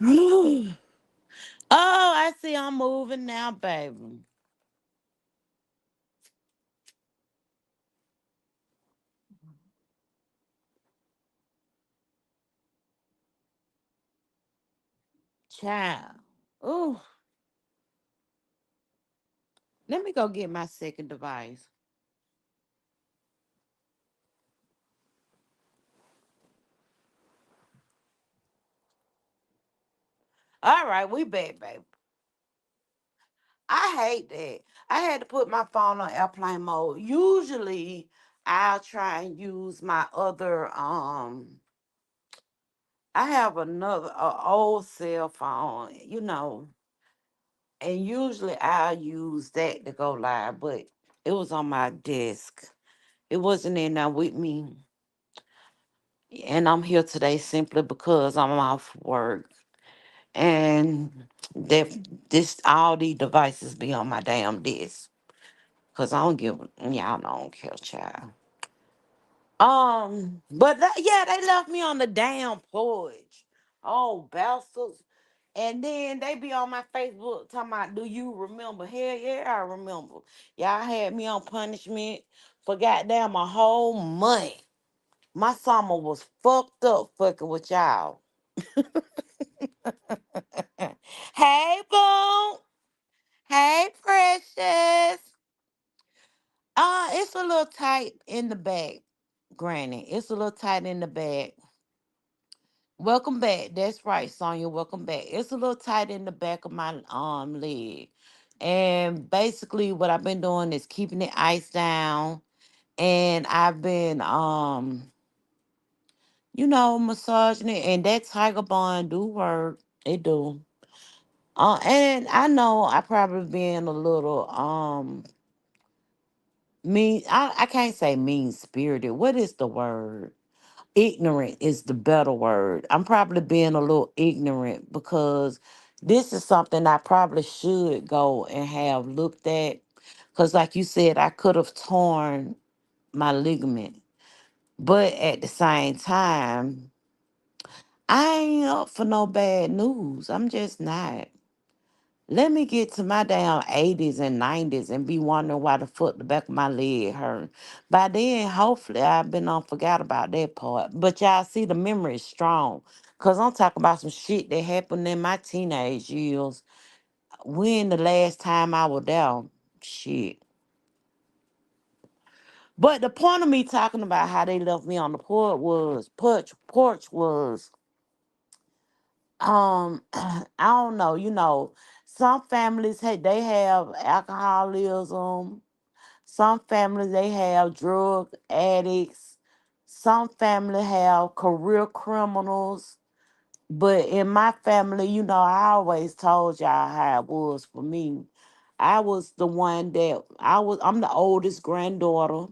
Oh, I see I'm moving now, baby. Child. Oh, let me go get my second device. All right, we back, baby. I hate that. I had to put my phone on airplane mode. Usually, I'll try and use my other I have another old cell phone, and usually I'll use that to go live, but it was on my desk. It wasn't in there with me. And I'm here today simply because I'm off work. And that this all these devices be on my damn desk. Cause I don't give y'all don't care, child. But yeah, they left me on the damn porch. Oh, bastards. And then they be on my Facebook talking about, do you remember? Hell yeah, I remember. Y'all had me on punishment for goddamn a whole month. My summer was fucked up fucking with y'all. Hey, Boom. Hey, Precious. It's a little tight in the back, Granny. It's a little tight in the back. Welcome back. That's right, Sonya. Welcome back. It's a little tight in the back of my leg. And basically what I've been doing is keeping it iced down. And I've been massaging it. And that Tiger Bond do work. It do. And I know I probably been a little mean. I can't say mean spirited. What is the word? Ignorant is the better word. I'm probably being a little ignorant because this is something I probably should go and have looked at. Because, like you said, I could have torn my ligament. But at the same time, I ain't up for no bad news. I'm just not. Let me get to my damn 80s and 90s and be wondering why the fuck the back of my leg hurt. By then, hopefully, I've been on forgot about that part. But y'all see, the memory is strong. Because I'm talking about some shit that happened in my teenage years. When the last time I was there? Shit. But the point of me talking about how they left me on the porch was, I don't know, some families, hey, they have alcoholism. Some families they have drug addicts. Some family have career criminals. But in my family, I always told y'all how it was for me. I was the one that I'm the oldest granddaughter.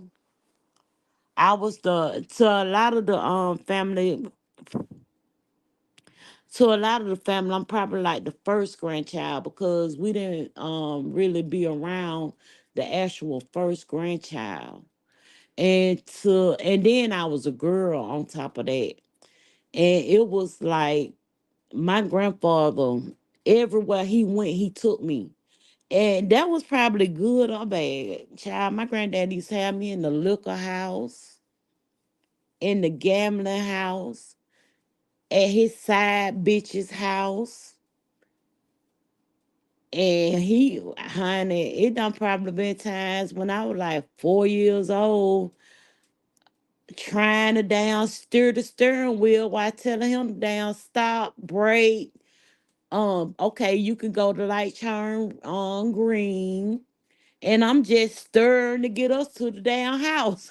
I was to a lot of the family to a lot of the family, I'm probably like the first grandchild because we didn't really be around the actual first grandchild. And then I was a girl on top of that. And it was like my grandfather, everywhere he went, he took me. And that was probably good or bad. Child, my granddad used to have me in the liquor house, in the gambling house, at his side bitch's house. And honey, it done probably been times when I was like 4 years old, trying to down steer the steering wheel while telling him to down stop, brake. Okay, you can go to light turn on green. And I'm just stirring to get us to the damn house.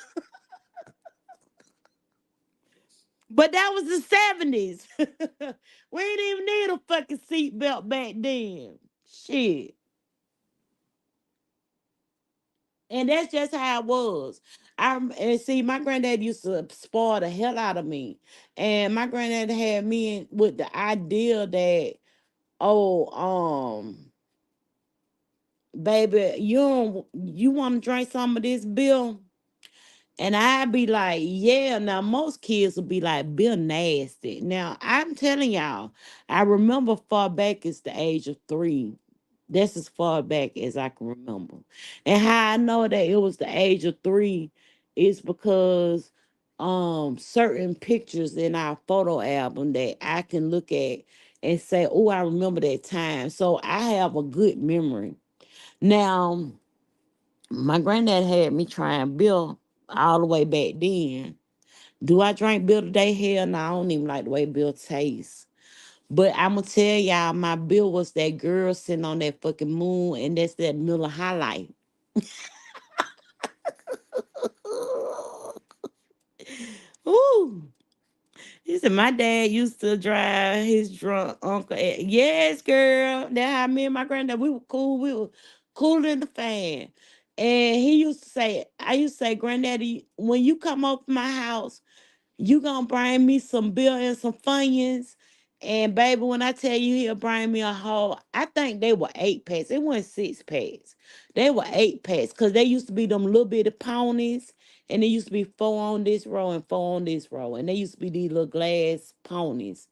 But that was the 70s. We didn't even need a fucking seatbelt back then. Shit. And that's just how it was. And see, my granddad used to spoil the hell out of me. And my granddad had me with the idea that, oh, baby, you want to drink some of this bill? And I'd be like, yeah, now most kids will be like, Bill nasty. Now, I'm telling y'all, I remember far back as the age of 3. That's as far back as I can remember. And how I know that it was the age of 3 is because certain pictures in our photo album that I can look at and say, oh, I remember that time. So I have a good memory. Now, my granddad had me trying Bill all the way back then. Do I drink Bill today? Hell no, I don't even like the way Bill tastes. But I'ma tell y'all, my Bill was that girl sitting on that fucking moon, and that's that Miller High Life. Ooh. He said my dad used to drive his drunk uncle. Yes, girl. That's how me and my granddad, we were cool. We were cooler than the fan. And he used to say, I used to say, Granddaddy, when you come up to my house, you gonna bring me some beer and some Funyuns. And baby, when I tell you he'll bring me a whole, I think they were 8 packs. It wasn't 6 packs. They were 8 packs because they used to be them little bitty ponies. And they used to be 4 on this row and 4 on this row. And they used to be these little glass ponies.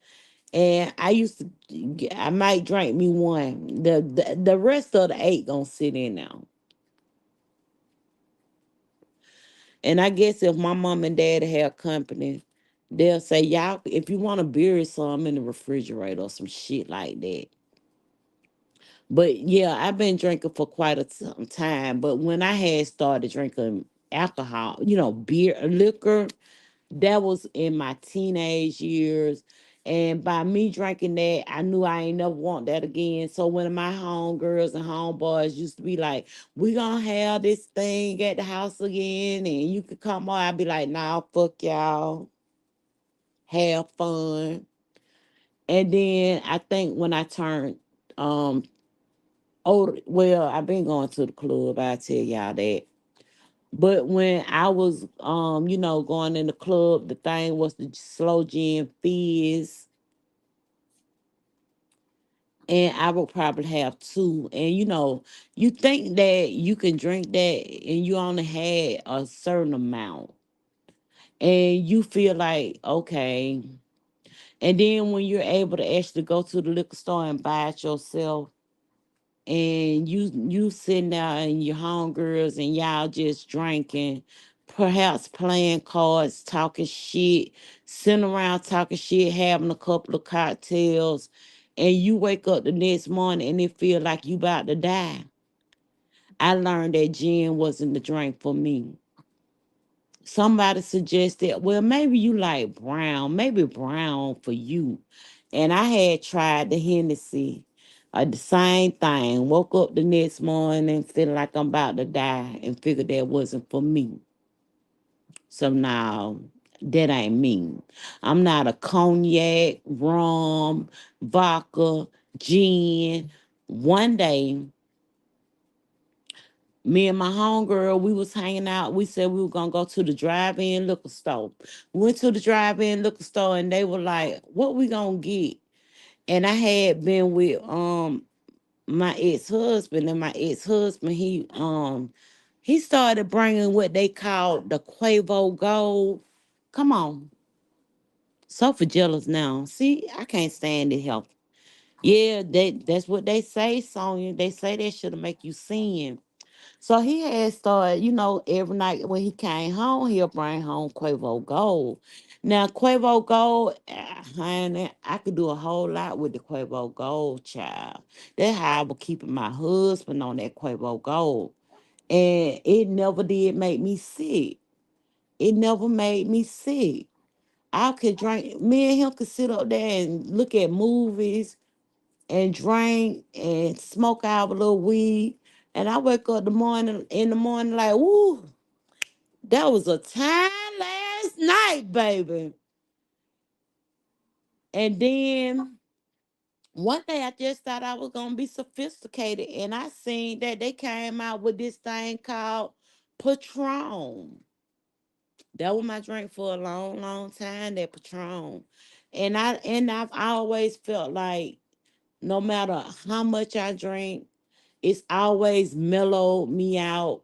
And I used to, I might drink me one. The rest of the 8 gonna sit in now. And I guess if my mom and dad have company, they'll say, y'all, if you want to bury some in the refrigerator or some shit like that. But yeah, I've been drinking for quite a some time. But when I had started drinking alcohol, beer, liquor, that was in my teenage years. And by me drinking that, I knew I ain't never want that again. So when my homegirls and homeboys used to be like, we gonna have this thing at the house again and you could come on, I'd be like, nah, fuck y'all. Have fun. And then I think when I turned um older, well, I've been going to the club, I tell y'all that. But when I was going in the club, the thing was the slow gin fizz, and I would probably have two. And you think that you can drink that and you only had a certain amount. And you feel like, okay. And then when you're able to actually go to the liquor store and buy it yourself, and you sitting there and your homegirls and y'all just drinking, perhaps playing cards, talking shit, sitting around talking shit, having a couple of cocktails, and you wake up the next morning and it feel like you about to die. I learned that gin wasn't the drink for me. Somebody suggested, well, maybe you like brown, maybe brown for you. And I had tried the Hennessy, the same thing. Woke up the next morning feeling like I'm about to die and figured that wasn't for me. So now that ain't me. I'm not a cognac, rum, vodka, gin. One day me and my homegirl, we was hanging out. We said we were gonna go to the drive-in liquor store. We went to the drive-in liquor store and they were like, "What we gonna get?" And I had been with my ex-husband, and my ex-husband he started bringing what they called the Quavo Gold. Come on, so for jealous now. See, I can't stand it. Help. Yeah, that's what they say, Sonya. They say that should make you sin. So he had started, every night when he came home, he'll bring home Quavo Gold. Now, Quavo Gold, honey, I could do a whole lot with the Quavo Gold, child. That's how I was keeping my husband on that Quavo Gold. And it never did make me sick. It never made me sick. I could drink, me and him could sit up there and look at movies and drink and smoke our little weed. And I wake up in the morning like, ooh, that was a time last night, baby. And then one day I just thought I was gonna be sophisticated, and I seen that they came out with this thing called Patron. That was my drink for a long, long time. That Patron, and I've always felt like no matter how much I drink, it's always mellowed me out.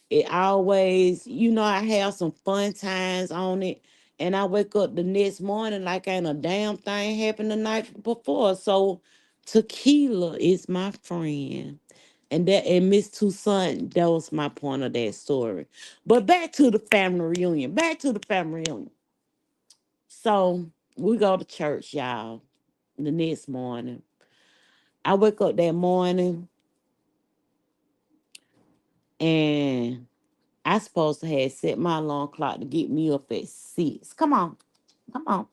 It always, I have some fun times on it. And I wake up the next morning like ain't a damn thing happened the night before. So tequila is my friend. And Miss Toussaint, that was my point of that story. But back to the family reunion. Back to the family reunion. So we go to church, y'all, the next morning. I wake up that morning and I supposed to have set my alarm clock to get me up at 6. Come on. Come on.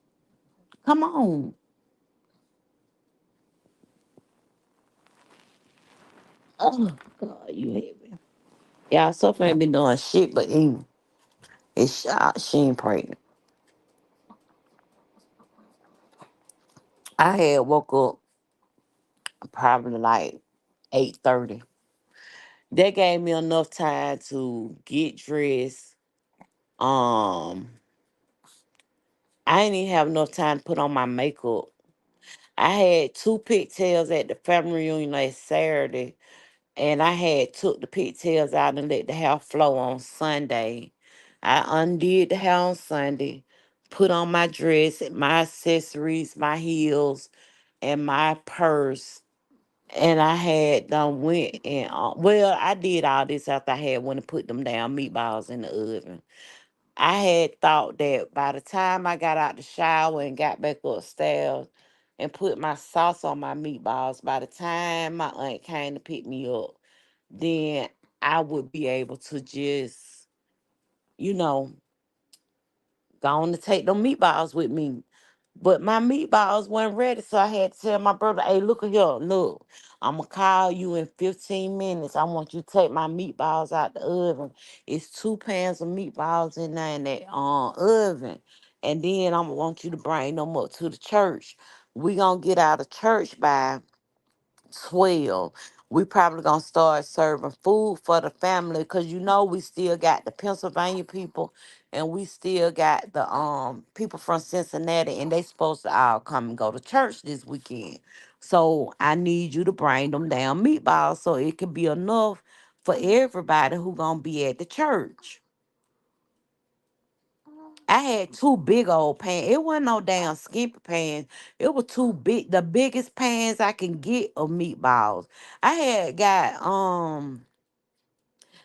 Come on. Oh God, you hate me. Yeah, Sophie ain't been doing shit but eating. She ain't pregnant. I had woke up probably like 8:30. That gave me enough time to get dressed. Um, I didn't even have enough time to put on my makeup. I had two pigtails at the family reunion last Saturday, and I had took the pigtails out and let the hair flow on Sunday. I undid the hair on Sunday, put on my dress, my accessories, my heels, and my purse. And I had done went and well, I did all this after I had went and put them down meatballs in the oven. I had thought that by the time I got out the shower and got back upstairs and put my sauce on my meatballs, by the time my aunt came to pick me up, then I would be able to just, you know, go on to take them meatballs with me. But my meatballs weren't ready, so I had to tell my brother, hey, look at here, look, I'm going to call you in 15 minutes. I want you to take my meatballs out the oven. It's 2 pans of meatballs in there in that oven. And then I want you to bring them up to the church. We going to get out of church by 12. We probably gonna start serving food for the family because we still got the Pennsylvania people and we still got the people from Cincinnati and they supposed to all come and go to church this weekend. So I need you to bring them down meatballs so it can be enough for everybody who gonna be at the church. I had two big old pans. It wasn't no damn skimpy pans. It was two big, the biggest pans I can get of meatballs. I had got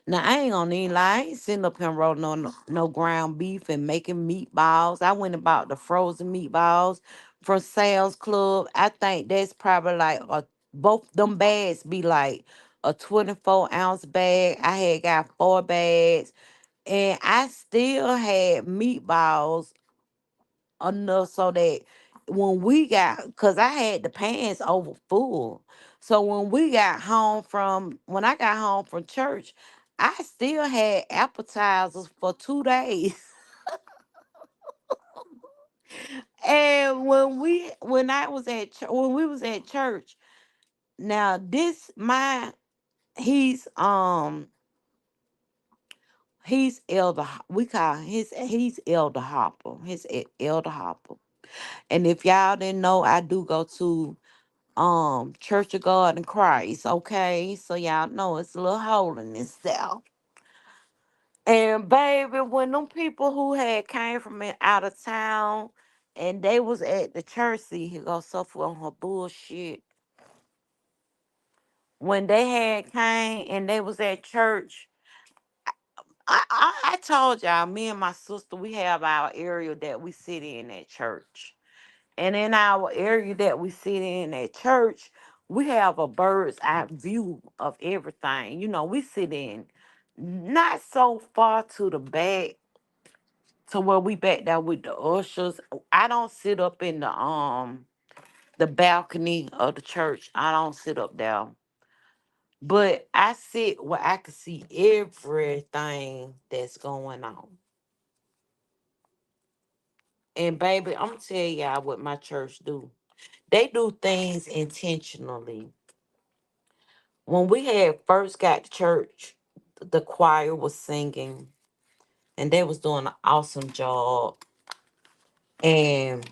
Now I ain't gonna even lie. I ain't sitting up here rolling on no ground beef and making meatballs. I went and bought the frozen meatballs from Sam's Club. I think that's probably like both them bags be like a 24-ounce bag. I had got 4 bags and I still had meatballs enough so that when we got, because I had the pans over full. So when I got home from church, I still had appetizers for 2 days. And when we was at church, now this my he's we call he's Elder Hopper. Elder Hopper. And if y'all didn't know, I do go to Church of God in Christ, okay? So y'all know it's a little hole in this there. And baby, when them people who had came from out of town and they was at the church, see, he go suffer on her bullshit. When they had came and they was at church, I told y'all, me and my sister, we have our area that we sit in at church. And in our area that we sit in at church, we have a bird's eye view of everything. We sit in not so far to the back to where we back there with the ushers. I don't sit up in the balcony of the church. I don't sit up there. But I sit where I can see everything that's going on. And baby, I'm gonna tell y'all what my church do. They do things intentionally. When we had first got to church, the choir was singing and they was doing an awesome job. And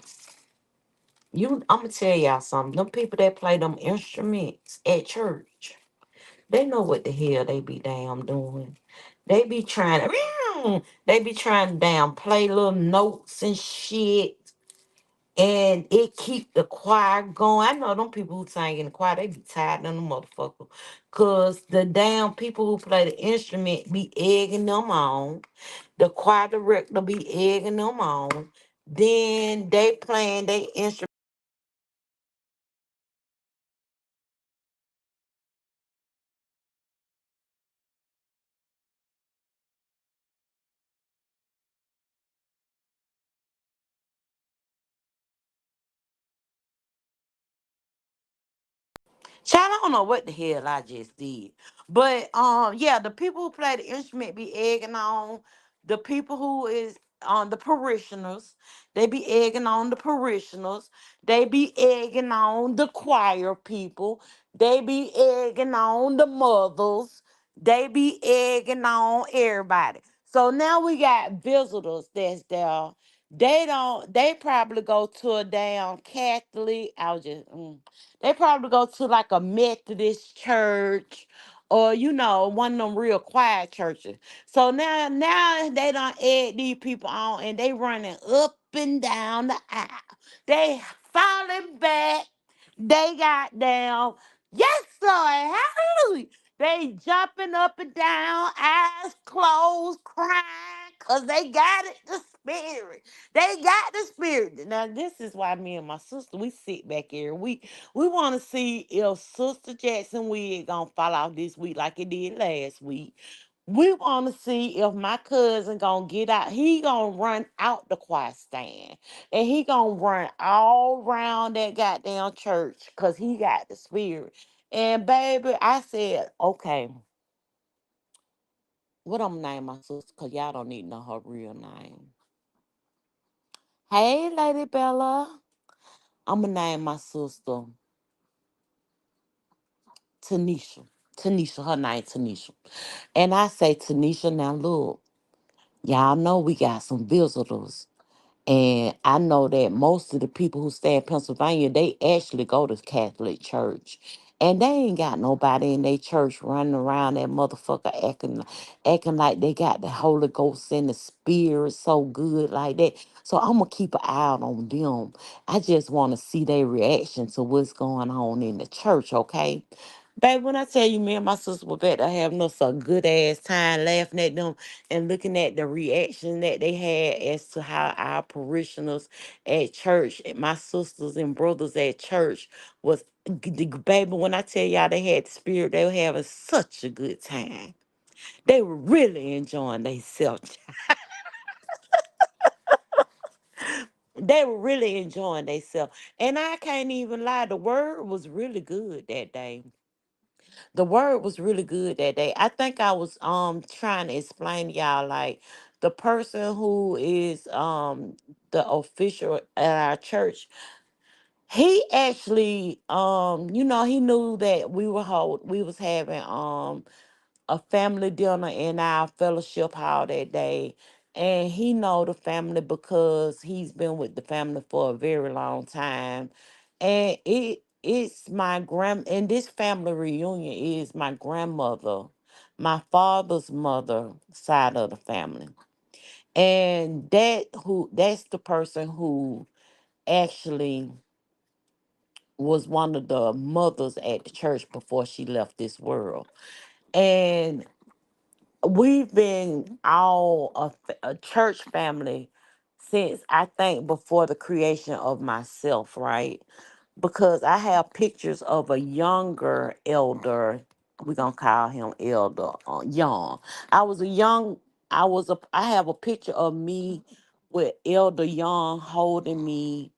I'm gonna tell y'all something. Them people that play them instruments at church, they know what the hell they be damn doing. They be trying to, they be trying to damn play little notes and shit. And it keep the choir going. I know them people who sing in the choir, they be tired of them motherfucker. Cause the damn people who play the instrument be egging them on. The choir director be egging them on. Then they playing their instrument. Child, I don't know what the hell I just did. But yeah, the people who play the instrument be egging on the people who is on the parishioners. They be egging on the parishioners. They be egging on the choir people. They be egging on the mothers. They be egging on everybody. So now we got visitors that's there. They probably go to a damn Catholic. I was just they probably go to like a Methodist church or one of them real quiet churches. So now they don't add these people on and they running up and down the aisle. They falling back. They got down. Yes, Lord, hallelujah. They jumping up and down, eyes closed, crying, because they got it, the spirit. They got the spirit. Now, this is why me and my sister, we sit back here. We want to see if Sister Jackson wig gonna fall off this week like it did last week. We want to see if my cousin gonna get out. He gonna run out the choir stand, and he gonna run all around that goddamn church because he got the spirit. And baby, I said, okay, what I'm gonna name my sister? Cause y'all don't need to know her real name. Hey, Lady Bella, I'm gonna name my sister Tanisha. Tanisha, her name Tanisha. And I say, Tanisha, now look, y'all know we got some visitors. And I know that most of the people who stay in Pennsylvania, they actually go to Catholic church. And they ain't got nobody in their church running around that motherfucker acting like they got the Holy Ghost and the Spirit so good like that. So I'm gonna keep an eye out on them. I just want to see their reaction to what's going on in the church, okay? Baby, when I tell you, me and my sister were back there having us a good ass time laughing at them and looking at the reaction that they had as to how our parishioners at church, and my sisters and brothers at church was baby. When I tell y'all they had the spirit, they were having such a good time. They were really enjoying themselves. They were really enjoying themselves. And I can't even lie, the word was really good that day. The word was really good that day. I think I was trying to explain to y'all like the person who is the official at our church. He actually he knew that we was having a family dinner in our fellowship hall that day. And he know the family because he's been with the family for a very long time. And it's my and this family reunion is my grandmother, my father's mother side of the family. And that's the person who actually was one of the mothers at the church before she left this world. And we've been all a church family since I think before the creation of myself, right? Because I have pictures of a younger elder. We're gonna call him Elder Young. I was a young. I have a picture of me with Elder Young holding me,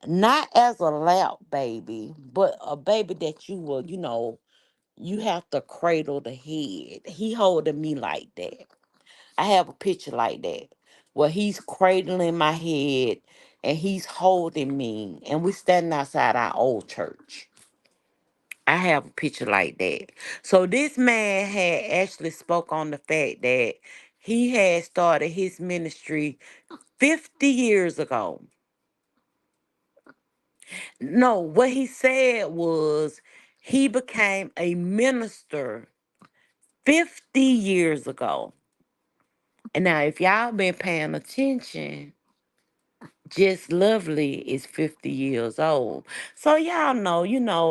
not as a lap baby, but a baby that you have to cradle the head. He holding me like that. I have a picture like that where he's cradling my head and he's holding me, and we standing outside our old church. I have a picture like that. So this man had actually spoke on the fact that he had started his ministry 50 years ago. No, what he said was he became a minister 50 years ago. And now, if y'all been paying attention, Just Lovely is 50 years old. So y'all know,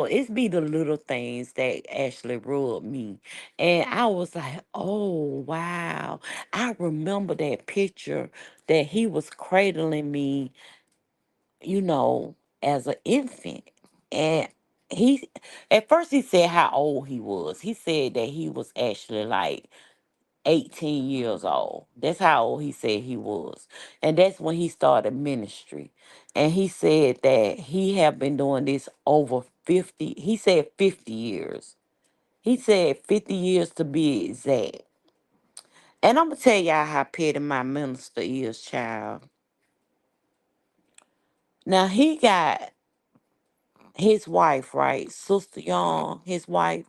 it's be the little things that actually rub me. And I was like, oh wow. I remember that picture that he was cradling me, you know, as an infant. And he at first he said how old he was. He said that he was actually like 18 years old. That's how old he said he was. And that's when he started ministry. And he said that he have been doing this over 50, he said 50 years. He said 50 years to be exact. And I'm going to tell y'all how petty my minister is, child. Now, he got his wife, right? Sister Young, his wife.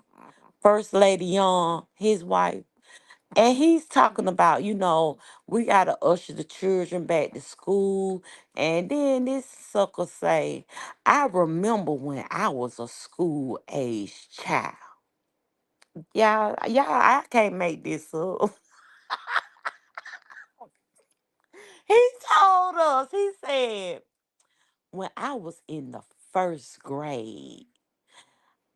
First Lady Young, his wife. And he's talking about, we gotta usher the children back to school. And then this sucker say, I remember when I was a school age child. Y'all, I can't make this up. He told us, he said, when I was in the first grade,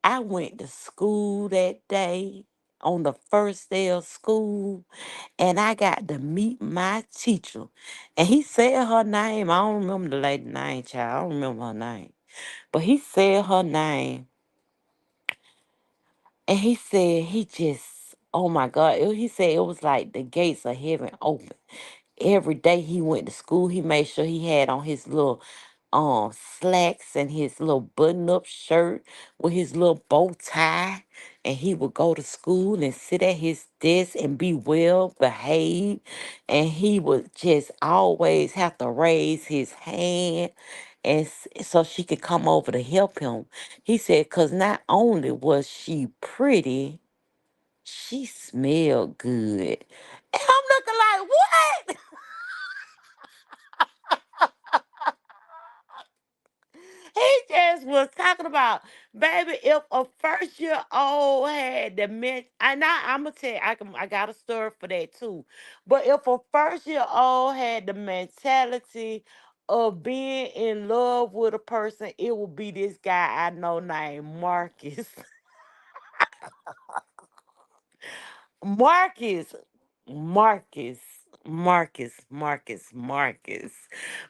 I went to school that day on the first day of school, and I got to meet my teacher. And he said her name. I don't remember the lady name, child. I don't remember her name. But he said her name. And he said he just, oh my God. He said it was like the gates of heaven open. Every day he went to school, he made sure he had on his little slacks and his little button up shirt with his little bow tie. And he would go to school and sit at his desk and be well behaved. And he would just always have to raise his hand and so she could come over to help him. He said, because not only was she pretty, she smelled good. And I'm looking like, what? He just was talking about, baby, if a first year old had the and I'm gonna tell you, I got a story for that too. But if a first year old had the mentality of being in love with a person, it would be this guy I know named Marcus. Marcus, Marcus, Marcus.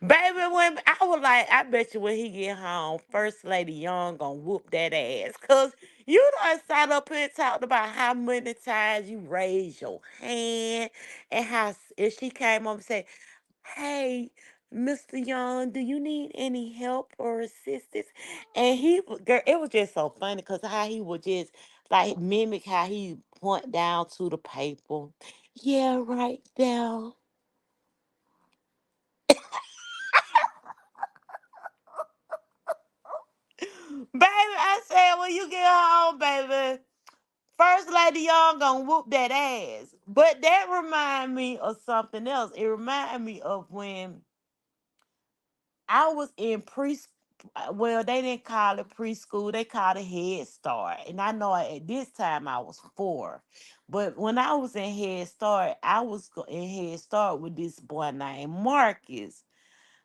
Baby, when I was like, I bet you when he get home, First Lady Young gonna whoop that ass. Cause you done sat up here and talked about how many times you raised your hand and how if she came up and said, hey, Mr. Young, do you need any help or assistance? And girl, it was just so funny because how he would just like mimic how he point down to the paper. Yeah, right there. Baby, I said when you get home, baby, First Lady Young gonna whoop that ass. But that remind me of something else. It remind me of when I was in well, they didn't call it preschool, they called it Head Start. And I know at this time I was 4. But when I was in Head Start, I was in Head Start with this boy named Marcus.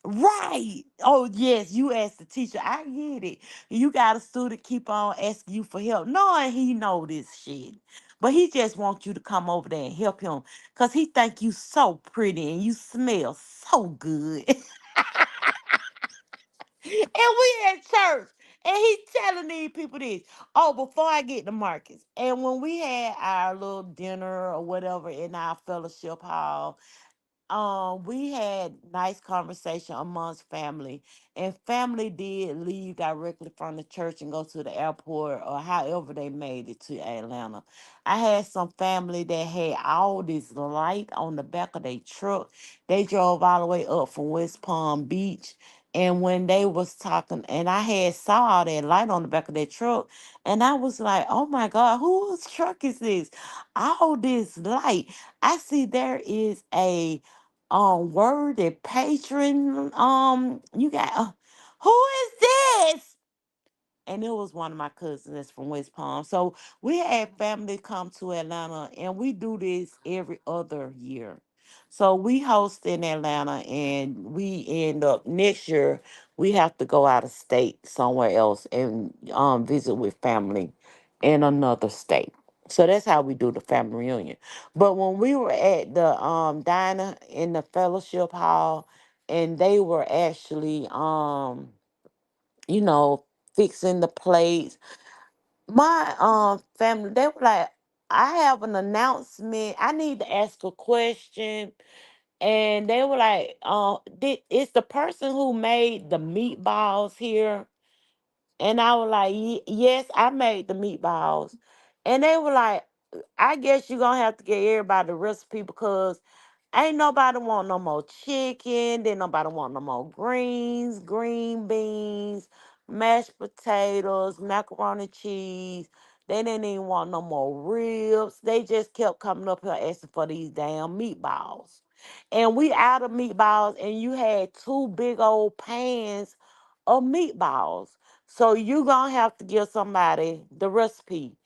Right. Oh, yes, you asked the teacher. I get it. You got a student keep on asking you for help, knowing he know this shit. But he just wants you to come over there and help him because he think you so pretty and you smell so good. And we at church. And he telling these people this. Oh, before I get to Marcus. And when we had our little dinner or whatever in our fellowship hall, we had nice conversation amongst family, and family did leave directly from the church and go to the airport or however they made it to Atlanta. I had some family that had all this light on the back of their truck. They drove all the way up from West Palm Beach. And when they was talking, and I had saw all that light on the back of their truck, and I was like, "Oh my God, whose truck is this? All this light! I see there is a word and patron you got who is this?" and it was one of my cousins that's from West Palm. So we had family come to Atlanta, and we do this every other year. So we host in Atlanta, and we end up next year we have to go out of state somewhere else and visit with family in another state. So that's how we do the family reunion. But when we were at the diner in the fellowship hall, and they were actually you know, fixing the plates. My family, they were like, I have an announcement. I need to ask a question. And they were like, it's the person who made the meatballs here. And I was like, Yes, I made the meatballs." And they were like, "I guess you're gonna have to get everybody the recipe because ain't nobody want no more chicken. Then nobody want no more greens, green beans, mashed potatoes, macaroni cheese. They didn't even want no more ribs. They just kept coming up here asking for these damn meatballs. And we out of meatballs, and you had two big old pans of meatballs. So you gonna have to give somebody the recipe.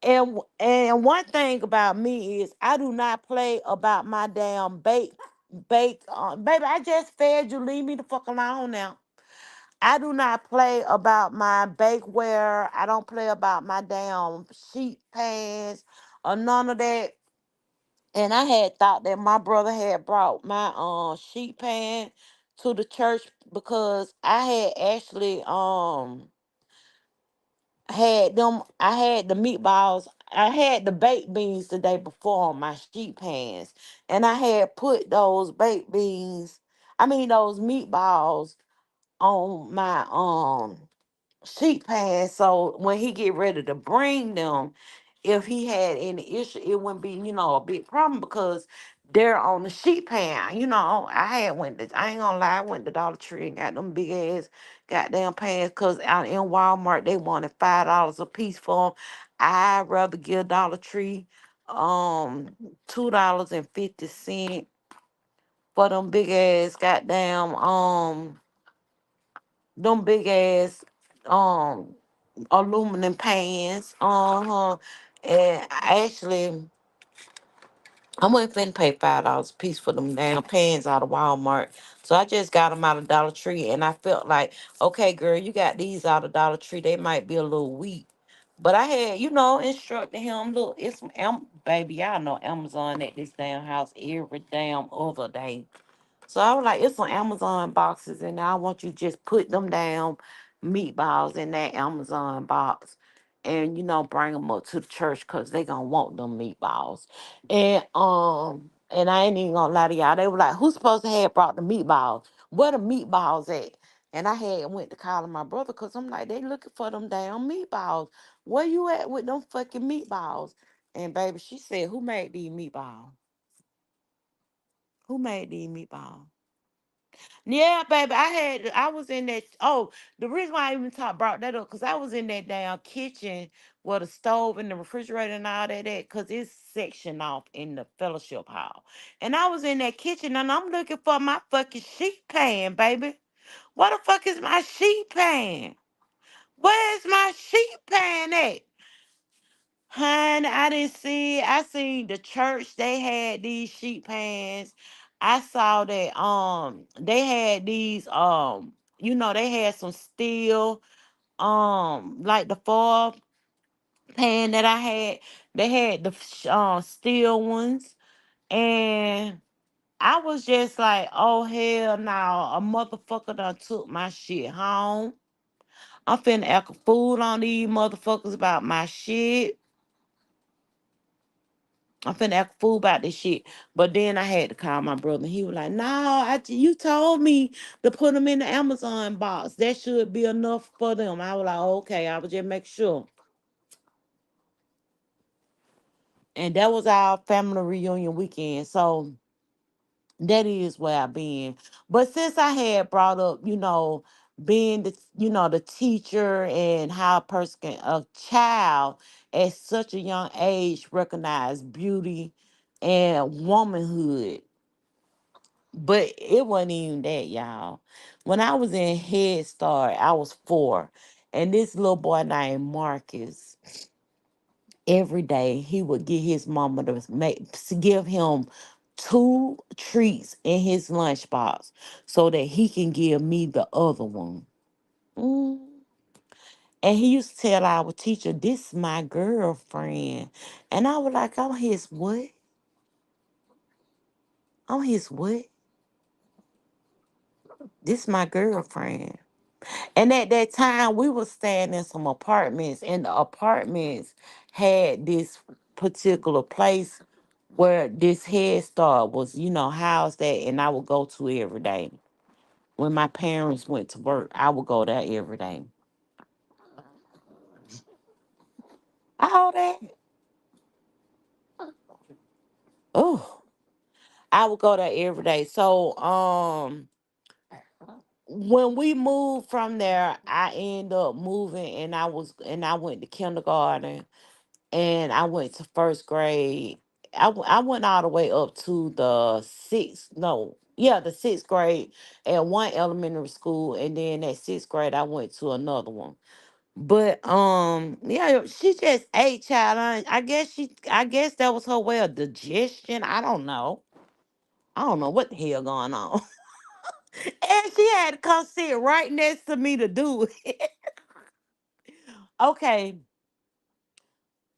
And one thing about me is I do not play about my damn bake. Baby, I just fed you. Leave me the fuck alone now. I do not play about my bakeware. I don't play about my damn sheet pans or none of that. And I had thought that my brother had brought my sheet pan to the church because I had actually I had the meatballs. I had the baked beans the day before on my sheet pans. And I had put those baked beans, I mean those meatballs on my sheet pan, so when he get ready to bring them, if he had any issue, it wouldn't be, a big problem because they're on the sheet pan. I ain't gonna lie, I went to Dollar Tree and got them big ass goddamn pans because out in Walmart they wanted $5 a piece for them. I'd rather give Dollar Tree $2.50 for them big ass goddamn them big ass um aluminum pans. Uh-huh. And actually, I wasn't finna pay $5 a piece for them damn pans out of Walmart. So I just got them out of Dollar Tree, and I felt like, okay, girl, you got these out of Dollar Tree. They might be a little weak. But I had, instructed him, look, it's some baby, y'all know Amazon at this damn house every damn other day. So I was like, it's some Amazon boxes, and I want you to just put them down meatballs in that Amazon box and, bring them up to the church because they going to want them meatballs. And I ain't even going to lie to y'all. They were like, who's supposed to have brought the meatballs? Where the meatballs at? And I had went to calling my brother because I'm like, they looking for them damn meatballs. Where you at with them fucking meatballs? And baby, she said, who made these meatballs? Who made these meatballs? Yeah, baby, I was in that. Oh, the reason why I even brought that up because I was in that damn kitchen where the stove and the refrigerator and all that, because it's sectioned off in the fellowship hall. And I was in that kitchen and I'm looking for my fucking sheet pan, baby. What the fuck is my sheet pan? Where's my sheet pan at? Honey, I didn't see it. I seen the church, they had these sheet pans. I saw that they had these they had some steel like the foil pan that I had. They had the steel ones, and I was just like, oh hell no, a motherfucker done took my shit home. I'm finna act a fool on these motherfuckers about my shit. I'm finna act a fool about this shit. But then I had to call my brother. He was like, no, you told me to put them in the Amazon box. That should be enough for them. I was like, okay, I was just make sure. And that was our family reunion weekend. So that is where I've been. But since I had brought up, being the teacher and how a child at such a young age recognize beauty and womanhood. But it wasn't even that, y'all. When I was in Head Start, I was 4. And this little boy named Marcus, every day he would get his mama to give him two treats in his lunchbox so that he can give me the other one. Mm. And he used to tell our teacher, "This my girlfriend." And I was like, "I'm his what? I'm his what? This my girlfriend." And at that time, we were staying in some apartments, and the apartments had this particular place where this Head Start was, housed at, and I would go to every day. When my parents went to work, I would go there every day. All that. Oh, I would go there every day. So, when we moved from there, I ended up moving, and I went to kindergarten, and I went to first grade. I went all the way up to the sixth, no, yeah, the sixth grade at one elementary school, and then at sixth grade I went to another one. But yeah, she just ate, child. I guess that was her way of digestion. I don't know what the hell going on. And she had to come sit right next to me to do it. Okay,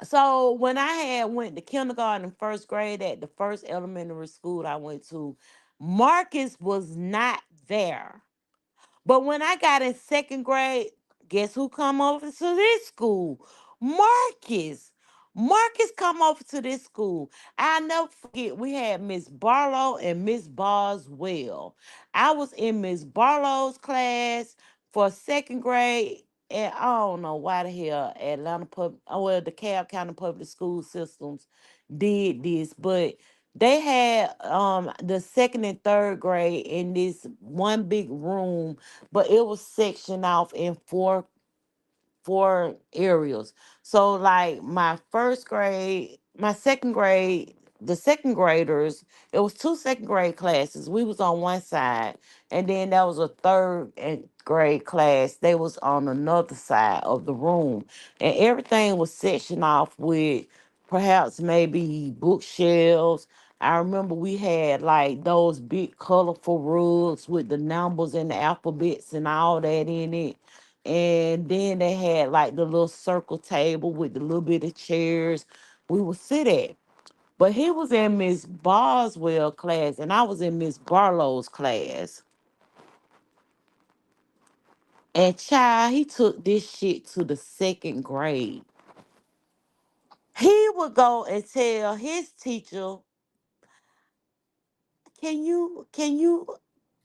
so when I had went to kindergarten and first grade at the first elementary school I went to, Marcus was not there. But when I got in second grade, guess who come over to this school? Marcus. Marcus come over to this school. I never forget, we had Miss Barlow and Miss Boswell. I was in Miss Barlow's class for second grade, and I don't know why the hell the Cobb County Public School Systems did this, but they had the second and third grade in this one big room, but it was sectioned off in four areas. So like my first grade, my second grade, the second graders, it was two second grade classes. We was on one side, and then there was a third and grade class. They was on another side of the room. And everything was sectioned off with perhaps maybe bookshelves. I remember we had like those big colorful rugs with the numbers and the alphabets and all that in it, and then they had like the little circle table with the little bit of chairs we would sit at. But he was in Miss Boswell class, and I was in Miss Barlow's class. And child, he took this shit to the second grade. He would go and tell his teacher, "Can you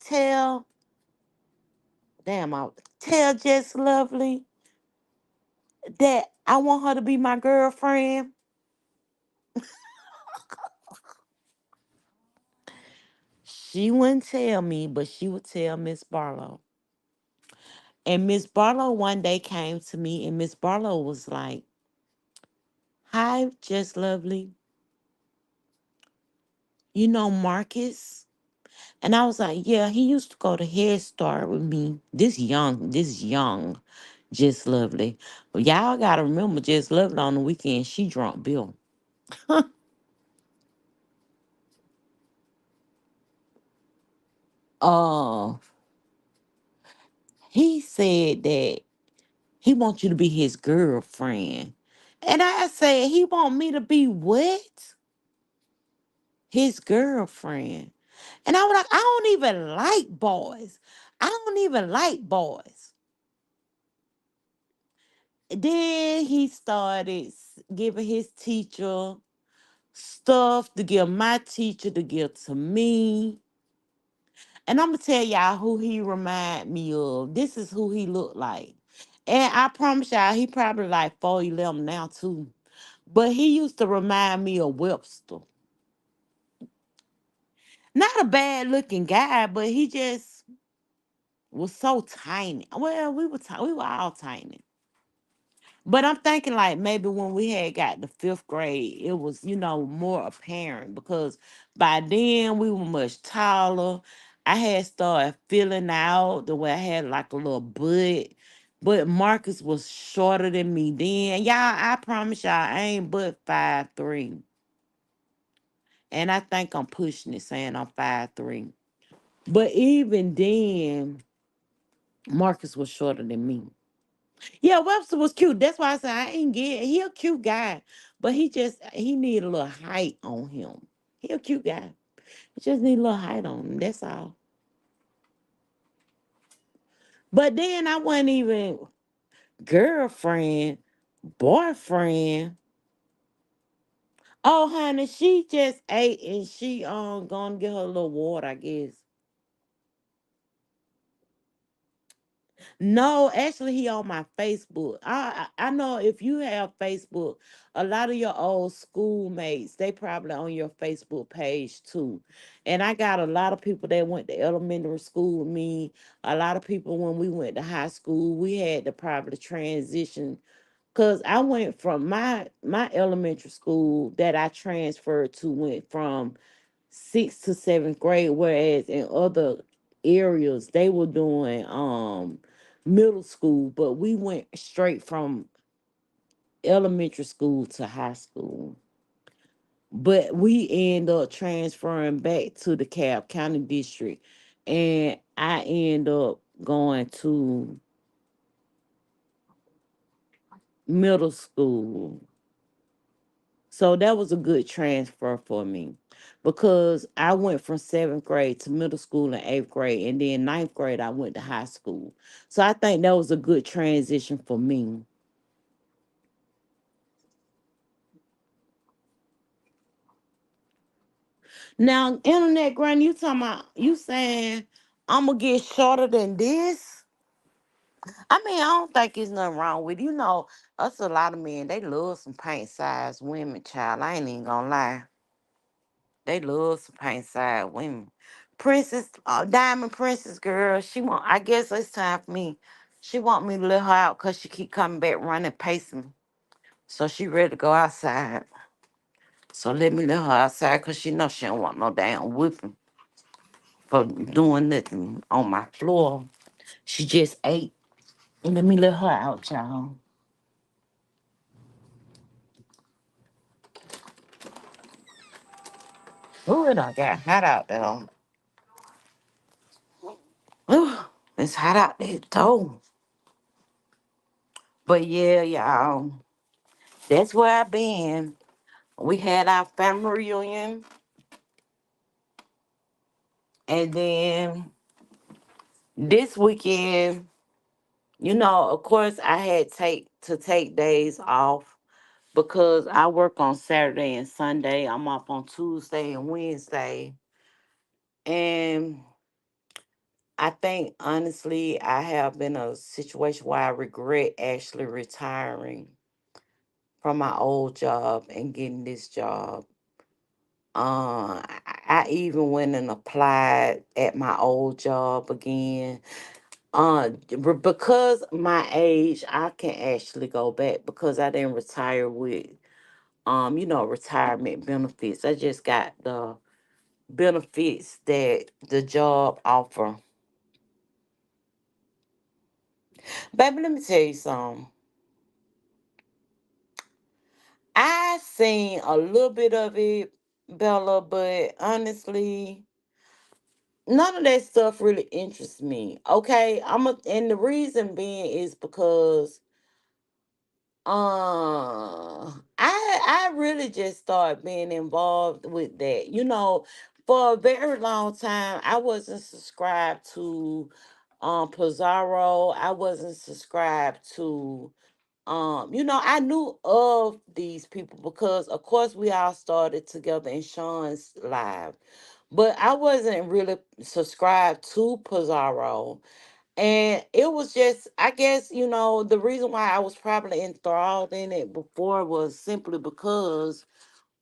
tell I tell Jess Lovely that I want her to be my girlfriend?" She wouldn't tell me, but she would tell Miss Barlow. And Miss Barlow one day came to me, and Miss Barlow was like, "Hi, Just Lovely. You know Marcus?" And I was like, "Yeah, he used to go to Head Start with me. This young, Just Lovely. But y'all gotta remember, Just Lovely on the weekend, she drunk Bill." uh, he said that he wants you to be his girlfriend. And I said, "He want me to be what?" His girlfriend. And I was like, "I don't even like boys. I don't even like boys." Then he started giving his teacher stuff to give my teacher to give to me. And I'm gonna tell y'all who he remind me of. This is who he looked like. And I promise y'all, he probably like 4'11" now too. But he used to remind me of Webster. Not a bad looking guy, but he just was so tiny. Well, we were all tiny. But I'm thinking like maybe when we had got to fifth grade, it was, more apparent because by then we were much taller. I had started filling out the way I had like a little butt. But Marcus was shorter than me then. Y'all, I promise y'all, I ain't but 5'3". And I think I'm pushing it saying I'm 5'3". But even then, Marcus was shorter than me. Yeah, Webster was cute. That's why I said I ain't get. He a cute guy, but he need a little height on him. He a cute guy. He just need a little height on him. That's all. But then I wasn't even girlfriend, boyfriend. Oh, honey, she just ate and she gonna get her a little water, I guess. No, actually, he on my Facebook. I know if you have Facebook, a lot of your old schoolmates they probably on your Facebook page too. And I got a lot of people that went to elementary school with me. A lot of people when we went to high school, we had to probably transition because I went from my elementary school that I transferred to went from sixth to seventh grade, whereas in other areas they were doing middle school, but we went straight from elementary school to high school. But we end up transferring back to the Cab County District, and I end up going to middle school. So that was a good transfer for me because I went from seventh grade to middle school and eighth grade, and then ninth grade I went to high school. So I think that was a good transition for me. Now, internet grand, you talking about you saying I'm gonna get shorter than this? I mean, I don't think there's nothing wrong with it. Us a lot of men they love some paint size women, child. I ain't even gonna lie. They love some paint side women. Princess, Diamond Princess girl, she want. I guess it's time for me. She want me to let her out because she keep coming back running, pacing. So she ready to go outside. So let me let her outside because she know she don't want no damn whipping for doing nothing on my floor. She just ate. Let me let her out, y'all. Ooh, it done got hot out there. Ooh, it's hot out there, too. But yeah, y'all, that's where I been. We had our family reunion, and then this weekend, of course, I had take days off because I work on Saturday and Sunday. I'm off on Tuesday and Wednesday, and I think honestly, I have been a situation where I regret actually retiring from my old job and getting this job. I even went and applied at my old job again. Because my age, I can actually go back because I didn't retire with retirement benefits. I just got the benefits that the job offer. Baby, let me tell you something. I seen a little bit of it, Bella, but honestly, none of that stuff really interests me. Okay, and the reason being is because I really just started being involved with that. For a very long time I wasn't subscribed to Pizarro. I wasn't subscribed to I knew of these people because of course we all started together in Sean's live. But I wasn't really subscribed to Pizarro. And it was just, I guess, the reason why I was probably enthralled in it before was simply because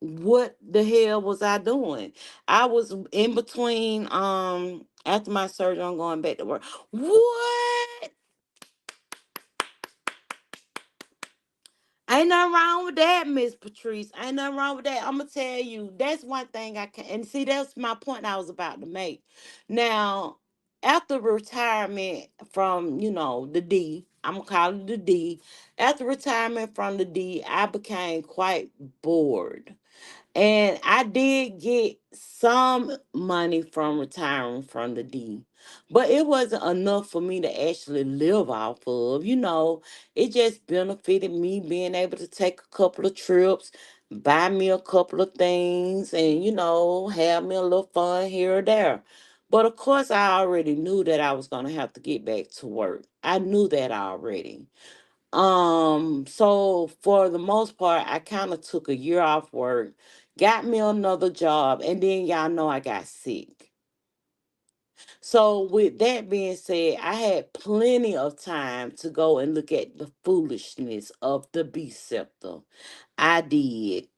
what the hell was I doing? I was in between, after my surgery, I'm going back to work. What? Ain't nothing wrong with that, Miss Patrice. Ain't nothing wrong with that. I'm gonna tell you, that's one thing I can and see that's my point I was about to make. Now, after retirement from, the D, I'm gonna call it the D. After retirement from the D, I became quite bored. And I did get some money from retiring from the D, but it wasn't enough for me to actually live off of. It just benefited me being able to take a couple of trips, buy me a couple of things, and, have me a little fun here or there. But of course, I already knew that I was going to have to get back to work. I knew that already. So for the most part, I kind of took a year off work, got me another job, and then y'all know I got sick. So with that being said, I had plenty of time to go and look at the foolishness of the beast scepter. I did.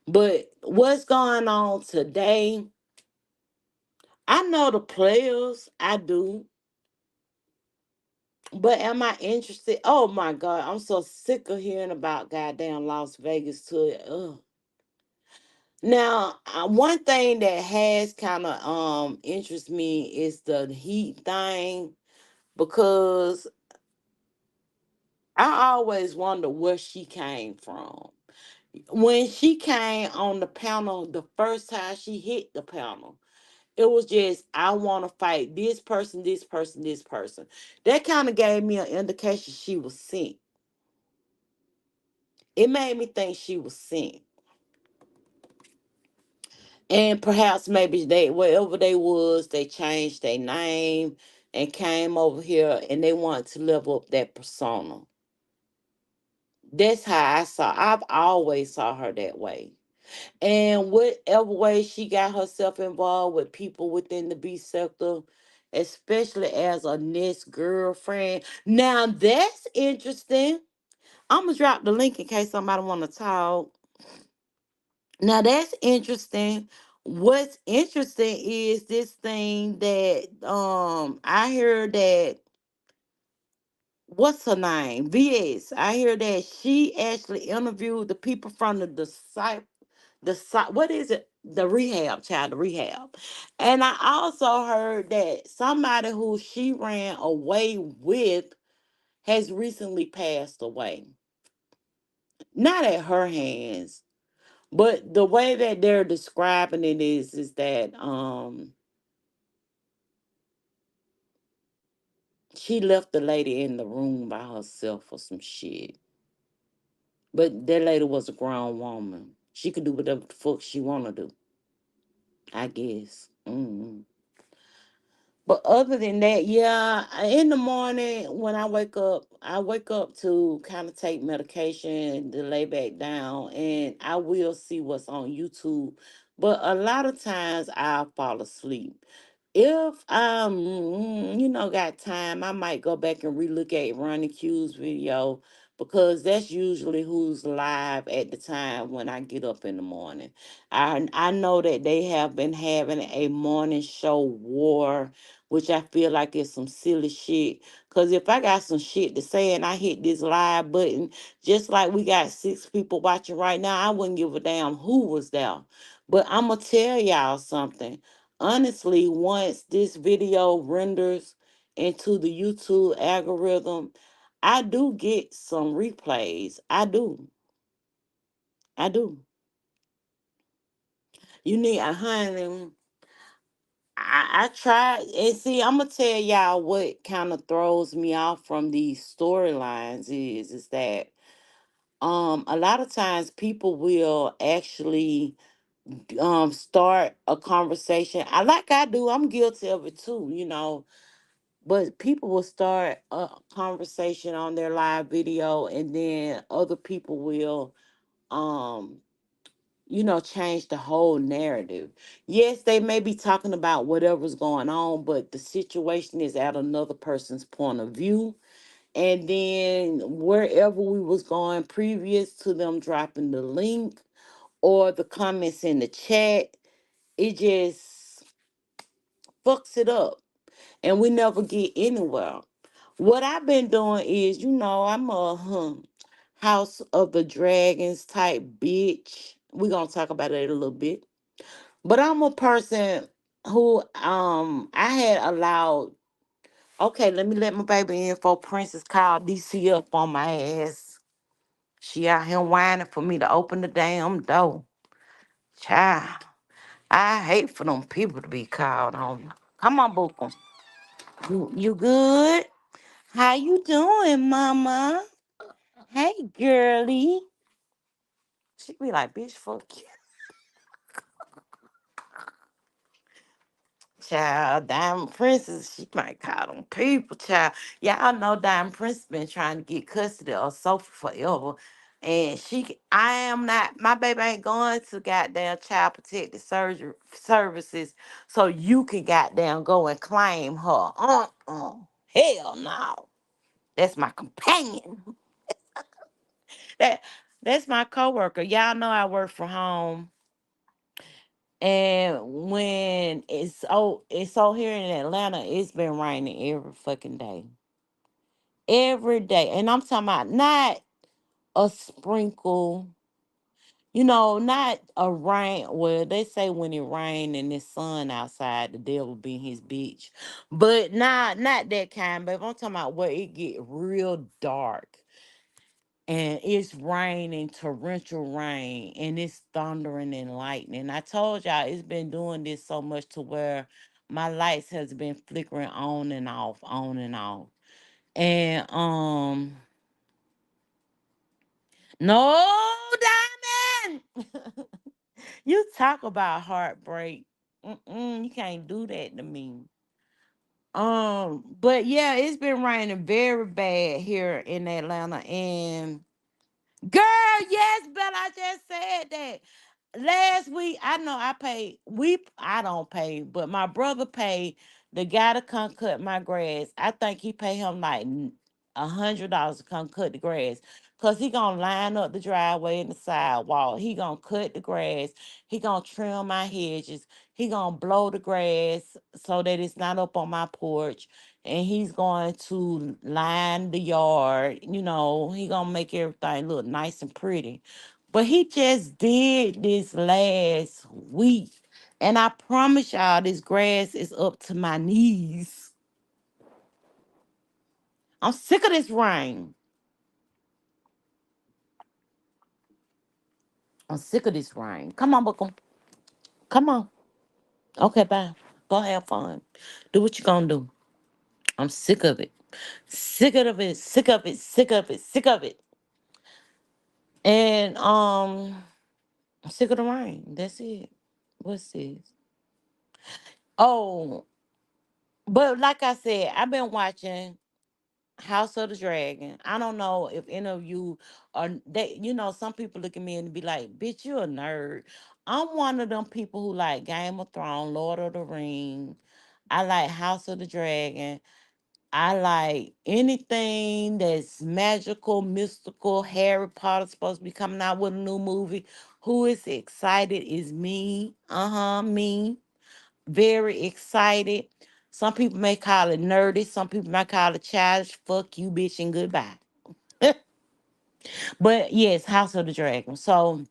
But what's going on today? I know the players, I do. But am I interested? Oh my God, I'm so sick of hearing about goddamn Las Vegas too. Ugh. Now, one thing that has kind of interests me is the heat thing, because I always wonder where she came from. When she came on the panel, the first time she hit the panel, it was just, I want to fight this person, this person, this person. That kind of gave me an indication she was sent. It made me think she was sent. And perhaps maybe they, wherever they was, they changed their name and came over here and they wanted to level up that persona. That's how I've always saw her that way. And whatever way she got herself involved with people within the B sector, especially as a next girlfriend. Now that's interesting. I'm gonna drop the link in case somebody wanna talk. Now that's interesting. What's interesting is this thing that I hear that, what's her name? VS. I hear that she actually interviewed the people from what is it? The rehab, child, the rehab. And I also heard that somebody who she ran away with has recently passed away. Not at her hands. But the way that they're describing it is that she left the lady in the room by herself or some shit. But that lady was a grown woman. She could do whatever the fuck she wanna do, I guess. But other than that, yeah, in the morning when I wake up to kind of take medication to lay back down, and I will see what's on YouTube. But a lot of times I'll fall asleep. If got time, I might go back and relook at Ronnie Q's video, because that's usually who's live at the time when I get up in the morning. I know that they have been having a morning show war, which I feel like is some silly shit. Cause if I got some shit to say and I hit this live button, just like we got 6 people watching right now, I wouldn't give a damn who was there. But I'm gonna tell y'all something. Honestly, once this video renders into the YouTube algorithm, I do get some replays. I do. I do. You need a honey. I tried, and see, I'm gonna tell y'all what kind of throws me off from these storylines is that a lot of times people will actually start a conversation. I do, I'm guilty of it too, but people will start a conversation on their live video, and then other people will um change the whole narrative. Yes, they may be talking about whatever's going on, but the situation is at another person's point of view. And then wherever we was going previous to them dropping the link or the comments in the chat, it just fucks it up. And we never get anywhere. What I've been doing is, I'm a House of the Dragons type bitch. We're gonna talk about it a little bit. But I'm a person who I had allowed Okay, let me let my baby in for Princess call DC up on my ass. She out here whining for me to open the damn door. Child, I hate for them people to be called on. Come on, Bookum. You good? How you doing, mama? Hey, girly. She be like, bitch, fuck you. Child, Diamond Princess, she might call them people, child. Y'all know Diamond Princess been trying to get custody of Sophie forever. And I am not, my baby ain't going to goddamn child protective surgery services so you can goddamn go and claim her. Hell no. That's my companion. That that's my coworker. Y'all know I work from home. And when it's so here in Atlanta, it's been raining every fucking day. Every day. And I'm talking about not a sprinkle, not a rain. Well, they say when it rain and it's sun outside, the devil be in his bitch. But not that kind, but I'm talking about where it get real dark and it's raining, torrential rain, and it's thundering and lightning. I told y'all it's been doing this so much to where my lights has been flickering on and off, on and off. And no, Diamond, you talk about heartbreak. You can't do that to me. But yeah, it's been raining very bad here in Atlanta, and girl, yes, Bella, I just said that. Last week, I know I paid. I don't pay, but my brother paid the guy to come cut my grass. I think he paid him like $100 to come cut the grass. Cause he gonna line up the driveway and the sidewalk. He gonna cut the grass. He gonna trim my hedges. He gonna blow the grass so that it's not up on my porch. And he's going to line the yard. He gonna make everything look nice and pretty. But he just did this last week. And I promise y'all, this grass is up to my knees. I'm sick of this rain. I'm sick of this rain. Come on, Bookum. Come on. Okay, bye. Go have fun. Do what you gonna do. I'm sick of it. Sick of it. Sick of it. Sick of it. Sick of it. And I'm sick of the rain. That's it. What's this? Oh, but like I said, I've been watching House of the Dragon. I don't know if any of you are some people look at me and be like, bitch, you a nerd. I'm one of them people who like Game of Thrones, Lord of the Ring. I like House of the Dragon. I like anything that's magical, mystical. Harry Potter's supposed to be coming out with a new movie. Who is excited is me. Me. Very excited. Some people may call it nerdy. Some people might call it childish. Fuck you, bitch, and goodbye. But yes, House of the Dragon. So,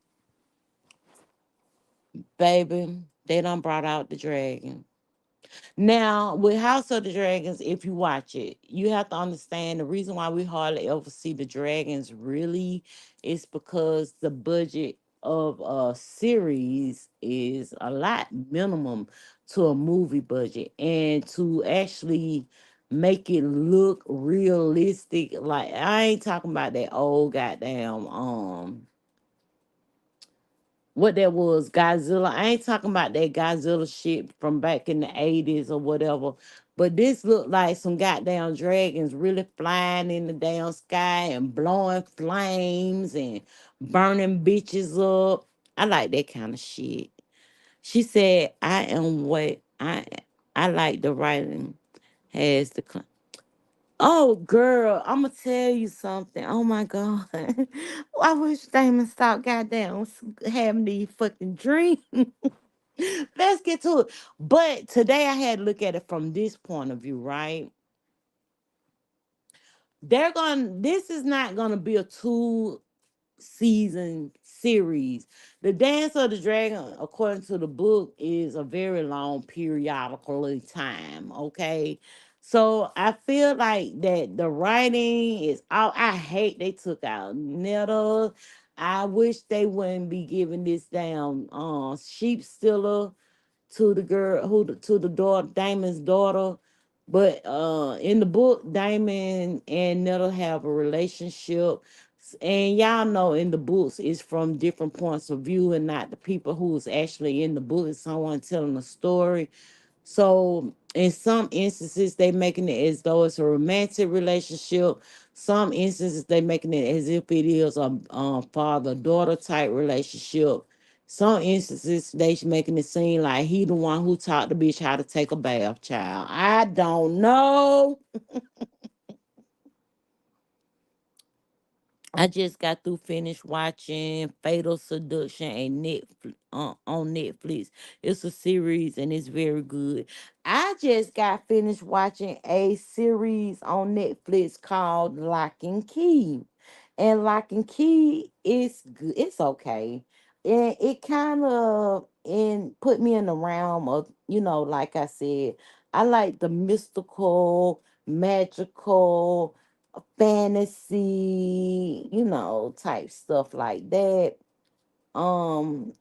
baby, they done brought out the dragon. Now, with House of the Dragons, if you watch it, you have to understand the reason why we hardly ever see the dragons really is because the budget of a series is a lot minimum to a movie budget. And to actually make it look realistic, like I ain't talking about that old goddamn what that was, Godzilla. I ain't talking about that Godzilla shit from back in the 80s or whatever. But this looked like some goddamn dragons really flying in the damn sky and blowing flames and burning bitches up. I like that kind of shit. She said, I like the writing has the Oh, girl, I'm gonna tell you something. Oh my God, I wish Damon stopped goddamn having these fucking dreams. Let's get to it. But today I had to look at it from this point of view, right? This is not gonna be a two-season series. The Dance of the Dragon, according to the book, is a very long periodical in time. Okay. So I feel like that the writing is all. I hate they took out Netta. I wish they wouldn't be giving this damn sheep stealer to the girl to the daughter, Damon's daughter. But in the book, Damon and Nettle have a relationship. And y'all know in the books it's from different points of view and not the people who's actually in the book. It's someone telling a story. So in some instances, they making it as though it's a romantic relationship. Some instances, they making it as if it is a father-daughter type relationship. Some instances, they making it seem like he the one who taught the bitch how to take a bath, child. I don't know. I just got through finished watching Fatal Seduction and on Netflix. It's a series and it's very good. I just got finished watching a series on Netflix called Lock and Key. And Lock and Key is good. It's okay. And it kind of in put me in the realm of, like I said, I like the mystical, magical, fantasy, type stuff like that. I don't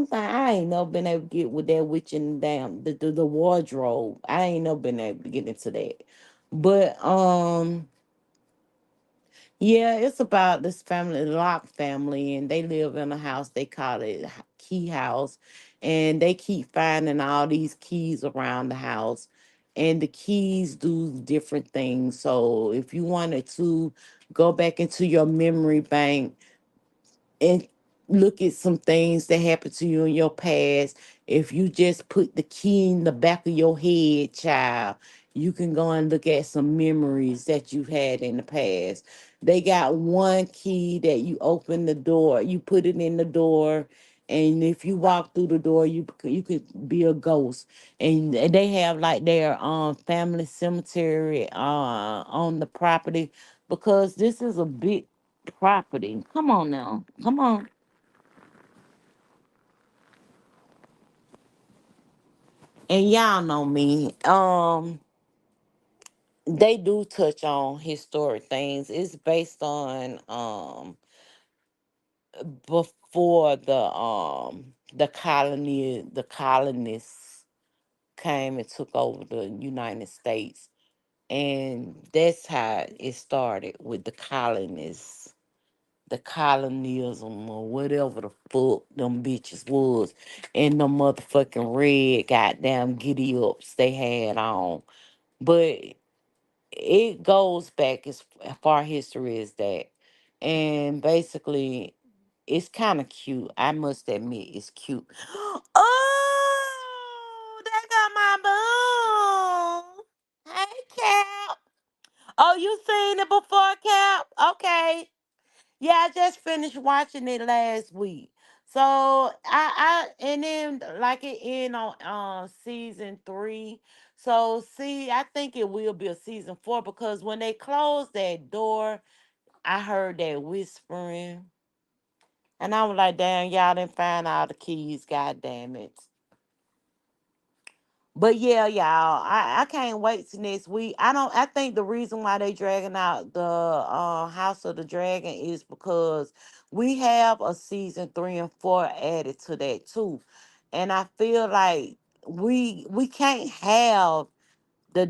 think I ain't never been able to get with that witch and damn the wardrobe. I ain't never been able to get into that. But yeah, it's about this family, the Locke family, and they live in a house. They call it Key House, and they keep finding all these keys around the house, and the keys do different things. So if you wanted to go back into your memory bank and look at some things that happened to you in your past. If you just put the key in the back of your head, child, you can go and look at some memories that you've had in the past. They got one key that you open the door, you put it in the door, and if you walk through the door, you could be a ghost. And they have like their family cemetery on the property because this is a big property. Come on now. Come on. And y'all know me. They do touch on historic things. It's based on before the colonists came and took over the United States. And that's how it started with the colonists, the colonialism or whatever the fuck them bitches was, and the motherfucking red goddamn giddy ups they had on. But it goes back as far history as that. And basically it's kind of cute. I must admit it's cute. Oh, that got my bone. Hey, Cap. Oh, you seen it before, Cap? Okay. Yeah, I just finished watching it last week. So I and then like it end on season 3. So see, I think it will be a season 4 because when they closed that door, I heard that whispering. And I was like, damn, y'all didn't find all the keys, god damn it. But yeah, y'all, I can't wait till next week. I think the reason why they dragging out the House of the Dragon is because we have a season 3 and 4 added to that too. And I feel like we can't have the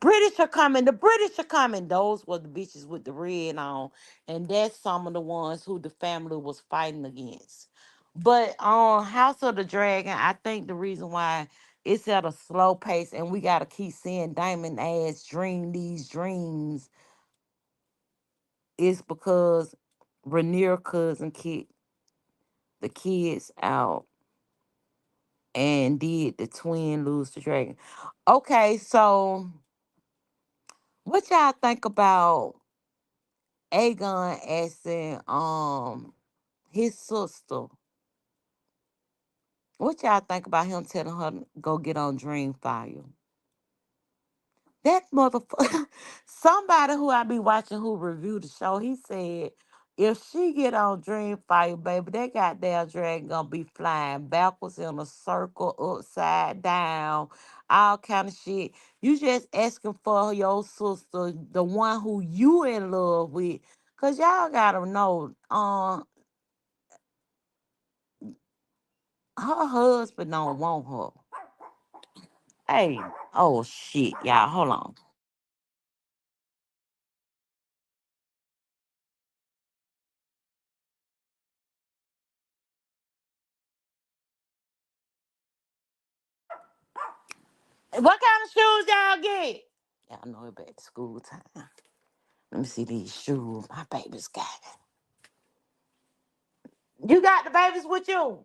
British are coming. The British are coming. Those were the bitches with the red on, and that's some of the ones who the family was fighting against. But on House of the Dragon, I think the reason why it's at a slow pace and we gotta keep seeing Diamond ass dream these dreams is because Rhaenyra cousin kicked the kids out and did the twin lose the dragon. Okay, so what y'all think about Aegon asking his sister? What y'all think about him telling her to go get on Dreamfire? That motherfucker. Somebody who I be watching who reviewed the show, he said If she get on Dream Fire, baby, that goddamn dragon gonna be flying backwards in a circle, upside down, all kind of shit. You just asking for your sister, the one who you in love with, cause y'all gotta know, her husband don't want her. Hey, oh shit, y'all, hold on. What kind of shoes y'all get? Y'all know it back to school time. Let me see these shoes my baby's got. You got the babies with you?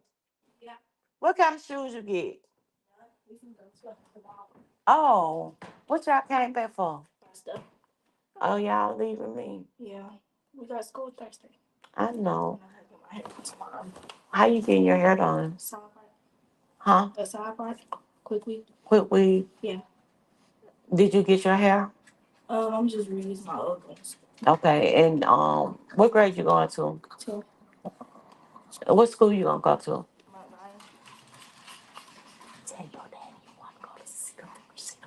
What kind of shoes you get? Oh, what y'all came back for? Oh, y'all leaving me. I know. How you getting your hair done? Huh? Quick weave. Did you get your hair? Okay, and what grade you going to? What school you gonna go to? Tell your daddy you wanna go to Cedar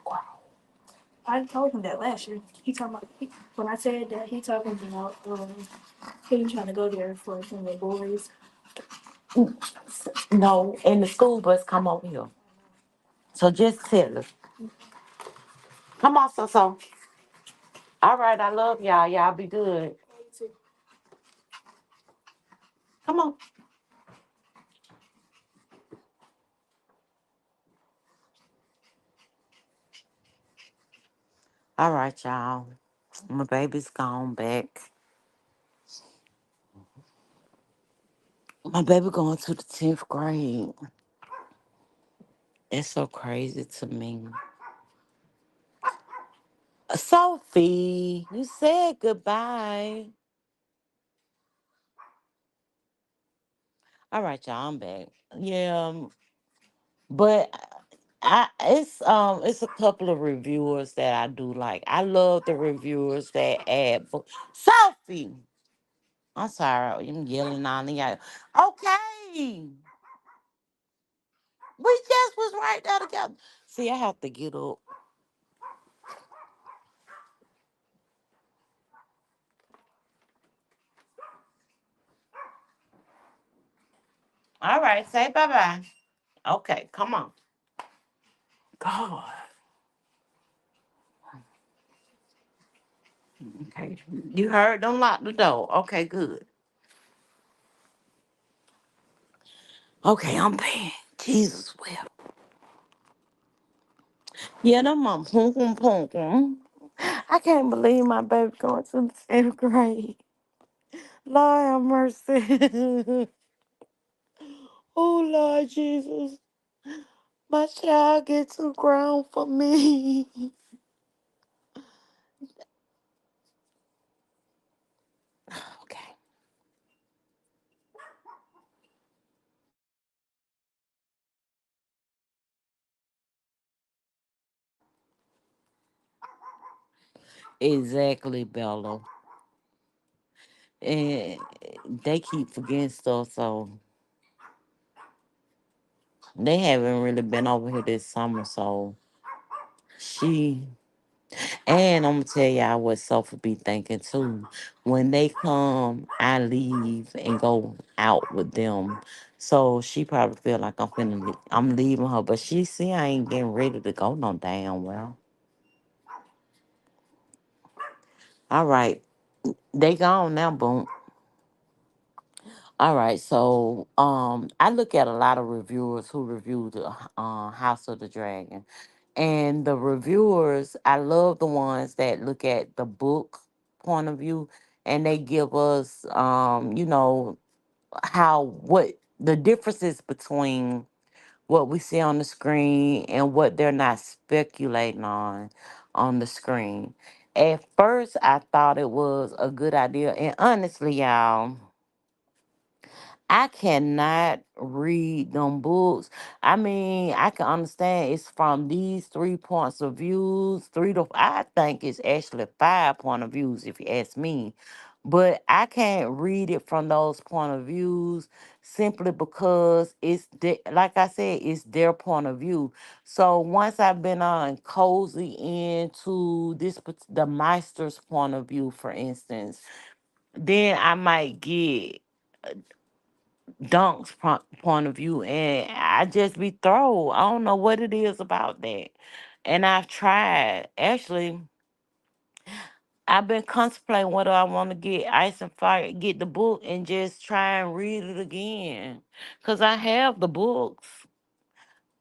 Grove. No, and the school bus come over here. So just tell her. Come on, so. All right, I love y'all. Y'all be good. Come on. All right, y'all. My baby's gone back. My baby going to the 10th grade. It's so crazy to me. Sophie, you said goodbye. All right, y'all, I'm back. Yeah, but it's a couple of reviewers that I do like. I love the reviewers that add Sophie. I'm sorry, I'm yelling on y'all. Okay. We just was right there together. See, I have to get up. All right, say bye bye. Okay, come on. God. Okay. You heard them lock the door. Okay, good. Okay, I'm paying. Jesus well. Yeah, them mom pum pum pum pum. I can't believe my baby going to the 10th grade. Lord have mercy. Oh Lord Jesus. My child get too grown for me. Okay. Exactly, Bella. And they keep forgetting stuff, so they haven't really been over here this summer, so she and I'm gonna tell y'all what Sophie be thinking too. When they come, I leave and go out with them. So she probably feel like I'm leaving her, but she see I ain't getting ready to go no damn well. All right, they gone now, boom. All right, so I look at a lot of reviewers who review the House of the Dragon, and the reviewers, I love the ones that look at the book point of view, and they give us, how what the differences between what we see on the screen and what they're not speculating on the screen. At first, I thought it was a good idea, and honestly, y'all. I cannot read them books. I mean, I can understand it's from these 3 points of views, I think it's actually 5 point of views if you ask me. But I can't read it from those point of views simply because like I said, it's their point of view. So once I've been on cozy into the Meister's point of view, for instance, then I might get point of view, and I just be thrown. I don't know what it is about that. And I've tried. Actually, I've been contemplating whether I want to get Ice and Fire, get the book, and just try and read it again. Cause I have the books.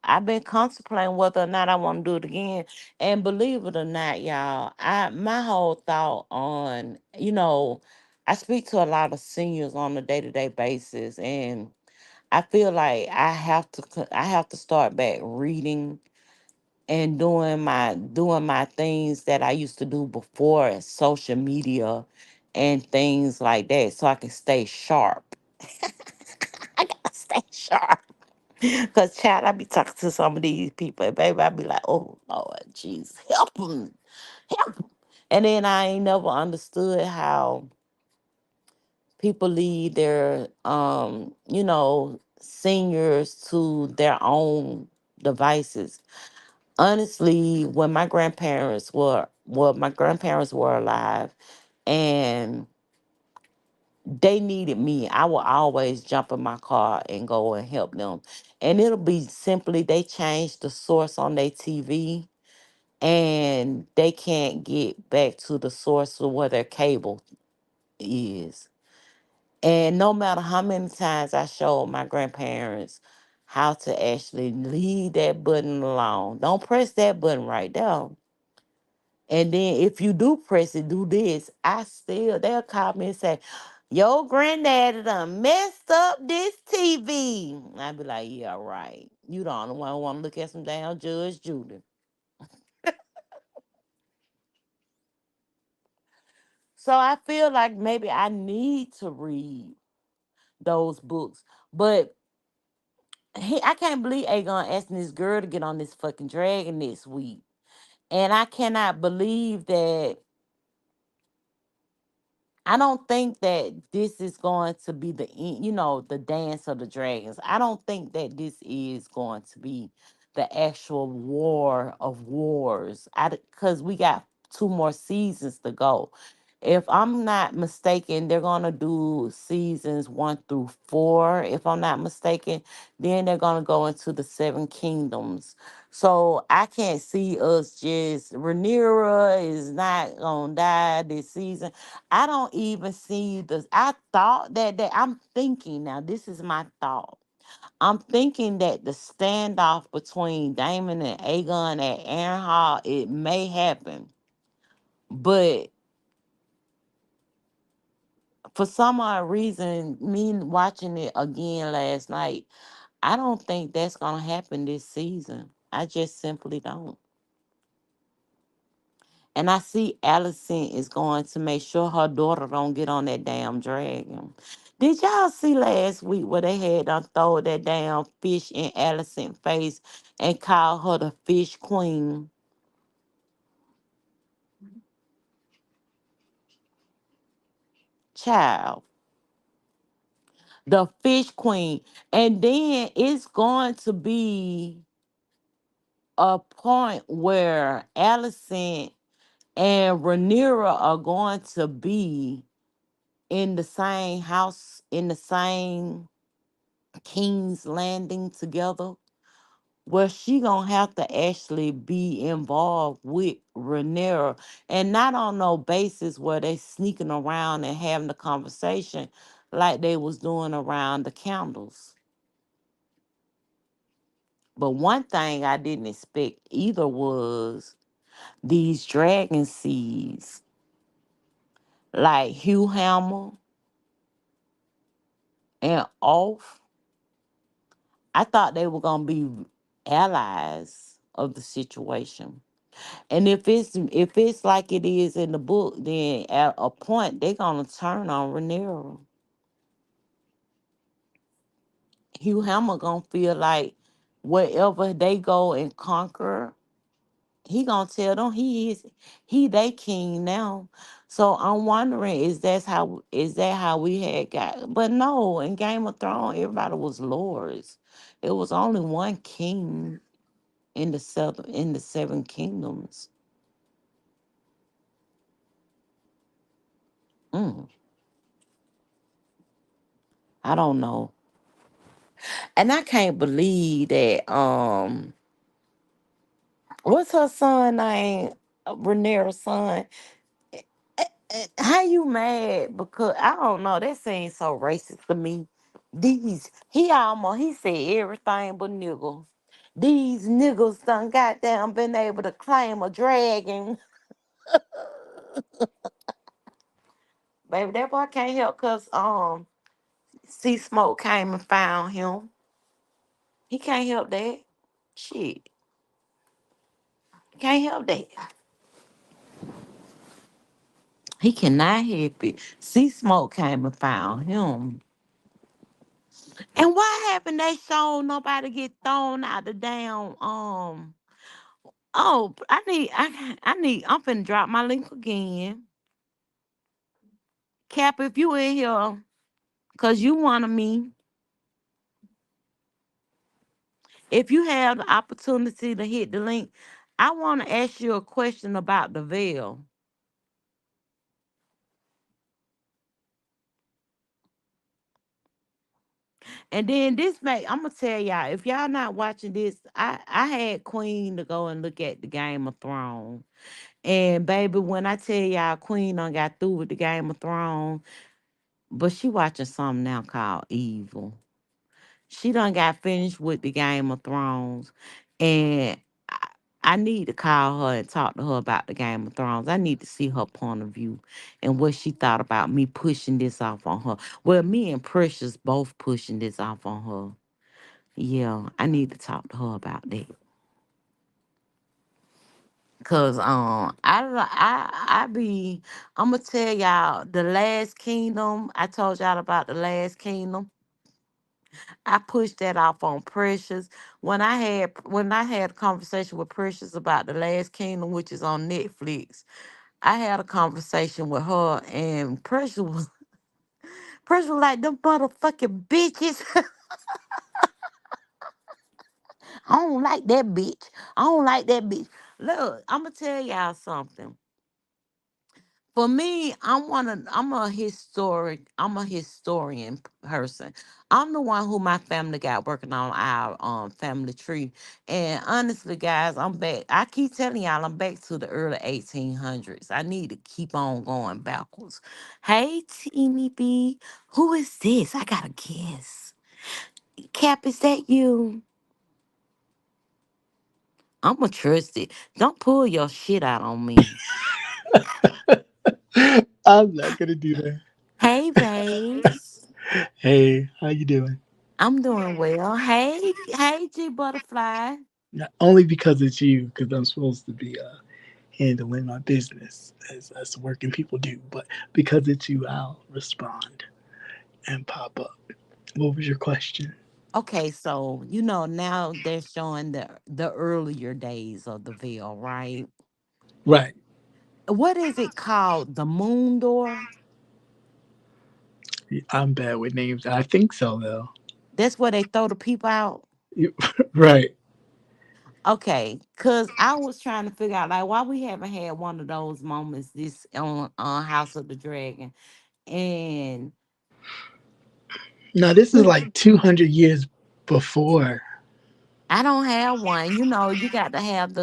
I've been contemplating whether or not I want to do it again. And believe it or not, y'all, my whole thought on, I speak to a lot of seniors on a day-to-day basis, and I feel like I have to start back reading and doing my things that I used to do before social media and things like that, so I can stay sharp. I gotta stay sharp. Cause child, I be talking to some of these people, and baby, I be like, oh Lord Jesus, help them, help 'em. And then I ain't never understood how people lead their seniors to their own devices. Honestly, when my grandparents were alive and they needed me, I will always jump in my car and go and help them. And it'll be simply they change the source on their TV and they can't get back to the source of where their cable is. And no matter how many times I showed my grandparents how to actually leave that button alone, don't press that button right there. And then if you do press it, do this. They'll call me and say, your granddaddy done messed up this TV. I'd be like, yeah, right. You the only one want to look at some damn Judge Judy. So I feel like maybe I need to read those books. But I can't believe Aegon asking this girl to get on this fucking dragon this week. And I cannot believe that. I don't think that this is going to be the dance of the dragons. I don't think that this is going to be the actual war of wars. Because we got 2 more seasons to go. If I'm not mistaken, they're gonna do seasons 1 through 4. If I'm not mistaken, then they're gonna go into the Seven Kingdoms. So I can't see us just Rhaenyra is not gonna die this season. I don't even see this. I thought that I'm thinking now. This is my thought. I'm thinking that the standoff between Damon and Aegon at Aaron it may happen, but for some odd reason, me watching it again last night, I don't think that's gonna happen this season. I just simply don't. And I see Allison is going to make sure her daughter don't get on that damn dragon. Did y'all see last week where they had done throw that damn fish in Allison's face and call her the fish queen? Child, the fish queen. And then it's going to be a point where Allison and Rhaenyra are going to be in the same house, in the same King's Landing together, where she gonna have to actually be involved with Rhaenyra, and not on no basis where they sneaking around and having the conversation like they was doing around the candles. But one thing I didn't expect either was these dragon seeds, like Hugh Hammer and Off. I thought they were gonna be allies of the situation. And if it's like it is in the book, then at a point they're gonna turn on Rhaenyra. Hugh Hammer gonna feel like wherever they go and conquer, he gonna tell them he they king now. So I'm wondering, is that how we had got? But no, in Game of Thrones, everybody was lords. It was only one king in the seven kingdoms. Mm, I don't know, and I can't believe that. What's her son name? Rhaenyra's son. How you mad? Because I don't know. That seems so racist to me. He said everything but nigga. These niggas done goddamn been able to claim a dragon. Baby, that boy can't help cause Sea Smoke came and found him. He can't help that. Shit. Can't help that. He cannot help it. Sea Smoke came and found him. And what happened? They showed nobody get thrown out the damn Oh, I'm finna drop my link again. Cap, if you in here, cause you wanted me, if you have the opportunity to hit the link, I wanna ask you a question about the veil. And then I'm gonna tell y'all, if y'all not watching this, I had Queen to go and look at the Game of Thrones. And baby, when I tell y'all Queen done got through with the Game of Thrones, but she watching something now called Evil. She done got finished with the Game of Thrones, and I, I need to call her and talk to her about the Game of Thrones. I need to see her point of view and what she thought about me pushing this off on her. Well, me and Precious both pushing this off on her. Yeah, I need to talk to her about that. Cause I'm gonna tell y'all the Last Kingdom. I told y'all about the Last Kingdom. I pushed that off on Precious. When I had a conversation with Precious about the Last Kingdom, which is on Netflix, I had a conversation with her, and Precious was like, them motherfucking bitches. I don't like that bitch. I don't like that bitch. Look, I'm gonna tell y'all something. For me, I'm a historian person. I'm the one who my family got working on our family tree. And honestly, guys, I'm back. I keep telling y'all I'm back to the early 1800s. I need to keep on going backwards. Hey, Teeny B, who is this? I gotta guess. Cap, is that you? I'ma trust it. Don't pull your shit out on me. I'm not gonna do that. Hey, babes. Hey, how you doing? I'm doing well. Hey, G Butterfly. Not only because it's you, because I'm supposed to be handling my business as working people do, but because it's you, I'll respond and pop up. What was your question? Okay, so now they're showing the earlier days of the veil, right? Right. What is it called? The moon door? I'm bad with names. I think so, though. That's where they throw the people out. Right. Okay, cause I was trying to figure out like why we haven't had one of those moments this on House of the Dragon, and Now, this is like 200 years before. I don't have one. You got to have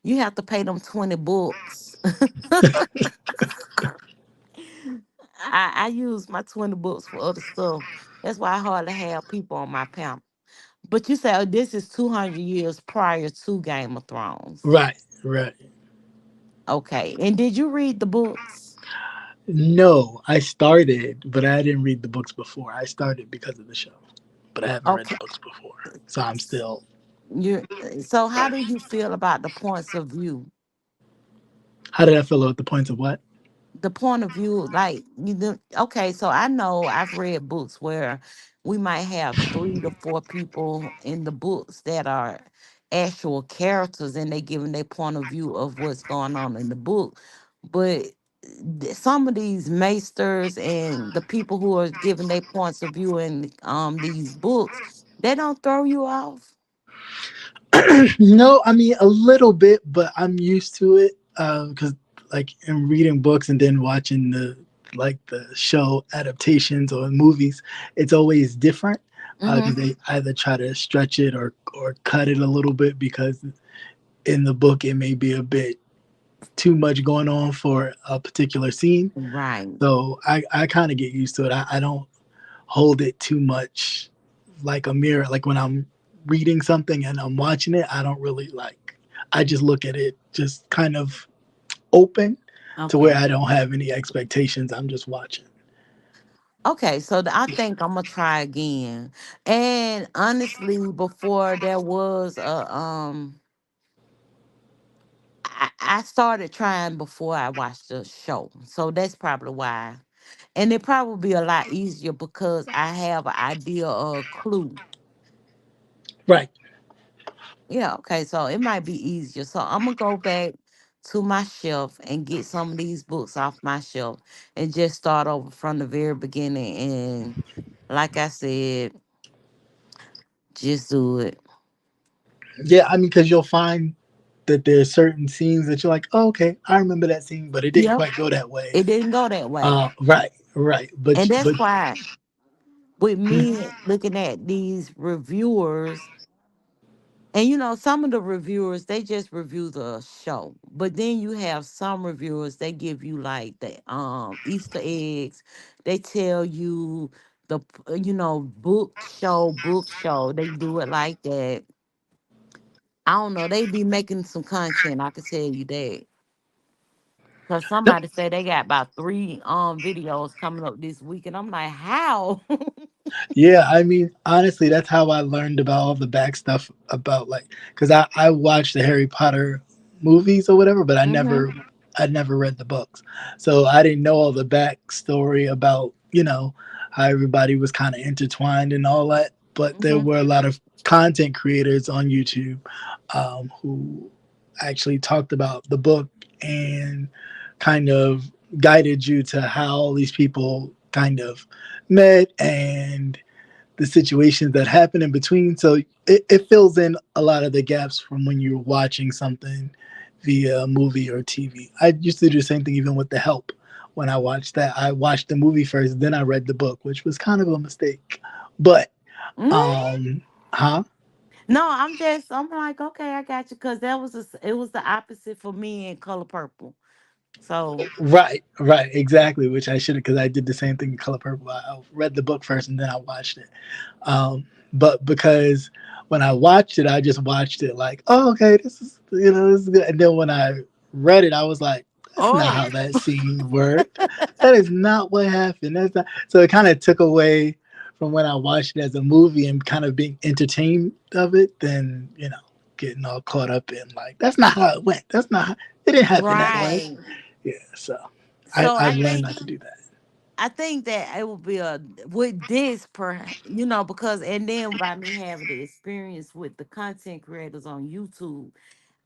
you have to pay them 20 books. I use my 20 books for other stuff. That's why I hardly have people on my panel. But you say, oh, this is 200 years prior to Game of Thrones. Right, right. Okay. And did you read the books? No, I started, but I didn't read the books before. I started because of the show, but I haven't read the Okay. books before. So I'm still. So how do you feel about the points of view? How did I feel about the points of what? the point of view, like okay, so I know I've read books where we might have 3 to 4 people in the books that are actual characters and they giving their point of view of what's going on in the book. But some of these maesters and the people who are giving their points of view in these books, they don't throw you off. No, I mean a little bit, but I'm used to it because like in reading books and then watching the show adaptations or movies, it's always different because Mm-hmm. they either try to stretch it or cut it a little bit because in the book it may be a bit too much going on for a particular scene. Right. So I kind of get used to it. I don't hold it too much like a mirror. Like when I'm reading something and I'm watching it, I don't really like, I just look at it just kind of open to where Okay. I don't have any expectations. I'm just watching. Okay, so I think I'm gonna try again. And honestly, before there was I started trying before I watched the show. So that's probably why. And it probably be a lot easier because I have an idea or a clue. Right. Yeah, okay, so it might be easier. So I'm gonna go back to my shelf and get some of these books off my shelf and just start over from the very beginning. And like I said, just do it. Yeah, I mean, because you'll find that there's certain scenes that you're like, oh, okay, I remember that scene, but it didn't Yep. quite go that way. It didn't go that way. Right, right. And that's But why with me looking at these reviewers, and some of the reviewers, they just review the show. But then you have some reviewers, they give you like the Easter eggs. They tell you the book show. They do it like that. I don't know. They be making some content, I can tell you that. Cause no, somebody said they got about 3 videos coming up this week, and I'm like, how? yeah, I mean, honestly, that's how I learned about all the back stuff about like, because I watched the Harry Potter movies or whatever, but Hmm. I never read the books, so I didn't know all the backstory about how everybody was kind of intertwined and all that. But there Hmm. were a lot of content creators on YouTube who actually talked about the book and kind of guided you to how all these people kind of met and the situations that happen in between. So it fills in a lot of the gaps from when you're watching something via movie or TV. I used to do the same thing even with The Help. When I watched that, I watched the movie first, then I read the book, which was kind of a mistake. But Hmm. huh? No, I'm like, okay, I got you, because it was the opposite for me in Color Purple. So, Right, right, exactly. Which I should have, because I did the same thing in Color Purple. I read the book first and then I watched it. But because when I watched it, I just watched it like, oh, okay, this is good. And then when I read it, I was like, that's not oh, how that scene worked. That is not what happened. That's not. So it kind of took away from when I watched it as a movie and kind of being entertained of it. Then getting all caught up in like, that's not how it went. That's not. How, it didn't happen that way. right. Yeah. So So I've learned not to do that. I think that it will be a with this because and then by me having the experience with the content creators on YouTube,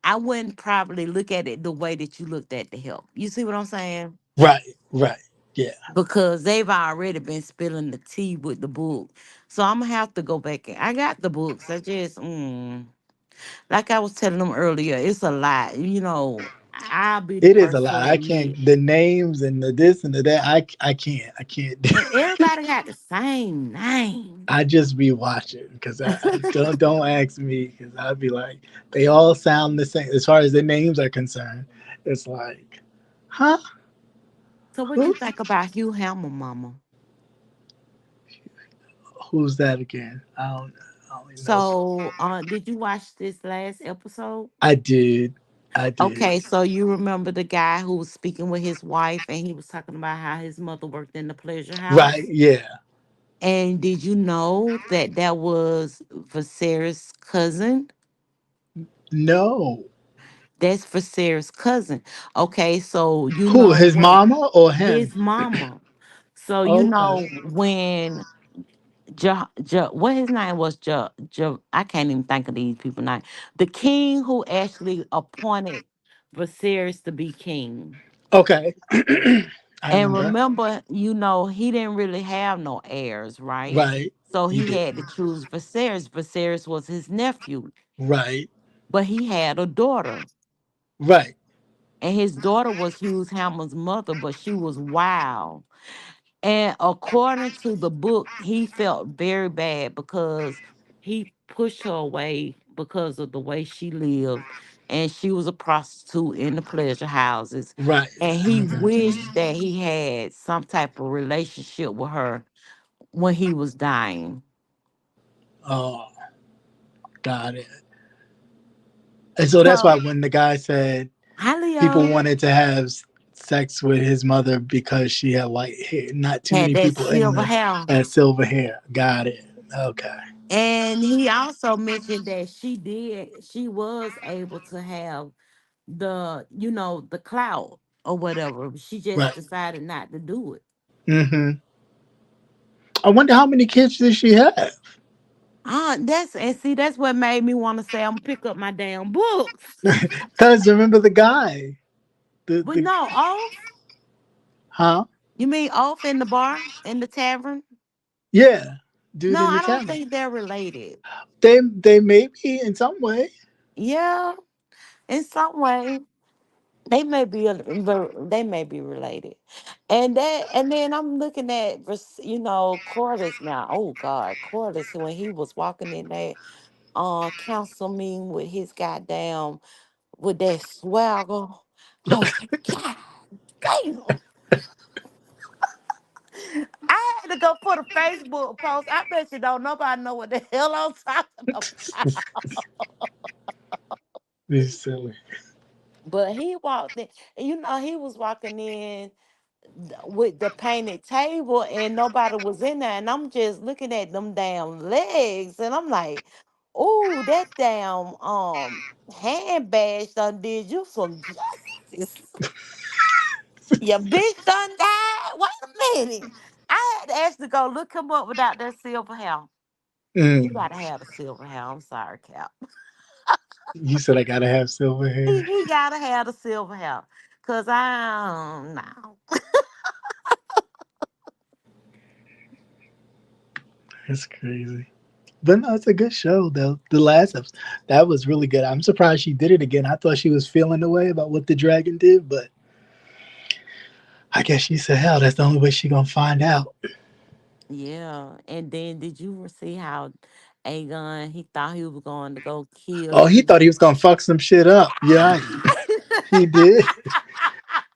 I wouldn't probably look at it the way that you looked at the help. You see what I'm saying? Right. Right. Yeah. Because they've already been spilling the tea with the book. So I'm gonna have to go back and I got the books. I just like I was telling them earlier, it's a lot. I'll be the It is a first lot. to I can't admit. the names and the this and the that. I can't. I can't. And everybody got the same name. I just be watching because I don't ask me because I'd be like they all sound the same as far as the names are concerned. It's like, huh? So what you Who? think about Hugh Hammer, Mama? Who's that again? I don't even know. So did you watch this last episode? I did. I did. Okay, so you remember the guy who was speaking with his wife and he was talking about how his mother worked in the pleasure Right. house? Yeah. And did you know that that was Viserys' cousin? No. That's Viserys' cousin. Okay, so you Who? know His when mama or him? his mama. So you Okay. know when what his name was, I can't even think of these people name. The king who actually appointed Viserys to be king. Okay. I And remember. remember, he didn't really have no heirs, right? Right. So He he did. had to choose Viserys. Viserys was his nephew, Right. but he had a daughter. Right. And his daughter was Hugh Hammond's mother, but she was wild. And according to the book, he felt very bad because he pushed her away because of the way she lived. And she was a prostitute in the pleasure houses. Right. And he Mhm. wished that he had some type of relationship with her when he was dying. Oh, got it. And so that's So, why when the guy said hi, people Leo. wanted to have sex with his mother because she had white hair, not too Had many that people in silver the hair. had silver hair. Got it. Okay. And he also mentioned that she was able to have the clout or whatever. She just Right. decided not to do it. Hmm. I wonder how many kids did she have? That's what made me want to say I'm gonna pick up my damn books. Cause remember the guy, But the no, off. huh? You mean off in the bar, in the tavern? Yeah, dude No, in the I don't tavern. think they're related. They may be in some way. Yeah, in some way. They may be related. And then I'm looking at Cordis now. Oh God, Cordis when he was walking in that council meeting with his goddamn with that swagger. I was like, God damn. I had to go put a Facebook post. I bet you don't nobody know what the hell I'm talking about. It's silly. But he walked in, he was walking in with the painted table and nobody was in there. And I'm just looking at them damn legs and I'm like, oh, that damn handbag done did you some justice. Your bitch done died. Wait a minute. I had to actually go look him up without that silver hair. You Mm. gotta have the silver hair. I'm sorry, Cap. You said I gotta have silver He, hair. he gotta have the silver hair. Cause I don't know. That's crazy. But no, it's a good show though. The last episode that was really good. I'm surprised she did it again. I thought she was feeling the way about what the dragon did, but I guess she said, "Hell, that's the only way she gonna find out." Yeah, and then did you see how Aegon he thought he was going to go kill Oh, he his thought he was gonna fuck some shit up. Yeah, he did.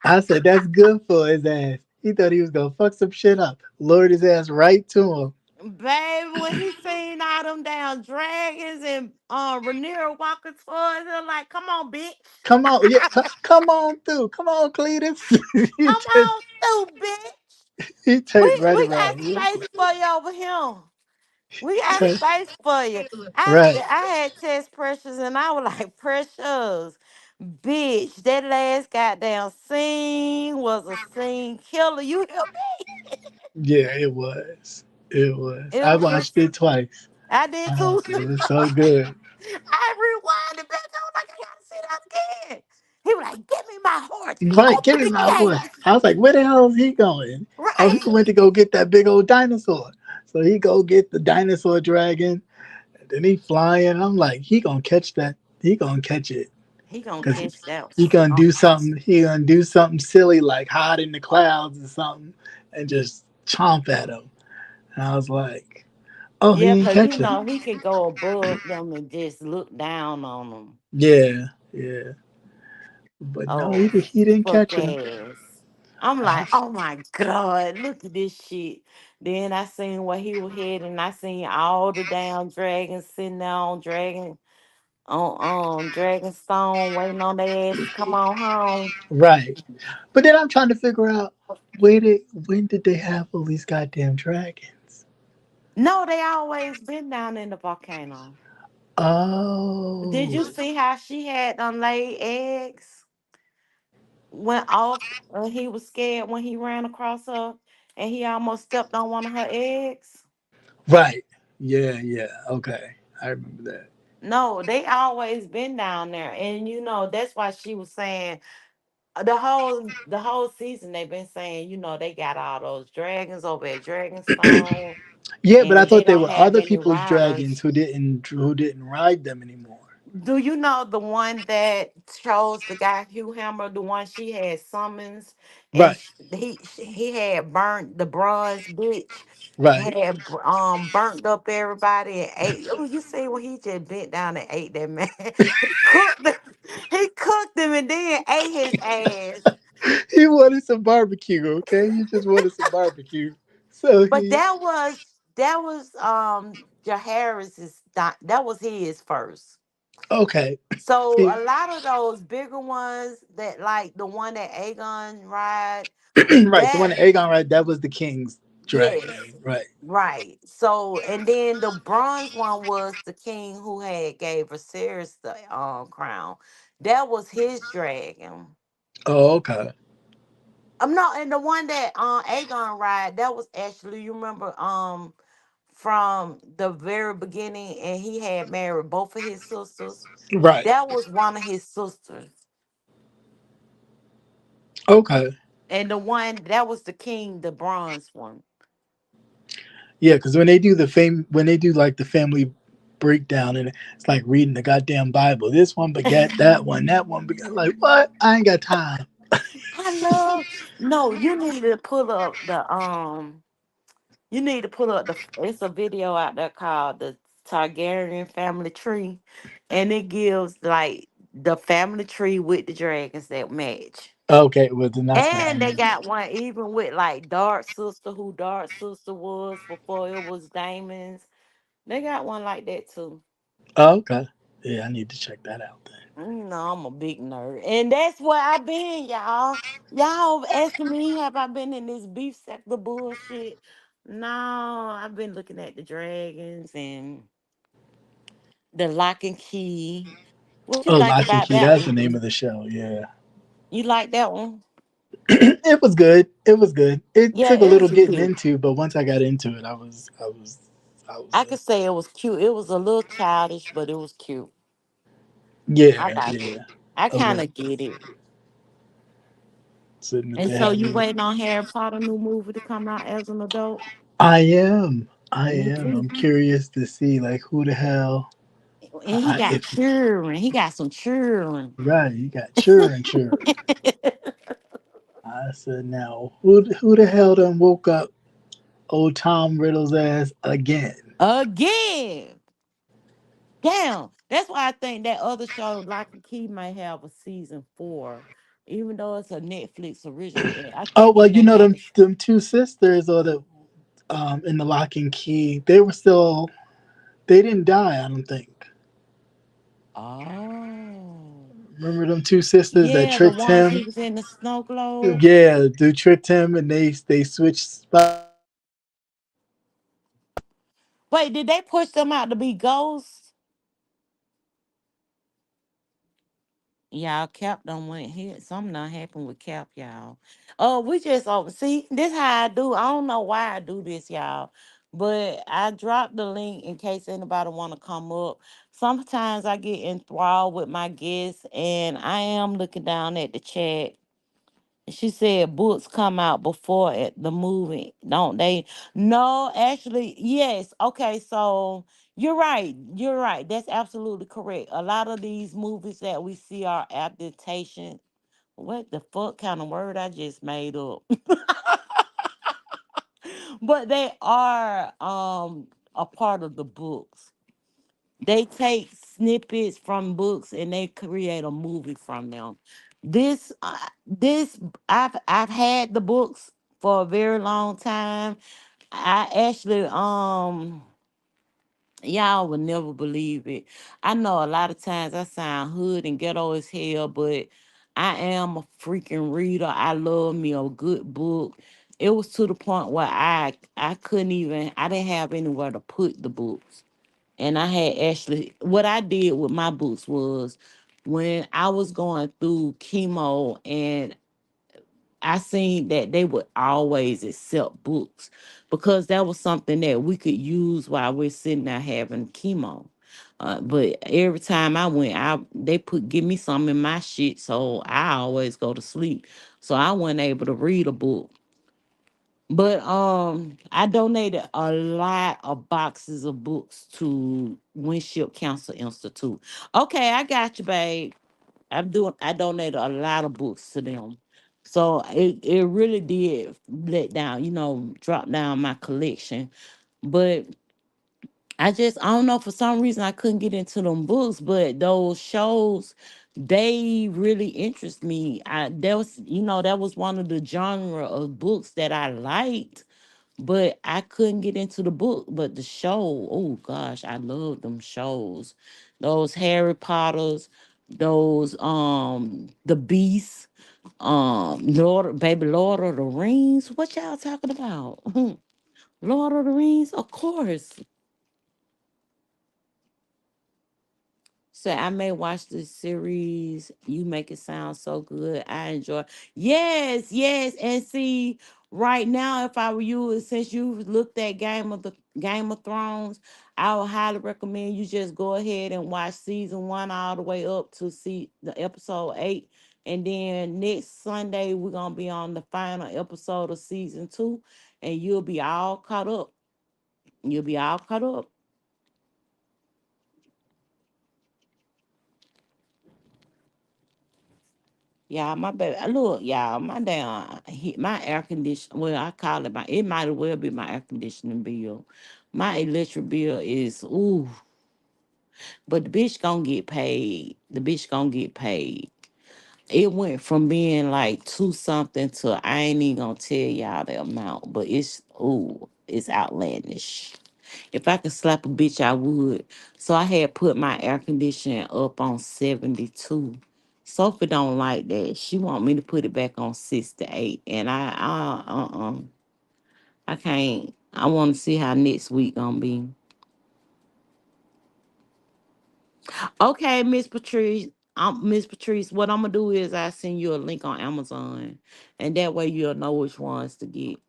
I said that's good for his ass. He thought he was gonna fuck some shit up. Lured his ass right to him. baby when he seen all them damn dragons and Rhaenyra walking towards him like, come on, bitch, Come on, yeah, come on through. Come on, Cletus. he come turned, on through, bitch. he We turned right we got around. space for you over here. We got Turned, space for you. right. I had test Precious and I was like, Precious, bitch, that last goddamn scene was a scene killer. You hear me? Yeah, it was. It was. It I was. watched it twice. I did too. It was so good. I rewinded back. I was like, I gotta see that again. He was like, give me my horse. Right, give Open me the my horse. gates. I was like, where the hell is he going? Oh, he Right. went to go get that big old dinosaur. So he go get the dinosaur dragon. And then he flying. I'm like, he gonna catch that. He gonna catch it. He gonna Cause catch that. he gonna Oh, do something. He gonna do something silly like hide in the clouds or something and just chomp at him. And I was like, oh, he yeah, didn't because catch him. he can go above them and just look down on them. Yeah, yeah. But no, Oh, he didn't fuck catch him. ass. I'm I like, was, oh my God, look at this shit. Then I seen where he was heading. And I seen all the damn dragons sitting there on Dragonstone waiting on their ass to come on home. right. But then I'm trying to figure out when did they have all these goddamn dragons? No, they always been down in the volcano. Did you Oh, see how she had laid eggs? Went off. He was scared when he ran across her, and he almost stepped on one of her eggs. right. Yeah, yeah. Okay, I remember that. No, they always been down there, and that's why she was saying the whole season they've been saying they got all those dragons over at Dragonstone, Yeah, but I and they thought there don't were have other any people's dragons riders. who didn't ride them anymore. Do you know the one that chose the guy Hugh Hammer, the one she had summons, and Right, he had burnt the bronze bitch, right. had burnt up everybody and ate. Oh, you see when he just bent down and ate that man. he cooked them, he cooked him and then ate his ass. He wanted some barbecue. Okay, he just wanted some barbecue. So But he that was Jaharis's that was his first. okay. So See, a lot of those bigger ones that like the one that Aegon ride, right, the one that that Aegon right, that was the king's yes, dragon. Right. right. So and then the bronze one was the king who had gave Viserys the crown. That was his dragon. Oh, okay. I'm not, and the one that Aegon ride, that was actually, you remember, from the very beginning, and he had married both of his sisters. Right. That was one of his sisters. Okay. And the one that was the king, the bronze one. Yeah, because when they do like the family breakdown and it's like reading the goddamn Bible. This one begat that one begat like what? I ain't got time. I love. No, you need to pull up the you need to pull up the it's a video out there called the Targaryen family tree, and it gives like the family tree with the dragons that match. Okay, well then that's what I And they need. got one even with like Dark Sister, who Dark Sister was before it was Damon's. They got one like that too. Oh, okay. Yeah, I need to check that out then. I'm a big nerd. And that's where I been, y'all. Y'all asking me, have I been in this beef sector bullshit? No, I've been looking at the dragons and the lock and key. What you Oh, think Lock and about Key, that that's the one? name of the show. Yeah. You like that one? It was good. It was good. It Yeah, took a it little was getting cute. into, but once I got into it, I was I could say it was cute. It was a little childish, but it was cute. I yeah, like it. yeah. I A kind little of get it. sitting at And the so head. you waiting on Harry Potter new movie to come out as an adult? I am. I Me am. too. I'm curious to see like who the hell. And he got If children. He got some children. right, you got sure. I said now who the hell done woke up old Tom Riddle's ass again? Again. Damn. That's why I think that other show, Lock and Key, might have a season 4. Even though it's a Netflix original. I Oh think well, they you may know have them it. them two sisters or the in the Lock and Key. They were still. They didn't die. I don't think. Oh. Remember them two sisters that Yeah, the tricked ones him? he was in the snow globe. Yeah, they tricked him and they switched spots. Wait, did they push them out to be ghosts? Y'all, Cap done went here. Something done happened with Cap, y'all. Oh, we just see this how I do. I don't know why I do this, y'all. But I dropped the link in case anybody want to come up. Sometimes I get enthralled with my guests, and I am looking down at the chat. She said books come out before the movie, don't they? No, actually, yes. Okay, so you're right. You're right. That's absolutely correct. A lot of these movies that we see are adaptation. What the fuck kind of word I just made up? But they are a part of the books. They take snippets from books and they create a movie from them. This I've had the books for a very long time. I actually y'all would never believe it. I know a lot of times I sound hood and ghetto as hell, but I am a freaking reader. I love me a good book. It was to the point where I couldn't even I didn't have anywhere to put the books. And I had actually, what I did with my books was when I was going through chemo and I seen that they would always accept books because that was something that we could use while we're sitting there having chemo. But every time I went, they put give me some in my shit, so I always go to sleep. So I wasn't able to read a book. But I donated a lot of boxes of books to Winship Cancer Institute. Okay, I got you, babe. I donated a lot of books to them. So it really did let down, drop down my collection. But I don't know, for some reason I couldn't get into them books, but those shows, they really interest me. That was one of the genre of books that I liked, but I couldn't get into the book. But the show, oh gosh, I love them shows. Those Harry Potters, those the Beast, Lord of the Rings. What y'all talking about? Lord of the Rings, of course. So I may watch this series. You make it sound so good. I enjoy. Yes, yes. And see, right now, if I were you, since you looked at Game of Thrones, I would highly recommend you just go ahead and watch season one all the way up to see the episode 8. And then next Sunday, we're gonna be on the final episode of season 2, and you'll be all caught up. You'll be all caught up. Yeah, my baby. Look, y'all, my damn, my air condition. Well, I call it my. It might as well be my air conditioning bill. My electric bill is ooh, but the bitch gonna get paid. The bitch gonna get paid. It went from being like two something to I ain't even gonna tell y'all the amount, but it's outlandish. If I could slap a bitch, I would. So I had put my air conditioning up on 72. Sophie don't like that. She want me to put it back on 68. And I can't. I want to see how next week gonna be. Okay, Miss Patrice, what I'm gonna do is I send you a link on Amazon, and that way you'll know which ones to get.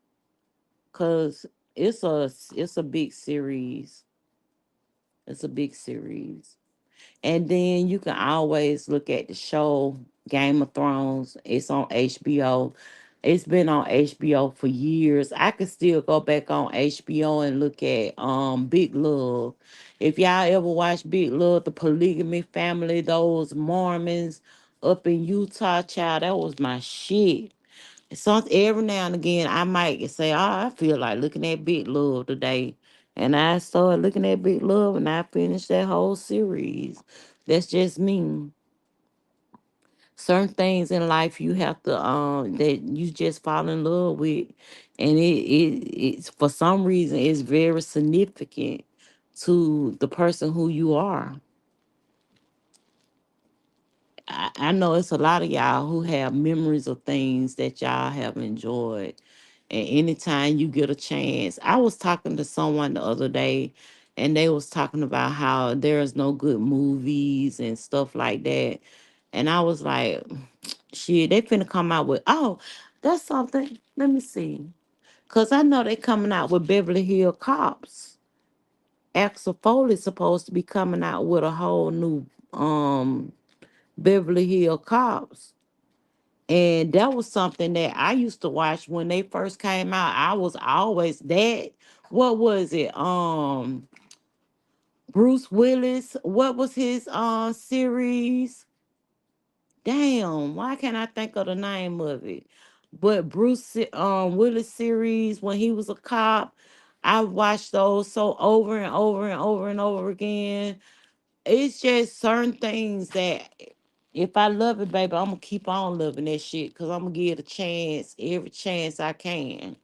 Cause it's a big series. It's a big series. And then you can always look at the show Game of Thrones. It's on HBO. It's been on HBO for years. I could still go back on HBO and look at Big Love. If y'all ever watch Big Love, the polygamy family, those Mormons up in Utah, child, that was my shit. So every now and again, I might say, "Oh, I feel like looking at Big Love today," and I started looking at Big Love, and I finished that whole series. That's just me. Certain things in life you have to that you just fall in love with, and it's for some reason it's very significant to the person who you are. I know it's a lot of y'all who have memories of things that y'all have enjoyed. And anytime you get a chance, I was talking to someone the other day, and they was talking about how there's no good movies and stuff like that. And I was like, shit, they finna come out with, oh, that's something. Let me see. Cause I know they coming out with Beverly Hill Cops. Axel Foley's supposed to be coming out with a whole new Beverly Hill Cops. And that was something that I used to watch when they first came out. I was always that. What was it? Bruce Willis. What was his series? Damn, why can't I think of the name of it? But Willis series when he was a cop. I watched those so over and over and over and over again. It's just certain things that if I love it, baby, I'm gonna keep on loving that shit because I'm gonna give it a chance, every chance I can.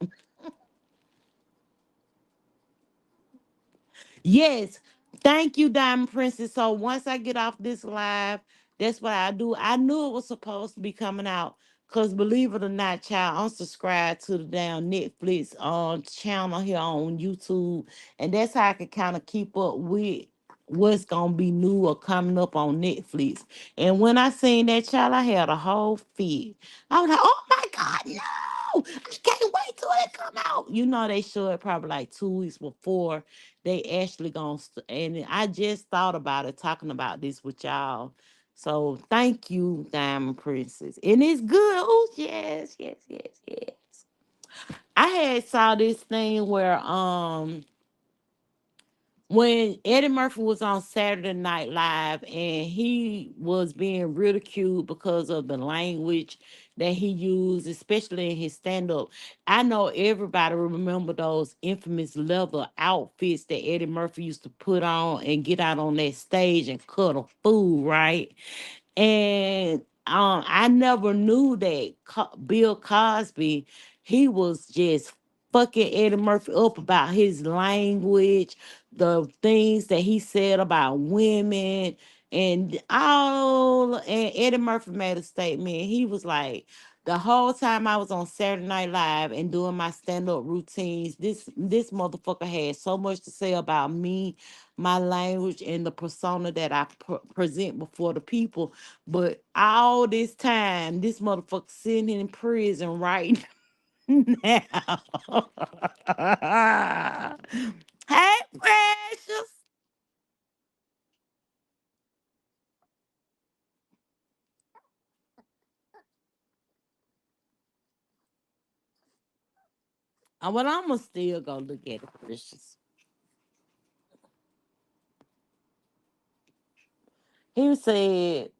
Yes, thank you, Diamond Princess. So once I get off this live, that's what I do. I knew it was supposed to be coming out because believe it or not, child, I'm subscribed to the damn Netflix channel here on YouTube, and that's how I can kind of keep up with. what's gonna be new or coming up on Netflix. And when I seen that child, I had a whole fit. I was like, oh my God, no! I can't wait till it come out. You know, they show it probably like 2 weeks before they actually gonna and I just thought about it talking about this with y'all. So thank you, Diamond Princess. And it's good. Oh, yes, yes, yes, yes. I had saw this thing where when Eddie Murphy was on Saturday Night Live and he was being ridiculed because of the language that he used, especially in his stand up. I know everybody remember those infamous leather outfits that Eddie Murphy used to put on and get out on that stage and cut a fool, right? And I never knew that Bill Cosby, he was just fucking Eddie Murphy up about his language, the things that he said about women, and all. And Eddie Murphy made a statement. He was like, the whole time I was on Saturday Night Live and doing my stand up routines, this motherfucker had so much to say about me, my language, and the persona that I present before the people. But all this time, this motherfucker sitting in prison right now. Hey, Precious. Well, I'm going to still go look at it, Precious. He said,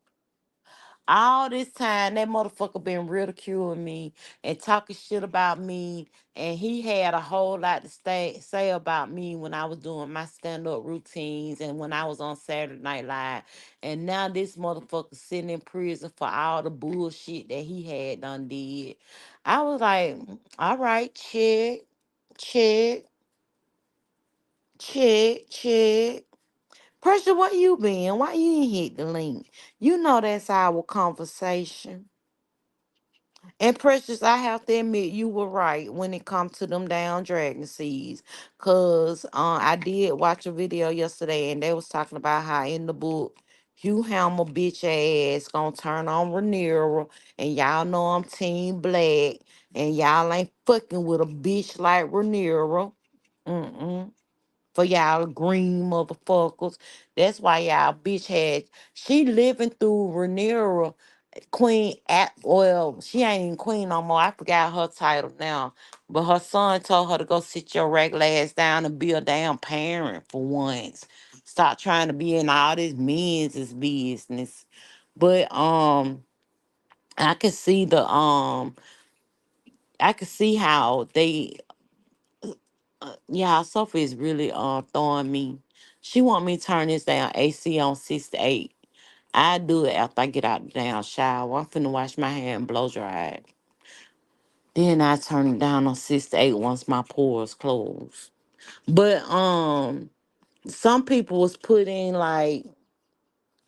all this time, that motherfucker been ridiculing me and talking shit about me. And he had a whole lot to say about me when I was doing my stand up routines and when I was on Saturday Night Live. And now this motherfucker sitting in prison for all the bullshit that he had done did. I was like, all right, check, check, check. Pressure, where you been? Why you ain't hit the link? You know that's our conversation. And Precious, I have to admit you were right when it comes to them down dragon seeds. Cause I did watch a video yesterday and they was talking about how in the book Hugh Hammer bitch ass gonna turn on Rhaenyra, and y'all know I'm team black, and y'all ain't fucking with a bitch like Rhaenyra. Mm-mm. For y'all green motherfuckers. That's why y'all bitch had she living through Rhaenyra Queen at well, she ain't even queen no more. I forgot her title now. But her son told her to go sit your regular ass down and be a damn parent for once. Stop trying to be in all this men's business. But I could see the I could see how they yeah, Sophie is really throwing me. She want me to turn this down AC on 6 to 8. I do it after I get out the damn shower. I'm finna wash my hair and blow dry it. Then I turn it down on 6 to 8 once my pores close. But some people was putting like,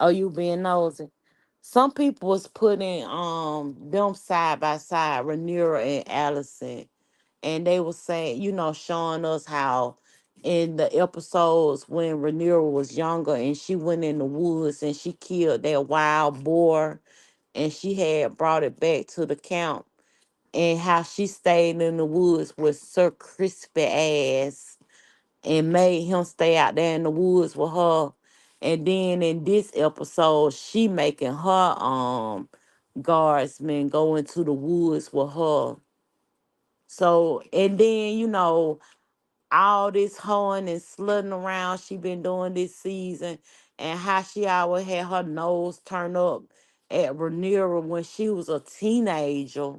oh, you being nosy. Some people was putting them side by side, Rhaenyra and Allison, and they was saying, showing us how in the episodes when Rhaenyra was younger and she went in the woods and she killed that wild boar and she had brought it back to the camp, and how she stayed in the woods with Sir Crispy ass and made him stay out there in the woods with her. And then in this episode, she making her guardsmen go into the woods with her. So and then all this hoeing and slutting around she been doing this season, and how she always had her nose turned up at Rhaenyra when she was a teenager.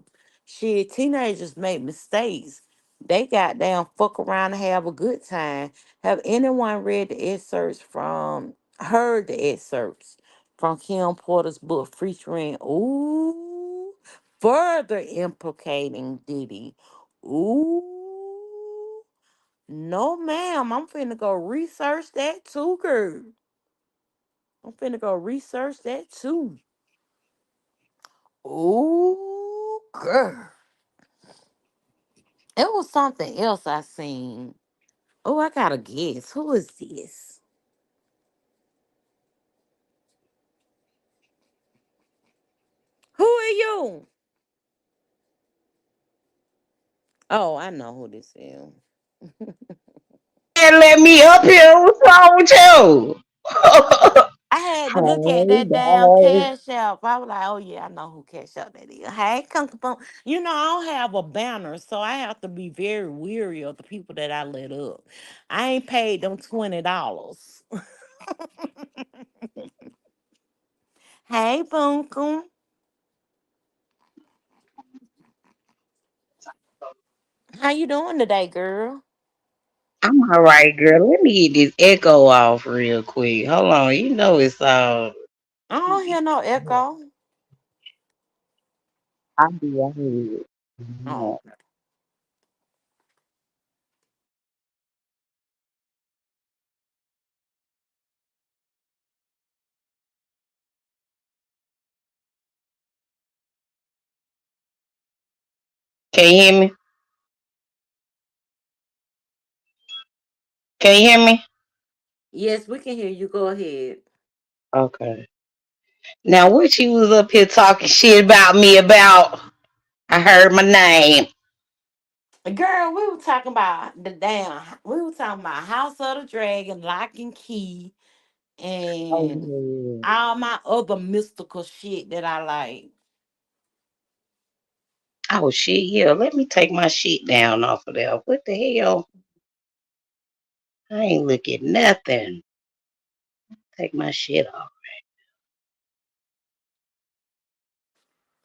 Shit, teenagers make mistakes. They goddamn fuck around and have a good time. Have anyone read the excerpts heard the excerpts from Kim Porter's book featuring, ooh, further implicating Diddy? Ooh. No, ma'am. I'm finna go research that too, girl. I'm finna go research that too. Ooh, girl. It was something else I seen. Oh, I gotta guess. Who is this? Who are you? Oh, I know who this is. And let me up here. What's wrong with you? I had to look at Hey, that damn guys. cash app. I was like, oh yeah, I know who cash app that is. Hey, Kunka. You know, I don't have a banner, so I have to be very weary of the people that I let up. I ain't paid them $20. Hey, Bunkum. How you doing today, girl? I'm all right, girl. Let me get this echo off real quick. Hold on. You know it's all. I don't hear no echo. I'll be right. Oh, Can you hear me? Can you hear me? yes, we can hear you. Go ahead. Okay. Now, what you was up here talking shit about me about? I heard my name. Girl, we were talking about we were talking about House of the Dragon, Lock and Key, Oh, and yeah. all my other mystical shit that I like. Oh, shit. Yeah. Let me take my shit down off of there. What the hell? I ain't look at nothing. Take my shit off.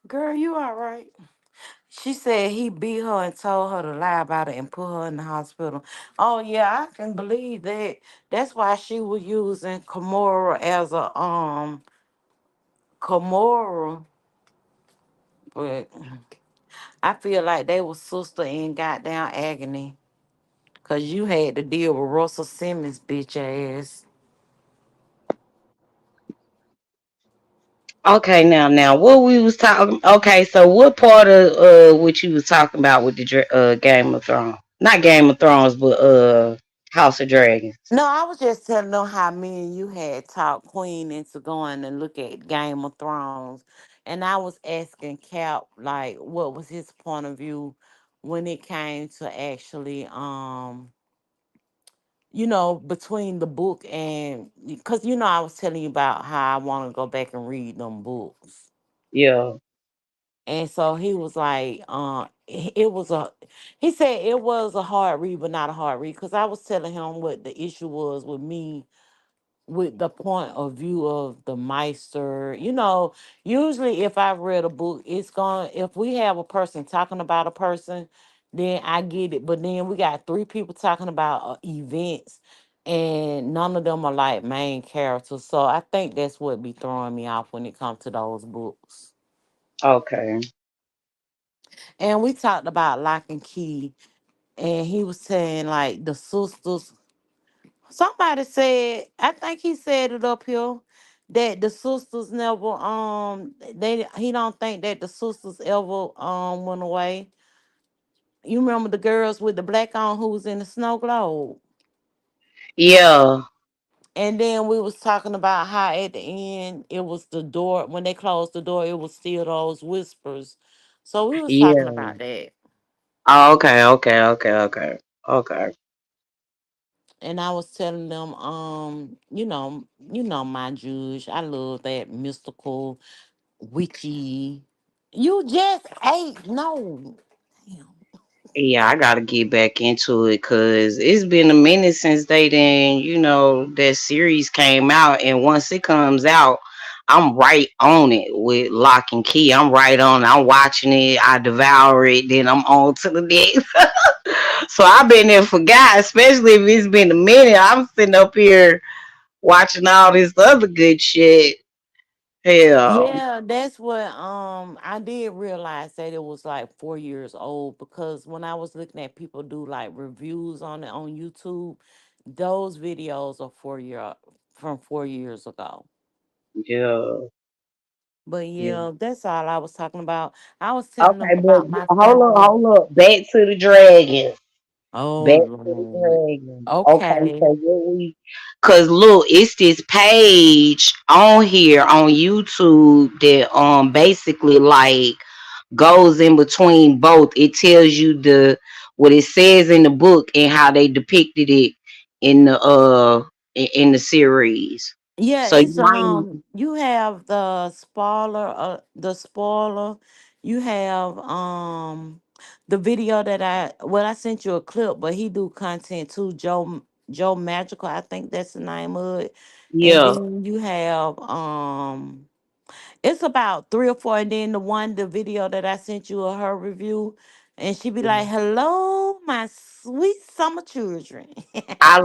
Girl, you all right? She said he beat her and told her to lie about it and put her in the hospital. Oh yeah, I can believe that. That's why she was using Kimura as a Kimura, but I feel like they were sister in goddamn agony. Cause you had to deal with Russell Simmons bitch ass. Okay, now, what we was talking? Okay, so what part of what you was talking about with the Game of Thrones? Not Game of Thrones, but House of Dragons. No, I was just telling them how me and you had talked Queen into going and look at Game of Thrones. And I was asking Cap like what was his point of view when it came to actually between the book and because I was telling you about how I want to go back and read them books. Yeah. And so he was like, it was he said it was a hard read, but not a hard read. Because I was telling him what the issue was with me with the point of view of the Meister. Usually if I've read a book, it's going if we have a person talking about a person, then I get it. But then we got three people talking about events and none of them are like main characters. So I think that's what be throwing me off when it comes to those books. Okay. And we talked about Lock and Key, and he was saying like the sisters. Somebody said, I think he said it up here that the sisters never he don't think that the sisters ever went away. You remember the girls with the black on who was in the snow globe? Yeah. And then we was talking about how at the end it was the door when they closed the door, it was still those whispers. So we was talking Yeah. about that. Oh, okay. Okay. Okay. Okay. Okay. And I was telling them, my Jewish. I love that mystical, witchy. You just ate no. Damn. Yeah, I gotta get back into it because it's been a minute since that series came out. And once it comes out, I'm right on it with Lock and Key. I'm right on. I'm watching it. I devour it. Then I'm on to the next. So I've been there for God, especially if it's been a minute. I'm sitting up here watching all this other good shit. Hell, Yeah, that's what I did realize that it was like 4 years old because when I was looking at people do like reviews on it on YouTube, those videos are from 4 years ago. yeah. But Yeah. yeah, that's all I was talking about. I was telling them Okay, about but my hold up, family. hold up. Back to the dragons. Oh Back to the Lord. Dragon. Okay, Okay. so what we, cause look, it's this page on here on YouTube that basically like goes in between both. It tells you the what it says in the book and how they depicted it in the in the series. Yeah, So you it's might, you have the spoiler. You have the video that I sent you a clip, but he do content too, Joe Magical, I think that's the name of it. And yeah. then you have it's about three or four, and then the video that I sent you of her review, and she be like, "Hello, my sweet summer children." I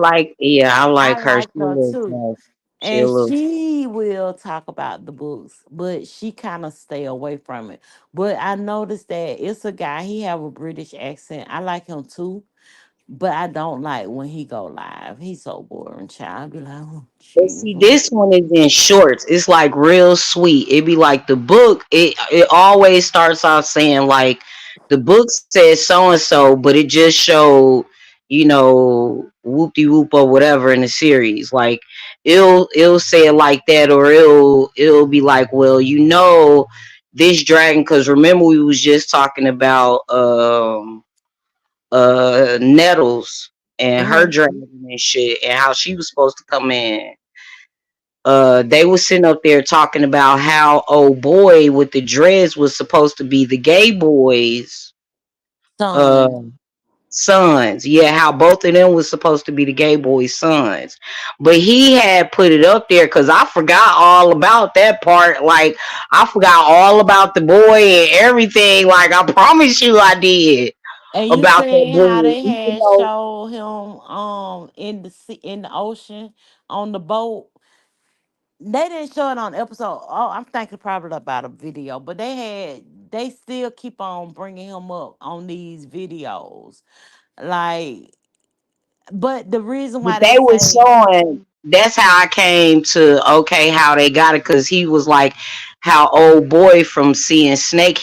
I like her. She like her looks too. nice. She And looks. she will talk about the books, but she kind of stay away from it. But I noticed that it's a guy, he have a British accent. I like him too, but I don't like when he go live. He's so boring, child. I be like, oh, But see, Jesus. this one is in shorts. It's like real sweet. It be like the book. It always starts off saying like the book says so and so, but it just showed, whoop de whoop or whatever in the series. Like it'll say it like that, or it'll be like, well, this dragon. Because remember we was just talking about Nettles and her Mhm. dragon and shit, and how she was supposed to come in. They was sitting up there talking about how old boy with the dreads was supposed to be the gay boys uh Son. sons. Yeah, how both of them was supposed to be the gay boys sons, but he had put it up there because I forgot all about that part. Like I forgot all about the boy and everything. Like I promise you I did And you about that seen how boy, they even had though showed him in the sea, in the ocean on the boat. They didn't show it on episode. Oh, I'm thinking probably about a video, but they still keep on bringing him up on these videos. Like, but the reason but why they they was say showing. That's how I came to okay how they got it because he was like how old boy from seeing Snake.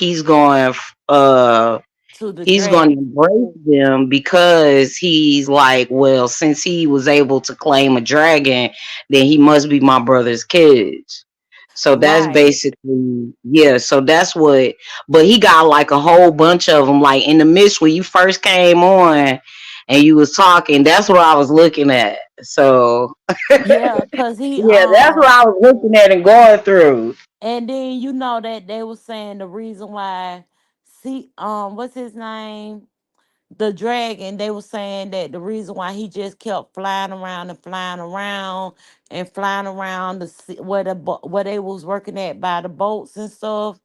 to the He's going to dragon, embrace them because he's like, well, since he was able to claim a dragon, then he must be my brother's kids. So that's right? basically, yeah. So that's what, but he got like a whole bunch of them. Like in the midst when you first came on and you was talking, that's what I was looking at. So Yeah, cause he yeah, that's what I was looking at and going through. and then you know that they were saying the reason why, see, what's his name? The dragon, they were saying that the reason why he just kept flying around and flying around and flying around where where they was working at by the boats and stuff.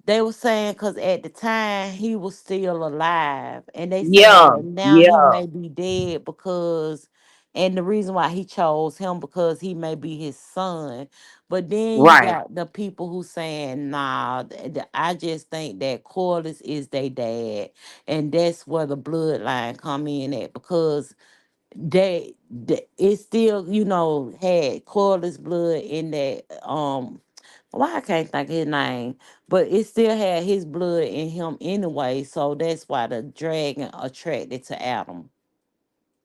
They were saying because at the time he was still alive, and they saying Yeah, that now he yeah, may be dead because, and the reason why he chose him because he may be his son. But then you right. got the people who saying, nah, I just think that Corliss is their dad, and that's where the bloodline come in at because it still had Corliss blood in that why I can't think of his name, but it still had his blood in him anyway, so that's why the dragon attracted to Adam.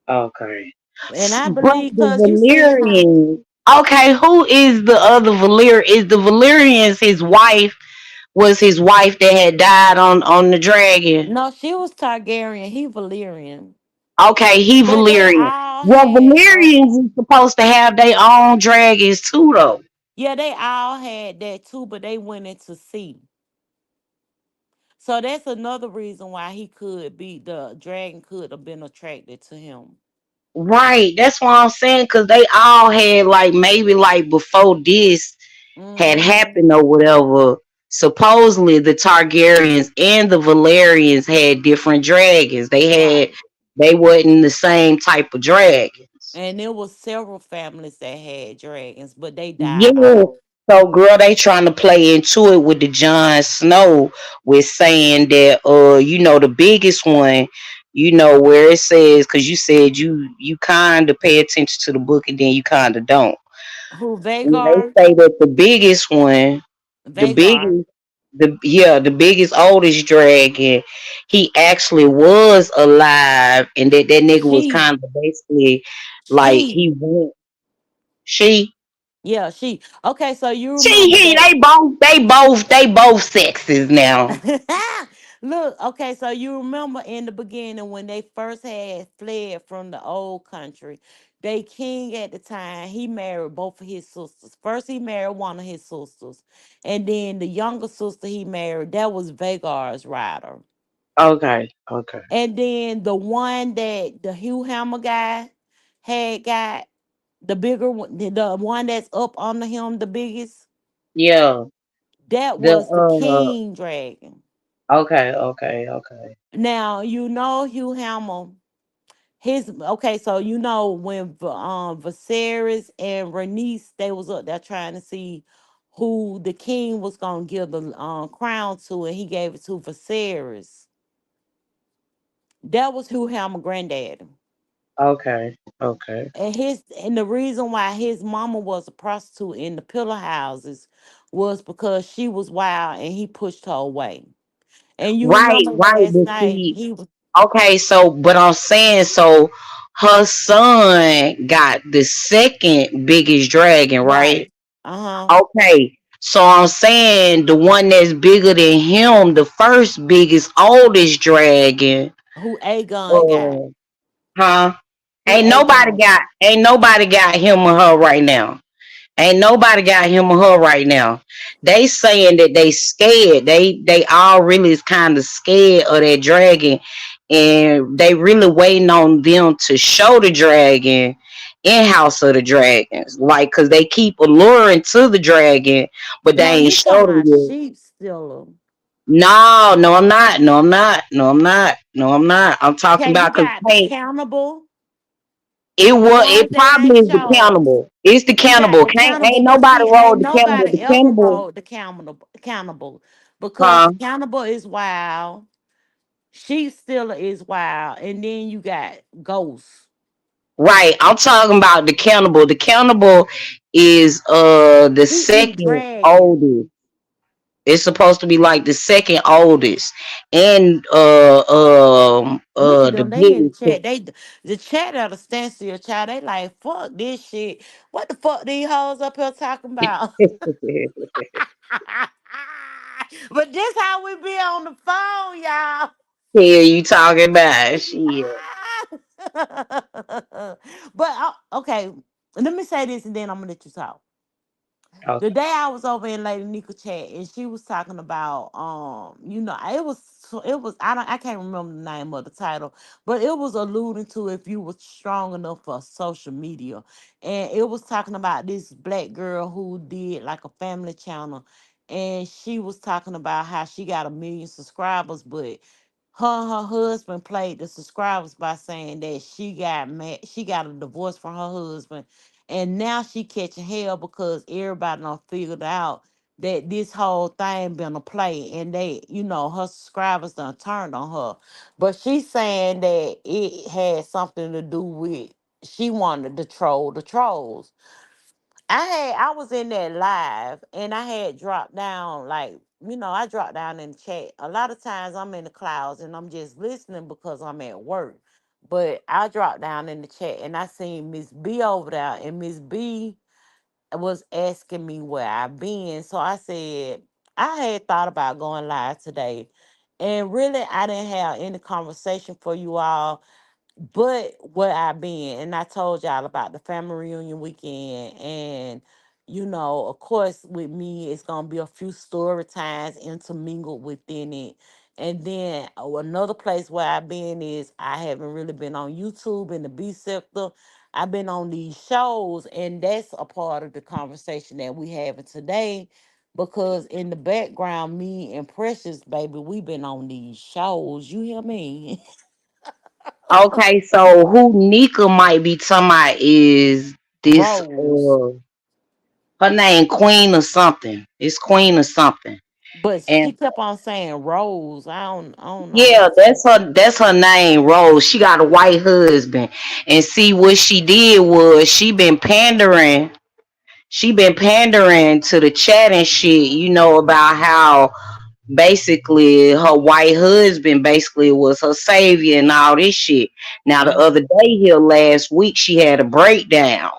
Okay. And I But believe the because you seen how Valyrian. Okay, who is the other Valyrian? Is the Valyrians his wife? Was his wife that had died on the dragon? no, she was Targaryen, he Valyrian, Okay, he but they Valyrian. all Well, had Valyrians is supposed to have their own dragons too, though. yeah, they all had that too, but they went into sea. So that's another reason why the dragon could have been attracted to him. Right, that's what I'm saying. Cause they all had like maybe like before this had Hmm. happened or whatever. Supposedly the Targaryens and the Valerians had different dragons. Right. They wasn't the same type of dragons. And there was several families that had dragons, but they died Yeah. off. So girl, they trying to play into it with the Jon Snow with saying that the biggest one, where it says because you said you kind of pay attention to the book and then you kind of don't. Who When they Vagar? say that the biggest one, the Vagar. biggest the biggest oldest dragon, he actually was alive, and that nigga was She, kind of basically like she, he went. She yeah, she. Okay, so you she remember he that? they both sexes now. Look, okay, so you remember in the beginning when they first had fled from the old country, they king at the time, he married both of his sisters. First, he married one of his sisters, and then the younger sister he married, that was Vagar's rider. Okay, okay. And then the one that the Hugh Hammer guy had got, the bigger one, the one that's up under him, the biggest, Yeah. that The was the king dragon. okay, okay, okay. Now you know Hugh Hammer. His okay, so you know when Viserys and Rhaenys they was up there trying to see who the king was gonna give the crown to, and he gave it to Viserys. That was Hugh Hammer granddad. Okay, okay. And the reason why his mama was a prostitute in the pillar houses was because she was wild and he pushed her away. And you Right, remember right. last But night see, he was okay, so but I'm saying so her son got the second biggest dragon, right? right. Uh-huh. Okay. So I'm saying the one that's bigger than him, the first biggest, oldest dragon, Who Aegon got. uh, huh? Who Aegon. Ain't nobody got him or her right now. Ain't nobody got him or her right now. They saying that they scared. They all really is kind of scared of that dragon, and they really waiting on them to show the dragon in House of the Dragons. Like, cause they keep alluring to the dragon, but they No, ain't you talking showed it about yet. sheep stealer. No, no, I'm not. No, I'm not. No, I'm not. No, I'm not. I'm talking Okay, you about because got the cannibal, the it ones that probably ain't is the showed. cannibal. It's the You got cannibal. the Can't cannibal, ain't but nobody see, rolled ain't the cannibal. nobody The ever cannibal, rode the cannibal because huh? the cannibal is wild, sheep stealer is wild, and then you got ghosts. Right. I'm talking about the cannibal. The cannibal is the He eat second dragons. oldest. It's supposed to be like the second oldest. And Look at the them. They in the biggest. chat. The chat at a standstill, child. They like fuck this shit. What the fuck these hoes up here talking about? But this how we be on the phone, y'all. Here you talking about shit. But okay, let me say this and then I'm gonna let you talk. The Okay. day I was over in Lady Nika chat and she was talking about I can't remember the name of the title, but it was alluding to if you were strong enough for social media. And it was talking about this black girl who did like a family channel, and she was talking about how she got 1 million subscribers, but her and her husband played the subscribers by saying that she got a divorce from her husband, and now she catching hell because everybody done figured out that this whole thing been a play, and her subscribers done turned on her. But she's saying that it had something to do with she wanted to troll the trolls. I was in that live and I had dropped down, like, I dropped down in the chat. A lot of times I'm in the clouds and I'm just listening because I'm at work. But I dropped down in the chat and I seen Miss B over there, and Miss B was asking me where I've been. So I said I had thought about going live today. And really I didn't have any conversation for you all but where I been, and I told y'all about the family reunion weekend, and of course, with me, it's gonna be a few story times intermingled within it. And then another place where I've been is I haven't really been on YouTube in the B sector. I've been on these shows, and that's a part of the conversation that we having today. Because in the background, me and Precious, baby, we've been on these shows. You hear me? Okay, so who Nika might be talking about is this Rose. her name Queen or something. It's Queen or something. But And she kept on saying Rose. I don't know yeah, how to say. that's her name, Rose. She got a white husband. And see what she did was she been pandering to the chat and shit, about how basically her white husband basically was her savior and all this shit. Now the Mm. other day here last week she had a breakdown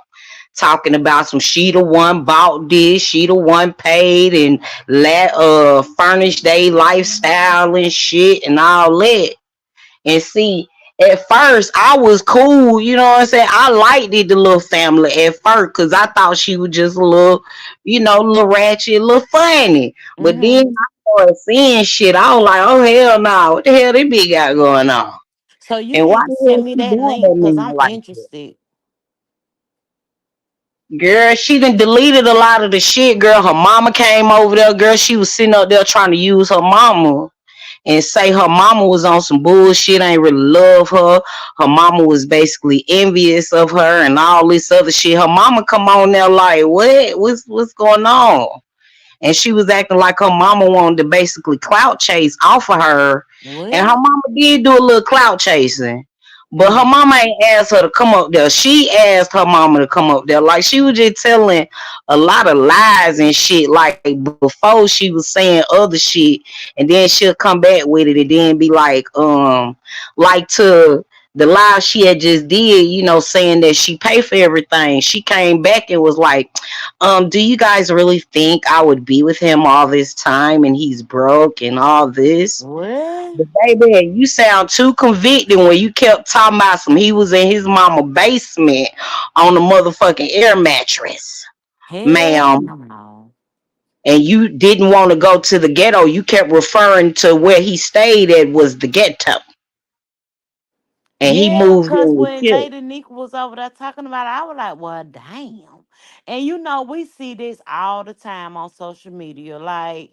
talking about some she the one bought this, she the one paid and let furnish they lifestyle and shit and all that. And see, at first I was cool, you know what I'm saying? I liked it, the little family at first, because I thought she was just a little, little ratchet, a little funny. But then Mm-hmm. I started seeing shit. I was like, oh hell no, what the hell this big got going on? So you And why need to the hell send me she that doing link that because man I'm like that? interested. Girl, she done deleted a lot of the shit, girl. Her mama came over there, girl. She was sitting up there trying to use her mama and say her mama was on some bullshit, ain't really love her. Her mama was basically envious of her and all this other shit. Her mama come on there like, what? What's going on? And she was acting like her mama wanted to basically clout chase off of her. And her What? mama did do a little clout chasing. But her Mm. mama ain't asked her to come up there. She asked her mama to come up there. Like she was just telling a lot of lies and shit. Like before she was saying other shit, and then she'll come back with it and then be like to the lie she had just did, saying that she paid for everything. She came back and was like, do you guys really think I would be with him all this time and he's broke and all this? What? But baby, you sound too convicted when you kept talking about some he was in his mama basement on a motherfucking air mattress, Hell ma'am. no. And you didn't want to go to the ghetto. You kept referring to where he stayed at was the ghetto. And he Yeah, moved cause in with when you. Lady Nika was over there talking about it, I was like, well, damn. And you know, we see this all the time on social media. Like,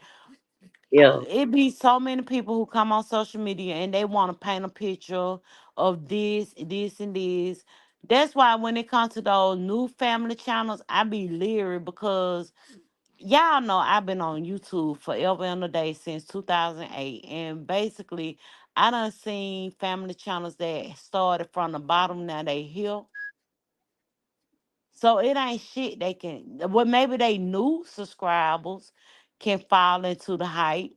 Yeah. it be so many people who come on social media and they want to paint a picture of this, this, and this. That's why when it comes to those new family channels, I be leery because y'all know I've been on YouTube forever and a day since 2008. And basically, I done seen family channels that started from the bottom, now they here. So it ain't shit they can, well, maybe they new subscribers can fall into the hype,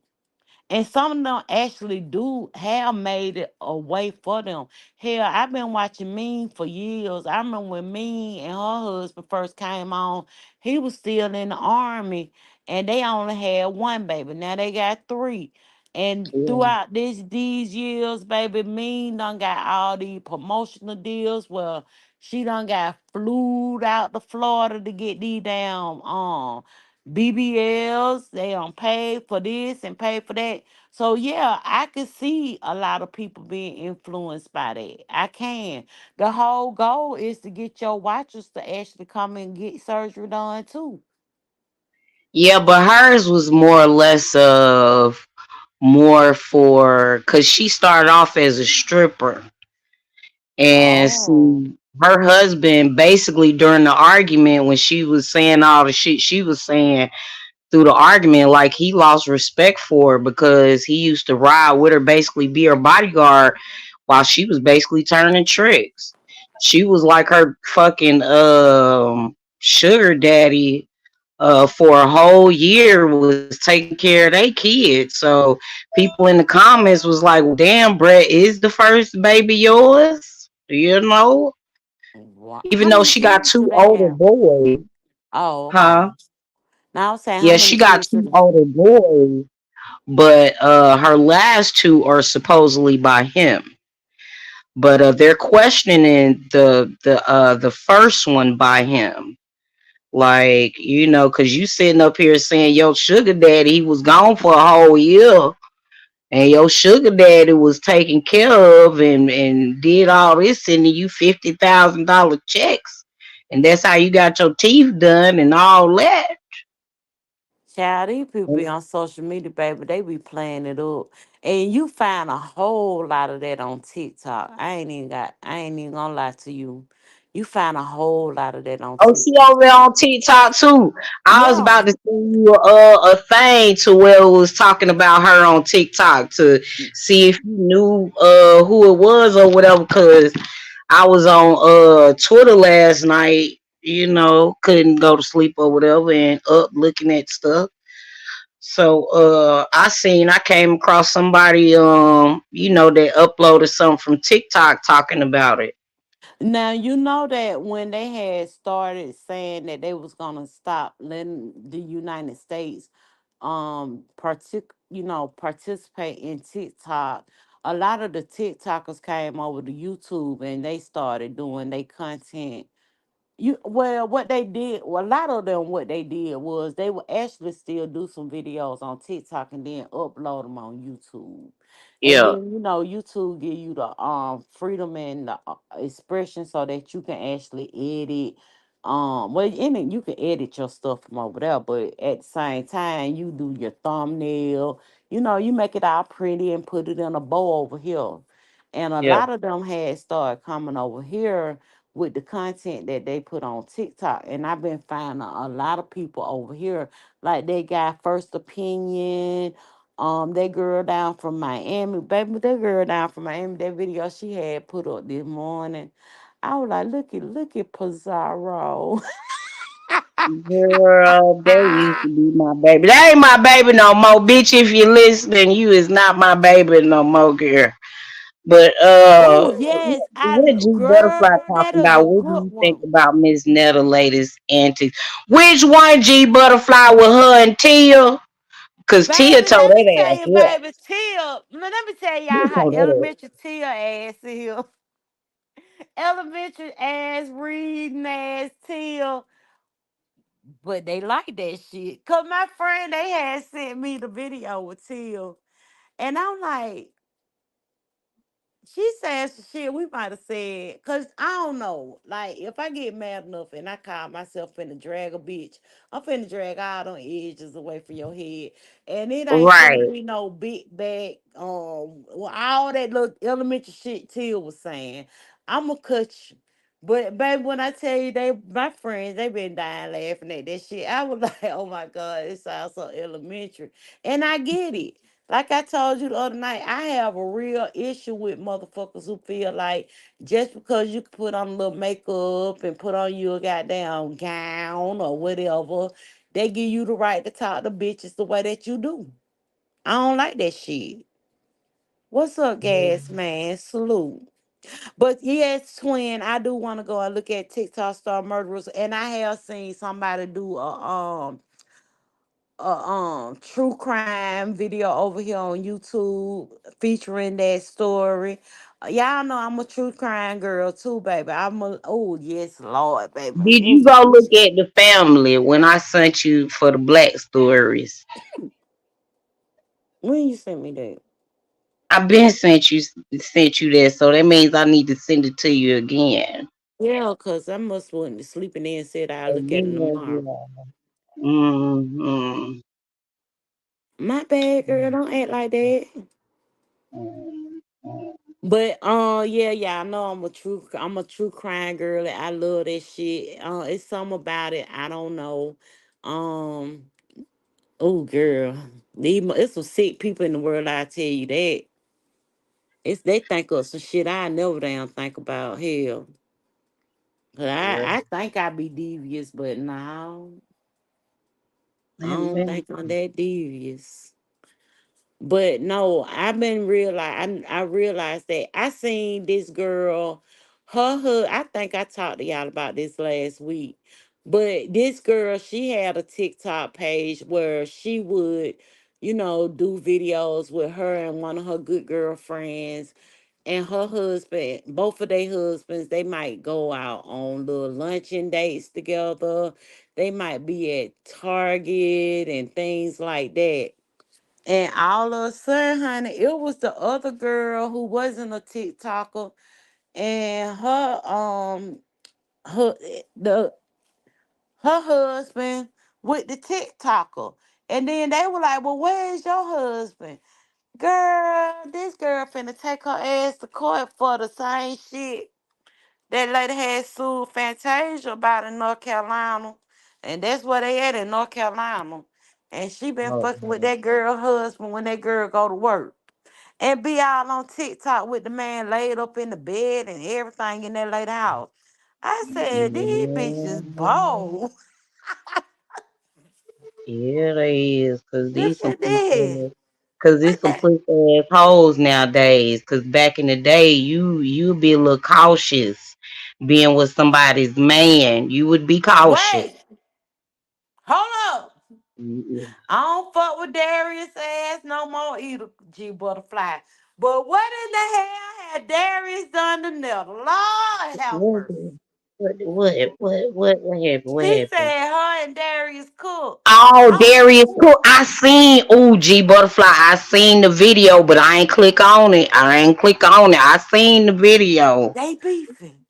and some of them actually do have made it a way for them. Hell, I've been watching Mean for years. I remember when Mean and her husband first came on, he was still in the army and they only had one baby. Now they got three. And Yeah. throughout these years, baby, Mean done got all these promotional deals. Well, she done got flew out to Florida to get these damn BBLs. They don't pay for this and pay for that. So yeah, I can see a lot of people being influenced by that. I can. The whole goal is to get your watchers to actually come and get surgery done too. Yeah, but hers was more or less of more for because she started off as a stripper. And Oh. see, her husband basically during the argument when she was saying all the shit she was saying through the argument, like he lost respect for her because he used to ride with her, basically be her bodyguard while she was basically turning tricks. She was like her fucking sugar daddy for a whole year, was taking care of their kids. So people in the comments was like, well, damn, Brett, is the first baby yours? You know? Even How though many she got kids do two they older have? boys, Oh, huh? okay. Now I'm saying how Yeah, many she got kids do two they? older boys, but her last two are supposedly by him. But they're questioning the first one by him. Like, cause you sitting up here saying your sugar daddy, he was gone for a whole year. And your sugar daddy was taken care of and did all this, sending you $50,000 checks. And that's how you got your teeth done and all that. Child, these people be on social media, baby. They be playing it up. And you find a whole lot of that on TikTok. I ain't even gonna lie to you. You find a whole lot of that on Oh, she TikTok. over there on TikTok too. I was Yeah. about to send you a thing to where it was talking about her on TikTok to see if you knew who it was or whatever. Cause I was on Twitter last night. Couldn't go to sleep or whatever, and up looking at stuff. So I came across somebody that uploaded something from TikTok talking about it. Now you know that when they had started saying that they was gonna stop letting the United States participate in TikTok, a lot of the TikTokers came over to YouTube and they started doing their content. What they did, well, a lot of them, what they did was they would actually still do some videos on TikTok and then upload them on YouTube. And Yeah, then YouTube give you the freedom and the expression so that you can actually edit. Well, in it you can edit your stuff from over there, but at the same time you do your thumbnail. You make it all pretty and put it in a bow over here. And a yeah, lot of them had started coming over here with the content that they put on TikTok. And I've been finding a lot of people over here, like they got First Opinion, that girl down from Miami, baby, that girl down from Miami, that video she had put up this morning. I was like, look at Pizarro. girl, they used to be my baby. They ain't my baby no more, bitch. If you listening, you is not my baby no more, girl. But Oh yes, what G girl, Butterfly that talking is a about? What do good you think one. about Miss Netta latest antics? Which one G Butterfly with her and Tia? Cause Tia Baby, told let me that tell ass you, yeah. baby, Tia. Let me tell Tia y'all how told that elementary Tia ass is. Elementary ass, reading ass, Tia. But they like that shit. Cause my friend, they had sent me the video with Tia. And I'm like, she said some shit we might have said, cause I don't know. Like, if I get mad enough and I call myself finna drag a bitch, I'm finna drag all them edges away from your head, and it ass. ain't finna Right. be no big back. All that little elementary shit Till was saying, I'ma cut you. But baby, when I tell you, my friends, they been dying laughing at that shit. I was like, oh my god, it sounds so elementary, and I get it. Like I told you the other night, I have a real issue with motherfuckers who feel like just because you can put on a little makeup and put on your goddamn gown or whatever, they give you the right to talk to bitches the way that you do. I don't like that shit. What's up, gas man? Salute. But yes, twin, I do want to go and look at TikTok star murderers, and I have seen somebody do a true crime video over here on YouTube featuring that story. Y'all know I'm a true crime girl too, baby. Oh yes, Lord, baby. Did Ooh. you go look at the family when I sent you for the black stories? When you sent me that? I've been sent you that, so that means I need to send it to you again. Yeah, cause I must went to sleeping in and said I'll look at it Again, tomorrow. yeah. Mm-hmm. My bad, girl. Don't act like that. But yeah, I know I'm a true crime girl. I love that shit. It's something about it. I don't know. Um, oh girl, it's some sick people in the world. I tell you that. They think of some shit I never damn think about. Hell, 'cause Yeah. I think I be devious, but no, I Man, don't man. think I'm that devious. But no, I've been I realized that I seen this girl, I think I talked to y'all about this last week. But this girl, she had a TikTok page where she would, do videos with her and one of her good girlfriends and her husband. Both of their husbands, they might go out on little luncheon dates together. They might be at Target and things like that. And all of a sudden, honey, it was the other girl who wasn't a TikToker, and her the her husband with the TikToker. And then they were like, "Well, where's your husband?" Girl, this girl finna take her ass to court for the same shit that lady had sued Fantasia about in North Carolina. And that's where they at in North Carolina. And she been Oh, fucking with that girl husband when that girl go to work. And be all on TikTok with the man laid up in the bed and everything in that lady house. I said, these bitches yeah. bold. Yeah, they is, cause Yes, these some it did. cause these What some that? pussy ass hoes nowadays. Cause back in the day, you be a little cautious being with somebody's man. You would be cautious. Wait, hold up. Yeah. I don't fuck with Darius ass no more either, G Butterfly. But what in the hell had Darius done to Netta? Lord have What mercy. what happened? What She happened? said her and Darius cooked. Oh, Oh, Darius Cook. I seen OG Butterfly. I seen the video, but I ain't click on it. I ain't click on it. I seen the video. they beefing.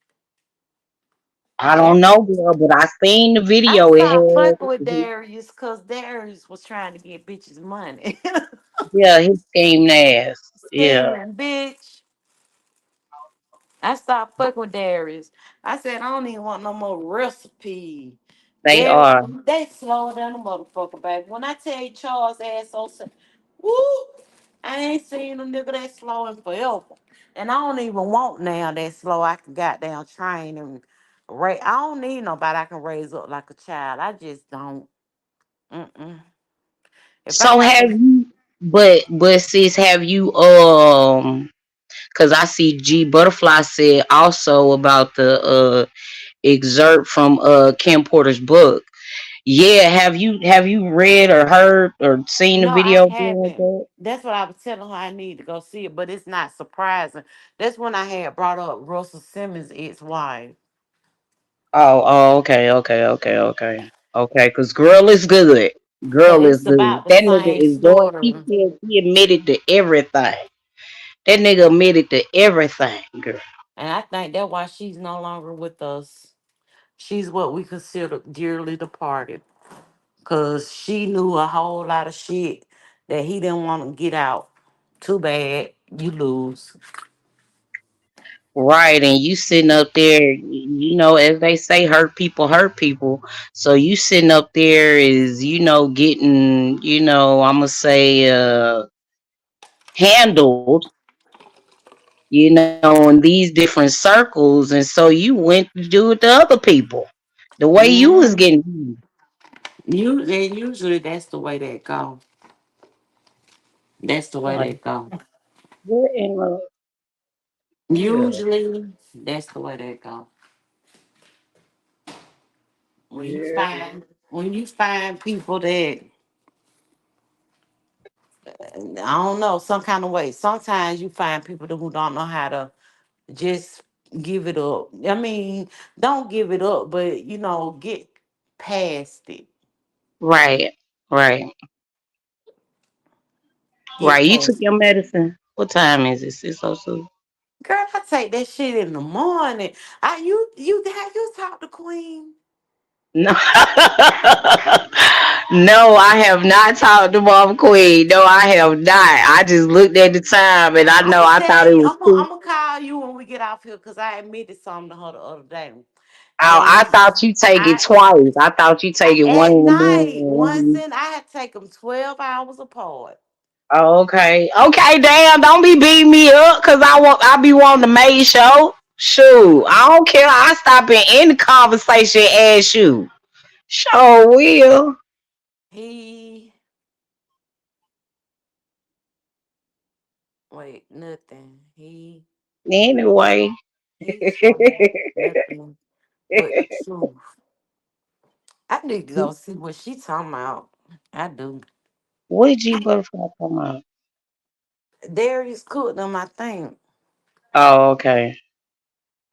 I They don't know, girl, but I seen the I video. It stopped fucking with had, Darius because Darius was trying to get bitches money. yeah, his scheme ass. Yeah, Scheming, bitch. I stopped fucking with Darius. I said, I don't even want no more recipe. they Darius, are. they slow down the motherfucker, baby. When I tell you Charles ass so woo, I ain't seen a nigga that slow in forever. And I don't even want now that slow. I can goddamn train and I don't need nobody I can raise up like a child. I just don't. Mm-mm. If I So got have to, you? But sis, have you? Cause I see G Butterfly said also about the excerpt from Kim Porter's book. Yeah, have you read or heard or seen the no, I video like haven't. that? That's what I was telling her I need to go see it, but it's not surprising. That's when I had brought up Russell Simmons' ex-wife. Okay. Cause girl is good. But Girl is it's good. about the That nigga same is doing. He story. said he admitted to everything. That nigga admitted to everything, girl. And I think that's why she's no longer with us. She's what we consider dearly departed. Cause she knew a whole lot of shit that he didn't want to get out. Too bad. You lose. Right, and you sitting up there, as they say, hurt people hurt people. So you sitting up there is, getting, I'ma say, handled, in these different circles, and so you went to do it to other people, the way you was Mm. getting. And usually that's the way that go. That's the way Like, that go. what in the yeah, Usually that's the way that go. When you yeah. find when you find people that I don't know some kind of way. Sometimes you find people who don't know how to just give it up. I mean, don't give it up, but get past it. Right, right, Get right. You took past your it. medicine. What time is it? 6:02. Girl, I take that shit in the morning. You have you talked to Queen? No, no, I have not talked to Mom Queen. No, I have not. I just looked at the time and I'm gonna I thought tell it you. was I'm two. gonna call you when we get off here because I admitted something to her the other day, I and thought you take it I twice. I thought you take it one at in the night once morning. in I had to take them 12 hours apart. Oh, okay. Okay, damn, don't be beating me up because I be wanting the maid show. Shoot. I don't care. I stop in any conversation and ask you. Sure will. He wait nothing. Anyway. He told nothing but the truth. I need to go see what she talking about. I do. What G Butterfly come out? Darius cooked them, I think. Oh, okay.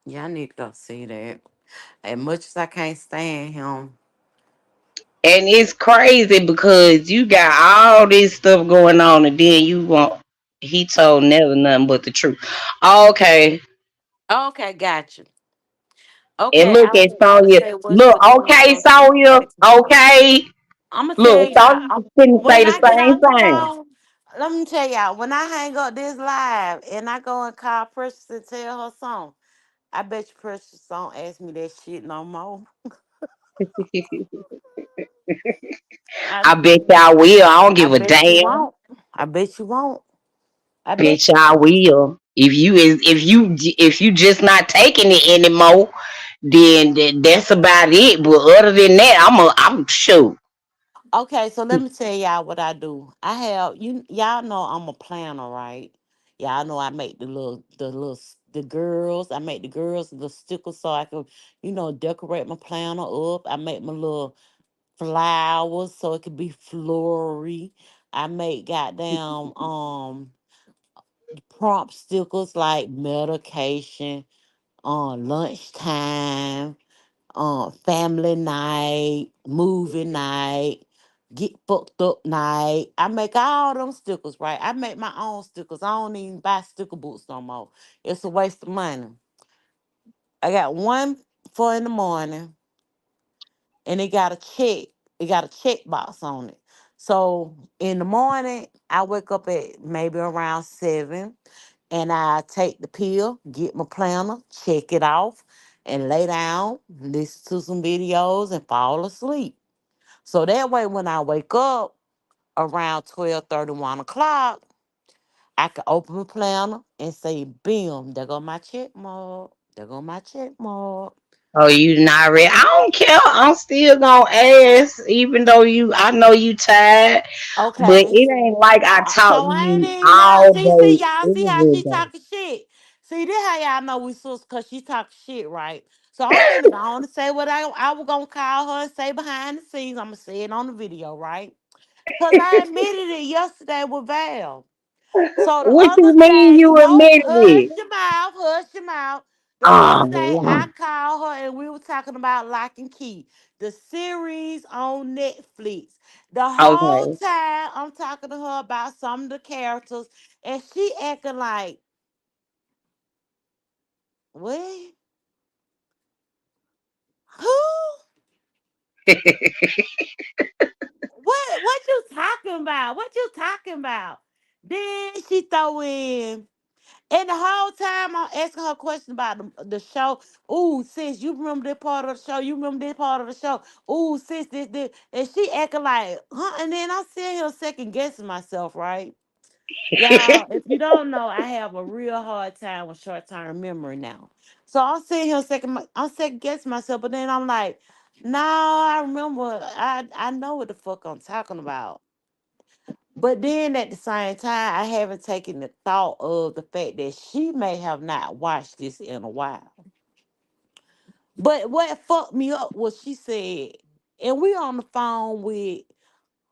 Yeah, I need to go see that. As much as I can't stand him. And it's crazy because you got all this stuff going on, and then he told never nothing but the truth. Okay. Okay, gotcha. And Okay, look I at was about to Sonya. say, what's Look, the going okay, so she can Sonya. take the phone. Okay. I'm gonna tell Look, y'all Sonya couldn't say when the I get same off the thing. phone. Let me tell y'all when I hang up this live and I go and call Precious and tell her song. I bet you Precious don't ask me that shit no more. I I bet do. y'all will. I don't I give a bet you damn. won't. I bet you won't. I Bet bet you y'all won't. will. If you just not taking it anymore, then that's about it. But other than that, I'm sure. Okay, so let me tell y'all what I do. I have y'all know I'm a planner, right? Y'all know I make the girls. I make the girls the stickers so I can, decorate my planner up. I make my little flowers so it could be flory. I make goddamn prompt stickers like medication, lunchtime, family night, movie night, get fucked up night. I make all them stickers, right? I make my own stickers. I don't even buy sticker books no more. It's a waste of money. I got one for in the morning, and it got a check. It got a check box on it. So in the morning, I wake up at maybe around 7, and I take the pill, get my planner, check it off, and lay down, listen to some videos, and fall asleep. So that way, when I wake up around 12:31 o'clock, I can open my planner and say, "Bim, there go my check mark. There go my check mark." Oh, you not ready? I don't care. I'm still gonna ask, even though I know you tired, but Okay. it ain't like I talk So to I ain't you even lying. all See, day, y'all see how every she day. talking shit. See, this how y'all know we sus cause she talking shit, right? So I'm finna go on to say what I was gonna call her and say behind the scenes. I'm gonna say it on the video, right? Cause I admitted it yesterday with Val. So the What you other mean day, you no, admitted hush it? your mouth, hush your mouth. The other day, I Oh, called her and we were talking about Lock and Key, the series on Netflix. The whole okay. time, I'm talking to her about some of the characters, and she acting like, what? Who? What you talking about? What you talking about? Then she throw in. And the whole time I'm asking her a question about the show. Ooh, sis, you remember this part of the show? You remember this part of the show? Ooh, sis, this. And she acting like, huh? And then I'm sitting here second guessing myself, right? Y'all, if you don't know, I have a real hard time with short term memory now. So I'm sitting here I'm second guessing myself, but then I'm like, no, I remember, I know what the fuck I'm talking about. But then at the same time, I haven't taken the thought of the fact that she may have not watched this in a while. But what fucked me up was she said, and we on the phone with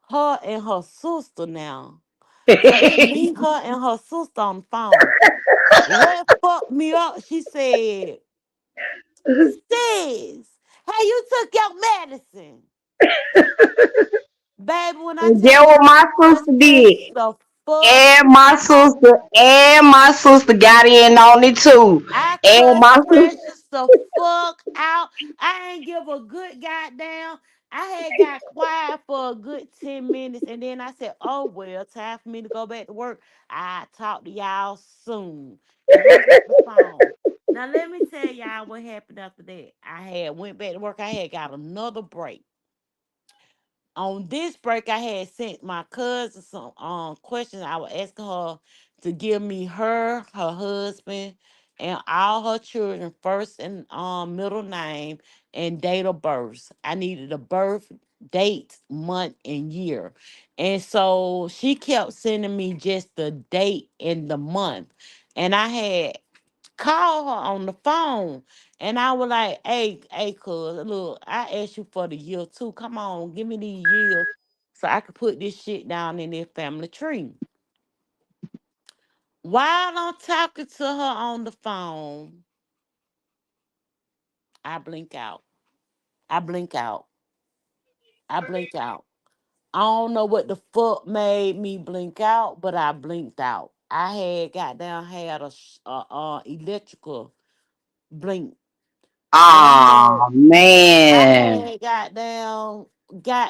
her and her sister now. So it's me, her, and her sister on the phone. What fucked me up, she said, sis, hey, you took your medicine. Baby, when I And tell get you what I my was sister did. pressed the fuck And my out. sister got in on it too. I And cussed my sister, Precious the fuck out. I ain't give a good goddamn. I had got quiet for a good 10 minutes and then I said, oh well, time for me to go back to work. I talk to y'all soon. And hung up the phone. Now let me tell y'all what happened after that. I had went back to work. I had got another break. On this break, I had sent my cousin some questions. I was asking her to give me her husband, and all her children first and middle name and date of birth. I needed a birth date, month, and year. And so she kept sending me just the date and the month. And I had call her on the phone. And I was like, hey, cuz, look, I asked you for the year too. Come on, give me these years so I could put this shit down in their family tree. While I'm talking to her on the phone, I blink out. I blink out. I blink out. I don't know what the fuck made me blink out, but I blinked out. I had had electrical blink, and oh I man. had got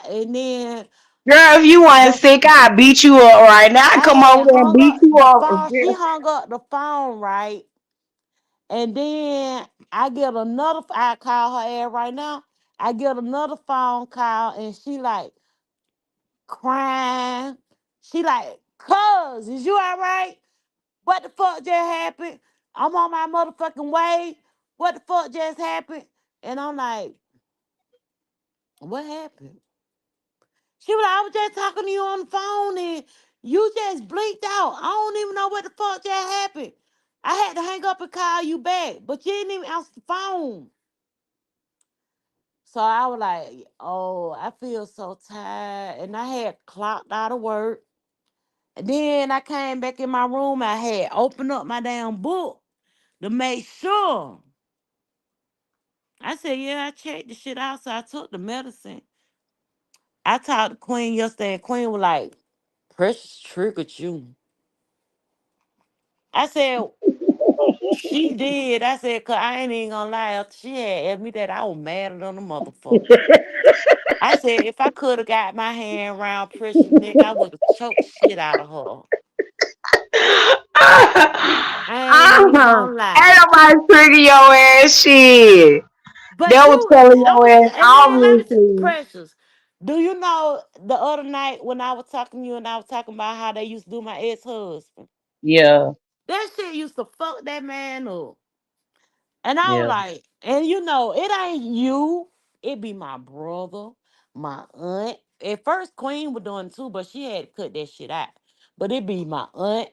and then Girl, if you wasn't the sick, I'd beat you up right now. I'd I come over had there and hung beat up you the up. phone. She hung up the phone, right? And then I get another. I call her ass right now. I get another phone call, and she like crying. She like, "Cuz, is you all right? What the fuck just happened? I'm on my motherfucking way. What the fuck just happened?" And I'm like, "What happened?" She was like, I was just talking to you on the phone and you just blinked out. I don't even know what the fuck just happened. I had to hang up and call you back, but you didn't even answer the phone. So I was like, oh, I feel so tired. And I had clocked out of work. And then I came back in my room. I had opened up my damn book to make sure. I said, yeah, I checked the shit out. So I took the medicine. I talked to Queen yesterday, and Queen was like, Precious triggered you. I said, she did. I said, cause I ain't even gonna lie. After she had asked me that, I was madder than a motherfucker. I said, if I could have got my hand around Precious' neck, I would have choked shit out of her. I ain't even gonna Ain't lie. nobody trigger your ass shit. They But was you, telling I'm your gonna, ass and then let me, obviously. Precious. Do you know the other night when I was talking to you and I was talking about how they used to do my ex husband? Yeah, That shit used to fuck that man up. And I was yeah. like, and you know, it ain't you. It be my brother, my aunt. At first, Queen was doing it too, but she had to cut that shit out. But it be my aunt.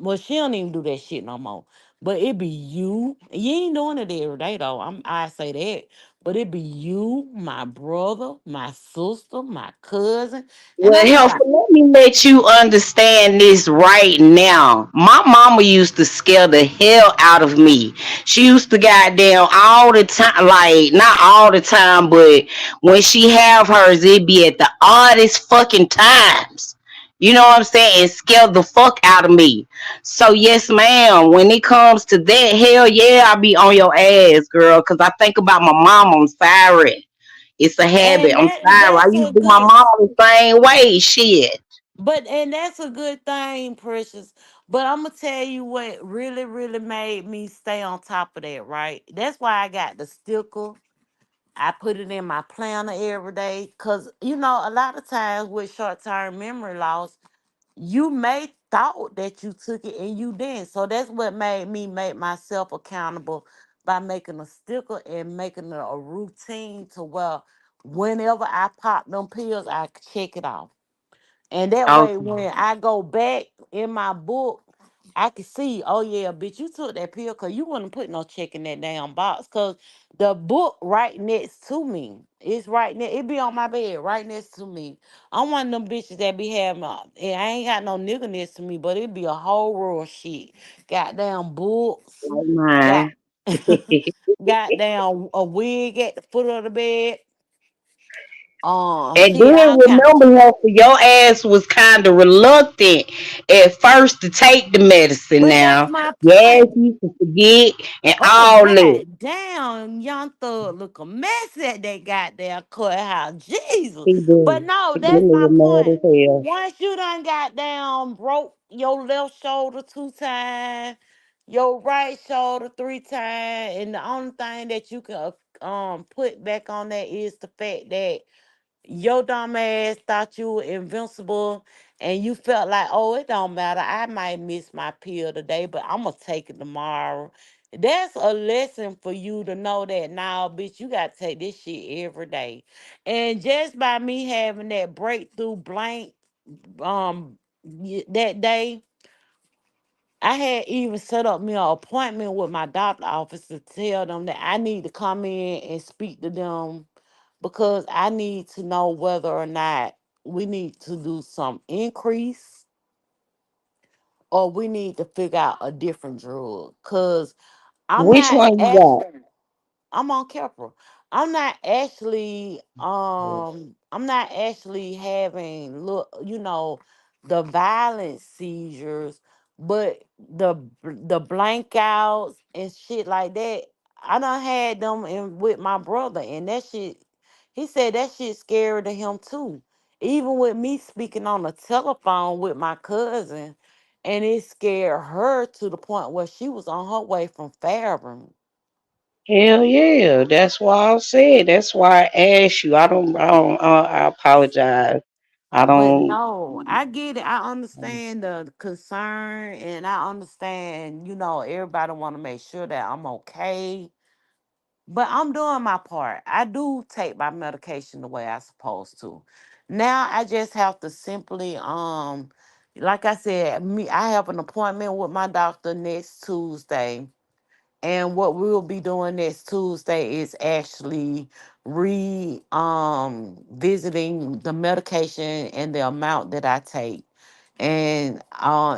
Well, she don't even do that shit no more. But it be you. You ain't doing it every day though. I say that. But it be you, my brother, my sister, my cousin. And Well, I be Helper, like, let me let you understand this right now. My mama used to scare the hell out of me. She used to goddamn all the time, like not all the time, but when she have hers, it be at the oddest fucking times. You know what I'm saying? And scare the fuck out of me. So yes, ma'am. When it comes to that, hell yeah, I be on your ass, girl. Cause I think about my mom. I'm sorry. It's a habit. and I'm sorry. I that's used a to do my good. mama the same way. Shit. But and that's a good thing, Precious. But I'm gonna tell you what really, really made me stay on top of that, right? That's why I got the sticker. I put it in my planner every day. Cause you know, a lot of times with short term memory loss, you may thought that you took it and you didn't. So that's what made me make myself accountable by making a sticker and making it a routine to where whenever I pop them pills, I check it off. And that way, Okay. when I go back in my book, I can see, oh yeah, bitch, you took that pill because you wouldn't put no check in that damn box. Cause the book right next to me. It's right next, it be on my bed right next to me. I'm one of them bitches that be having and I ain't got no nigga next to me, but it be a whole row of shit. Goddamn books. Like Got mine. goddamn a wig at the foot of the bed. And Shit, then all kind of remember, Helper, your ass was kind of reluctant at first to take the medicine but that's now. my Yes, point. you can forget and Oh all that. god damn, young thug look a mess at that goddamn courthouse. Jesus. He But do. no, He do that's my look mad as point. hell. Once you done got down, broke your left shoulder 2 times, your right shoulder 3 times, and the only thing that you can put back on that is the fact that your dumb ass thought you were invincible and you felt like, oh, it don't matter. I might miss my pill today, but I'm gonna take it tomorrow. That's a lesson for you to know that now, bitch, you gotta take this shit every day. And just by me having that breakthrough blank that day, I had even set up me an appointment with my doctor office to tell them that I need to come in and speak to them because I need to know whether or not we need to do some increase or we need to figure out a different drug. Cause I'm Which not one you got? actually I'm on Keppra. I'm not actually having look, the violent seizures, but the blankouts and shit like that. I done had them in with my brother and that shit he said that shit scary to him too. Even with me speaking on the telephone with my cousin and it scared her to the point where she was on her way from Fairburn. Hell yeah. That's why I said. That's why I asked you. I apologize. I But don't. no, I get it. I understand the concern and I understand, everybody want to make sure that I'm okay. But I'm doing my part. I do take my medication the way I supposed to. Now I just have to simply like I said, I have an appointment with my doctor next Tuesday. And what we'll be doing next Tuesday is actually visiting the medication and the amount that I take. And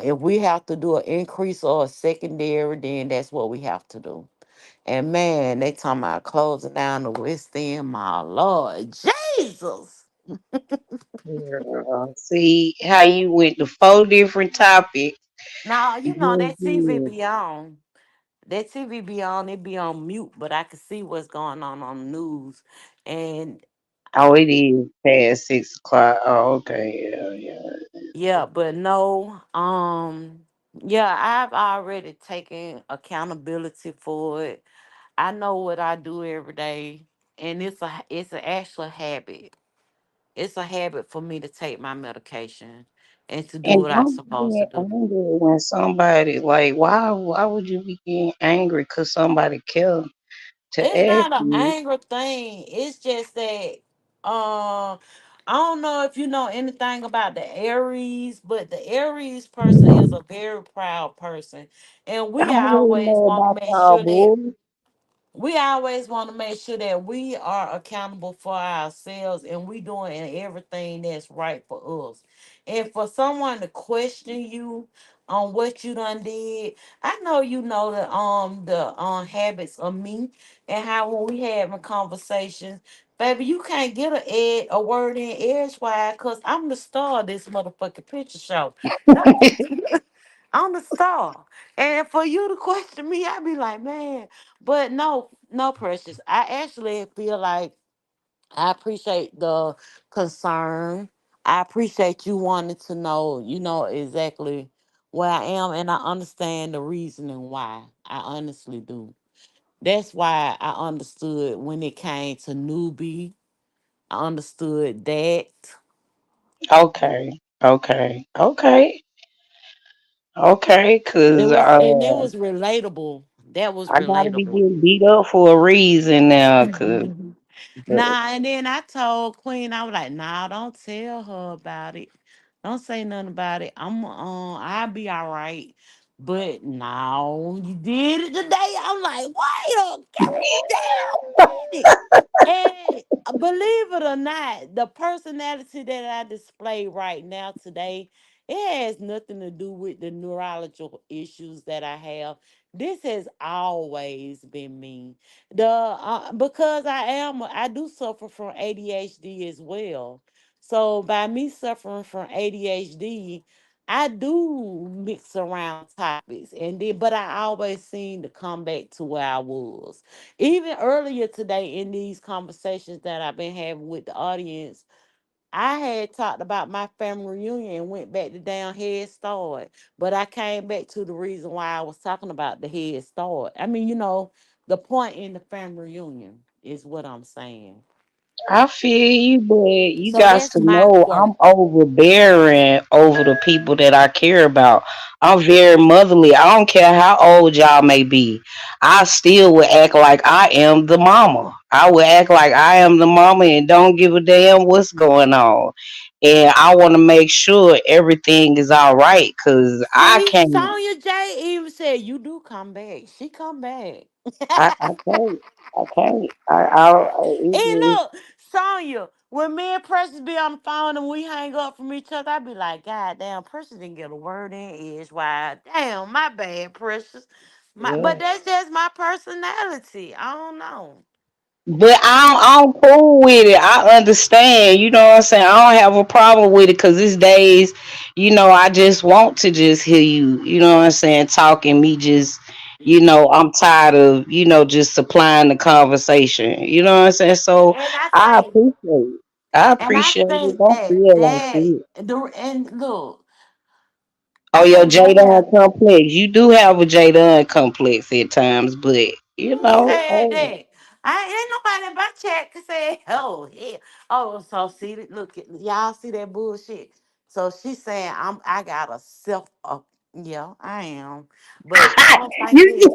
if we have to do an increase or a secondary, then that's what we have to do. And man, they talking about closing down the West End. My Lord Jesus. Girl, see how you went to four different topics. Now, you know, Good, that TV good. be on. That TV be on, it be on mute, but I can see what's going on the news. And Oh, it is past 6 o'clock. Oh, okay, yeah, yeah. yeah, but no, yeah, I've already taken accountability for it. I know what I do every day, and it's an actual habit. It's a habit for me to take my medication and to do And what I'm don't supposed to get do. angry when somebody like, why would you be getting angry because somebody killed to It's ask not an you? anger thing. It's just that I don't know if you know anything about the Aries, but the Aries person is a very proud person. And I we don't really always know want to about make y'all sure that boys. we are accountable for ourselves and we doing everything that's right for us. And for someone to question you on what you done did, I know you know the habits of me and how when we having conversations, baby, you can't get a word in edgewise because I'm the star of this motherfucking picture show. I'm the star. And for you to question me, I'd be like, man, but no, no, precious. I actually feel like I appreciate the concern. I appreciate you wanting to know, exactly where I am, and I understand the reasoning why. I honestly do. That's why I understood when it came to newbie. I understood that. Okay, okay, okay, okay. It Cause was and it was relatable. That was I gotta be relatable. getting beat up for a reason now. Cause Nah, and then I told Queen, I was like, nah, don't tell her about it. Don't say nothing about it. I'll be all right. But no, you did it today. I'm like, wait a goddamn minute. And believe it or not, the personality that I display right now today, it has nothing to do with the neurological issues that I have. This has always been me. Because I do suffer from ADHD as well. So by me suffering from ADHD, I do mix around topics, but I always seem to come back to where I was. Even earlier today in these conversations that I've been having with the audience, I had talked about my family reunion and went back to down Head Start. But I came back to the reason why I was talking about the Head Start. I mean, the point in the family reunion is what I'm saying. I feel you, but you So got that's to my know work. I'm overbearing over the people that I care about. I'm very motherly. I don't care how old y'all may be. I still would act like I am the mama. I would act like I am the mama and don't give a damn what's going on. And I want to make sure everything is all right because I See, can't. Sonya J even said you do come back. She come back. I can't. I can't. And It's look, Sonya, when me and Precious be on the phone and we hang up from each other, I be like, God damn, Precious didn't get a word in edgewise. Damn, my bad, Precious. But just, that's just my personality. I don't know. but I'm cool with it. I understand. You know what I'm saying? I don't have a problem with it because these days, I just want to just hear you. You know what I'm saying? Talking me just, I'm tired of, just supplying the conversation. You know what I'm saying? So And I I think, appreciate it. I and I appreciate it. think Don't that feel like it. and look, Oh, I your think that Jadon have. complex. You do have a Jadon complex at times, but Who said hey, that? I ain't nobody in my chat can say, oh, yeah. Oh, so see, look, y'all see that bullshit. So she's saying I got a self up. Yeah, I am. But I don't think you, this.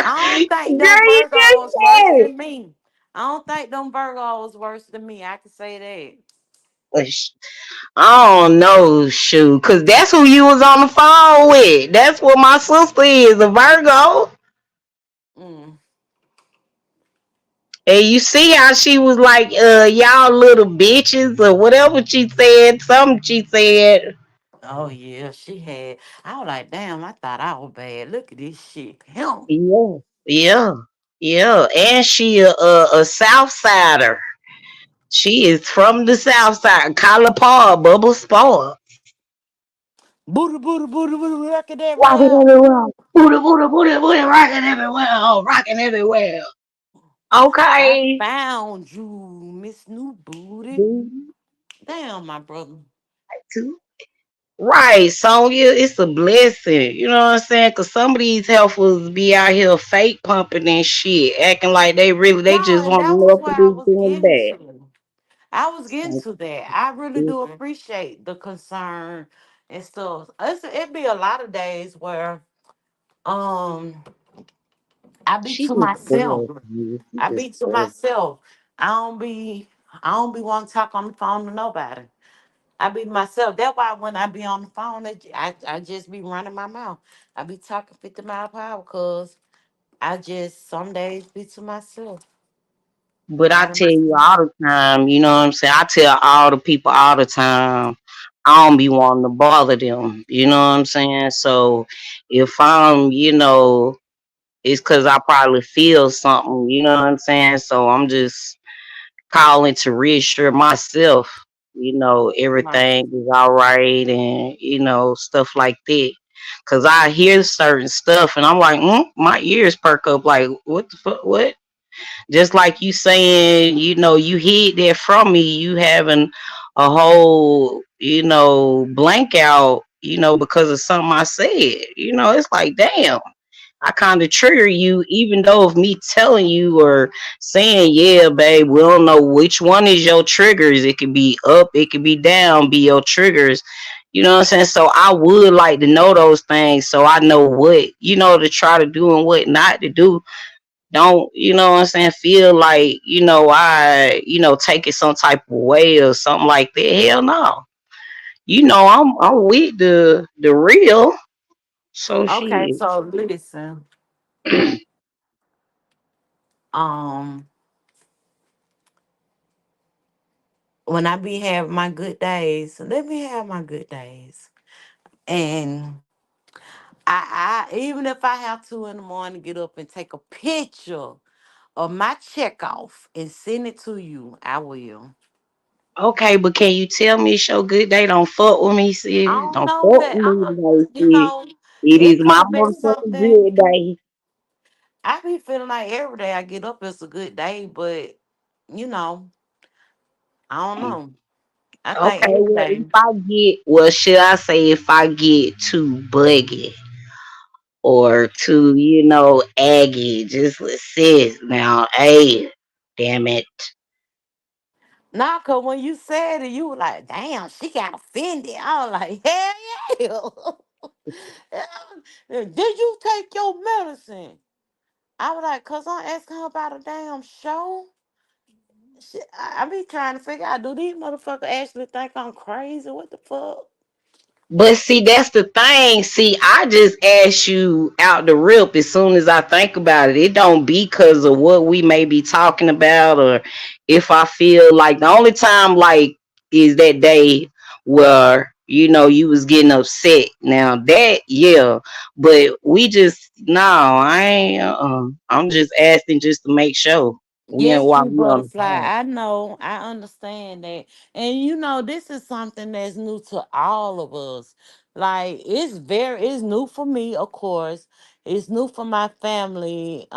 I don't think them girl, you just Virgos worse said it. than me. I don't think them Virgos worse than me. I can say that. I don't know, shoot, cause that's who you was on the phone with. That's what my sister is, a Virgo. Mm. And you see how she was like, y'all little bitches or whatever she said, something she said. Oh yeah, she had. I was like, damn. I thought I was bad. Look at this shit. Him. Yeah, yeah, yeah. And she a South Sider. She is from the South Side, Collar Paul, Bubble Sport. Booty, booty, booty, booty, rocking Rocking everywhere. everywhere. Booty, booty, booty, booty, rocking everywhere. Rocking everywhere. I Okay. found you, Miss New Booty. Do Damn, my brother. too. Right, Sonya, it's a blessing. You know what I'm saying? Cause some of these heifers be out here fake pumping and shit, acting like they No, just and want that was enough where to I do was things getting bad. to. I was getting to that. I really do appreciate the concern and stuff. It'd be a lot of days where um I be She to just myself. spoiled you. She I just be to spoiled. myself. I don't be I don't be want to talk on the phone to nobody. I be myself. That's why when I be on the phone, I just be running my mouth. I be talking 50 mile per hour because I just some days be to myself. But I Not in tell my you all the time, you know what I'm saying? I tell all the people all the time, I don't be wanting to bother them. You know what I'm saying? So if I'm, it's cause I probably feel something, you know what I'm saying? So I'm just calling to reassure myself, right. everything is all right and stuff like that. Cause I hear certain stuff and I'm like, my ears perk up like what the fuck what? Just like you saying, you hid that from me, you having a whole, blank out, because of something I said. It's like damn. I kind of trigger you, even though of me telling you or saying, yeah, babe, we don't know which one is your triggers. It could be up, it could be down, be your triggers. You know what I'm saying? So I would like to know those things so I know what, to try to do and what not to do. Don't, what I'm saying, feel like, take it some type of way or something like that. Hell no. I'm with the real. So Okay, shit. so listen. Um, when I be having my good days, let me have my good days. And I even if I have to in the morning get up and take a picture of my check off and send it to you, I will. Okay, but can you tell me it's your good day? Don't fuck with me, I sis. don't Don't know fuck that. with me today, You sis. know, It it is my could be motherfucking something. good day. I be feeling like every day I get up, it's a good day, but you know, I don't know. I think Okay, every well, day. should I say if I get too buggy or too, aggy, just sis, now, hey, damn it. Nah, cause when you said it, you were like, "Damn, she got offended." I was like, "Hell yeah!" Did you take your medicine? I was like, "Cause I'm asking her about a damn show." Shit, I be trying to figure out, do these motherfuckers actually think I'm crazy? What the fuck? But see, that's the thing. See, I just ask you out the rip as soon as I think about it. It don't be because of what we may be talking about, or if I feel like the only time like is that day where you was getting upset. Now that yeah, but we just no, I ain't. I'm just asking just to make sure. Yes, While you we on the butterfly. phone. I know. I understand that. And this is something that's new to all of us. Like it's new for me, of course. It's new for my family.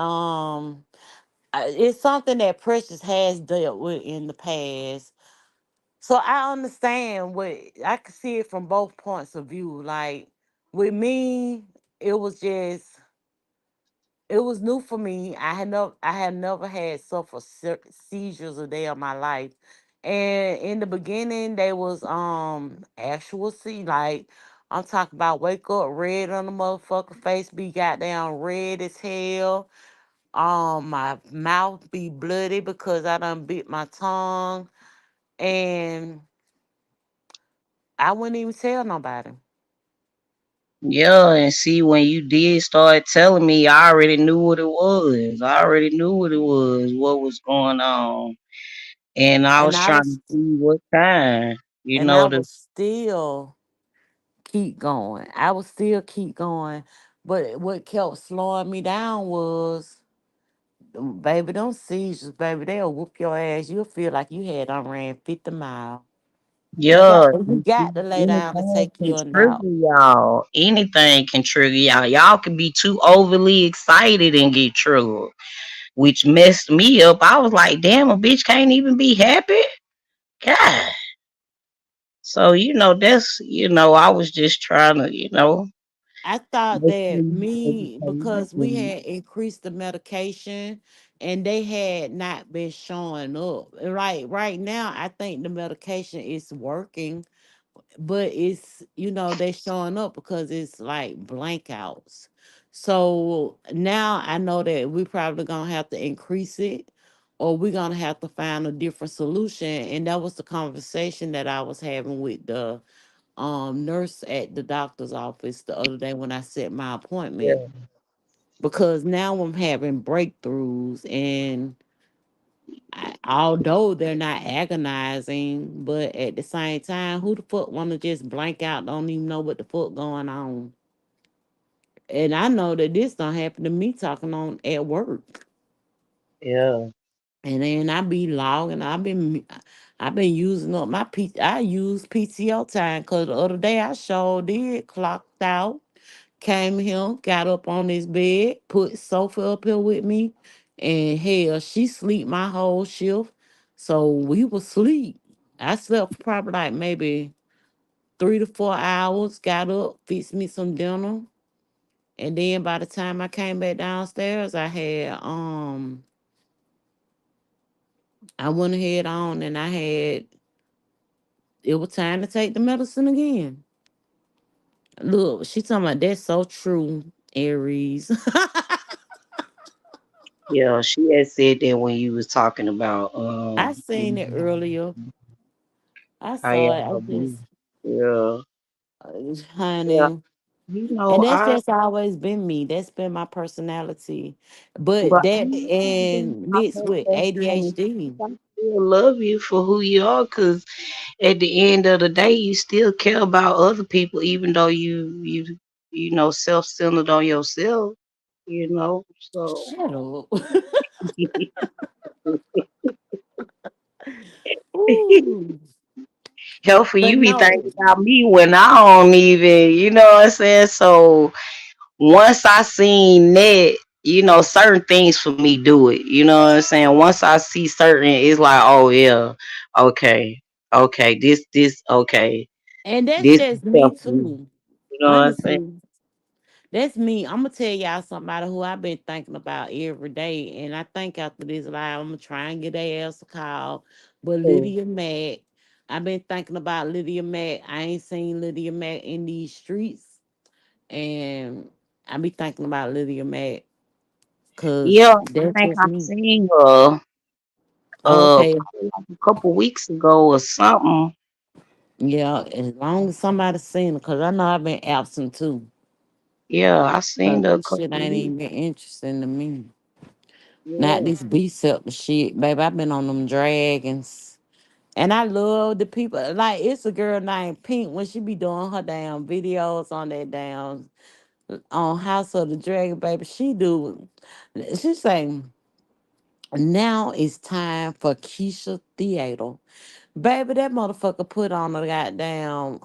It's something that Precious has dealt with in the past. So I understand what I can see it from both points of view. Like with me, it was just it was new for me. I had never had suffer seizures a day of my life. And in the beginning they was actual see like I'm talking about wake up red on the motherfucker face be goddamn red as hell. My mouth be bloody because I done bit my tongue. And I wouldn't even tell nobody. Yeah, and see when you did start telling me, I already knew what it was. I already knew what it was, what was going on. And I And was I trying was to see what kind, you and I know, the was still keep going. I would still keep going. But what kept slowing me down was, baby, them seizures, baby, they'll whoop your ass. You'll feel like you had done ran 50 miles. yeah, You and see, got to lay down and anything take can your trigger nap. y'all. Anything can trigger y'all. Y'all can be too overly excited and get triggered, which messed me up. I was like, damn, a bitch can't even be happy. God. So, that's, I was just trying to, I thought make sure that you me, educated. because we had increased the medication and they had not been showing up. Right now, I think the medication is working, but it's, they showing up because it's like blankouts. So now I know that we probably gonna have to increase it, or we're gonna have to find a different solution. And that was the conversation that I was having with the nurse at the doctor's office the other day when I set my appointment, Yeah, because now I'm having breakthroughs. And although they're not agonizing, but at the same time, who the fuck want to just blank out, don't even know what the fuck going on? And I know that this don't happen to me talking on at work. yeah, And then I be logging. I've been using up my I use PTO time, because the other day I sure did clocked out. Came here, got up on this bed, put Sophie up here with me, and hell, she sleep my whole shift. So we was sleep. I slept for probably like maybe 3 to 4 hours, got up, fixed me some dinner. And then by the time I came back downstairs, I went ahead on and it was time to take the medicine again. Look, she talking about that's so true, Aries. yeah. She had said that when you was talking about I seen it earlier. I how saw it. I y'all be. just, Yeah, yeah. honey, and that's I just always been me. That's been my personality. But but I that don't think and my mixed with personality. ADHD. I still love you for who you are, cause at the end of the day, you still care about other people, even though you self centered on yourself. So Shut up. Ooh. helpful. But You be no, thinking about me when I don't even, you know what I'm saying? So once I seen that, certain things for me do it. You know what I'm saying? Once I see certain, it's like, oh yeah, okay, okay, this, okay, and that's this is just me helpful. You too. know what I'm saying? Honestly, that's me. I'm gonna tell y'all somebody who I've been thinking about every day, and I think after this live, I'm gonna try and get their ass a call. But Mm. Lydia Mack, I've been thinking about Lydia Mack. I ain't seen Lydia Mack in these streets, and I be thinking about Lydia Mack, cause Yeah, I that's think just I me. seen her Okay, probably like a couple weeks ago or something. yeah, as long as somebody seen her, cause I know I've been absent too. Yeah, I Cause seen her a this couple shit ain't weeks. even been interesting to me. Not Yeah, this B-Sep shit, baby. I've been on them dragons. And I love the people. Like, it's a girl named Pink when she be doing her damn videos on that damn on House of the Dragon, baby. She say, now it's time for Keisha Theater. Baby, that motherfucker put on a goddamn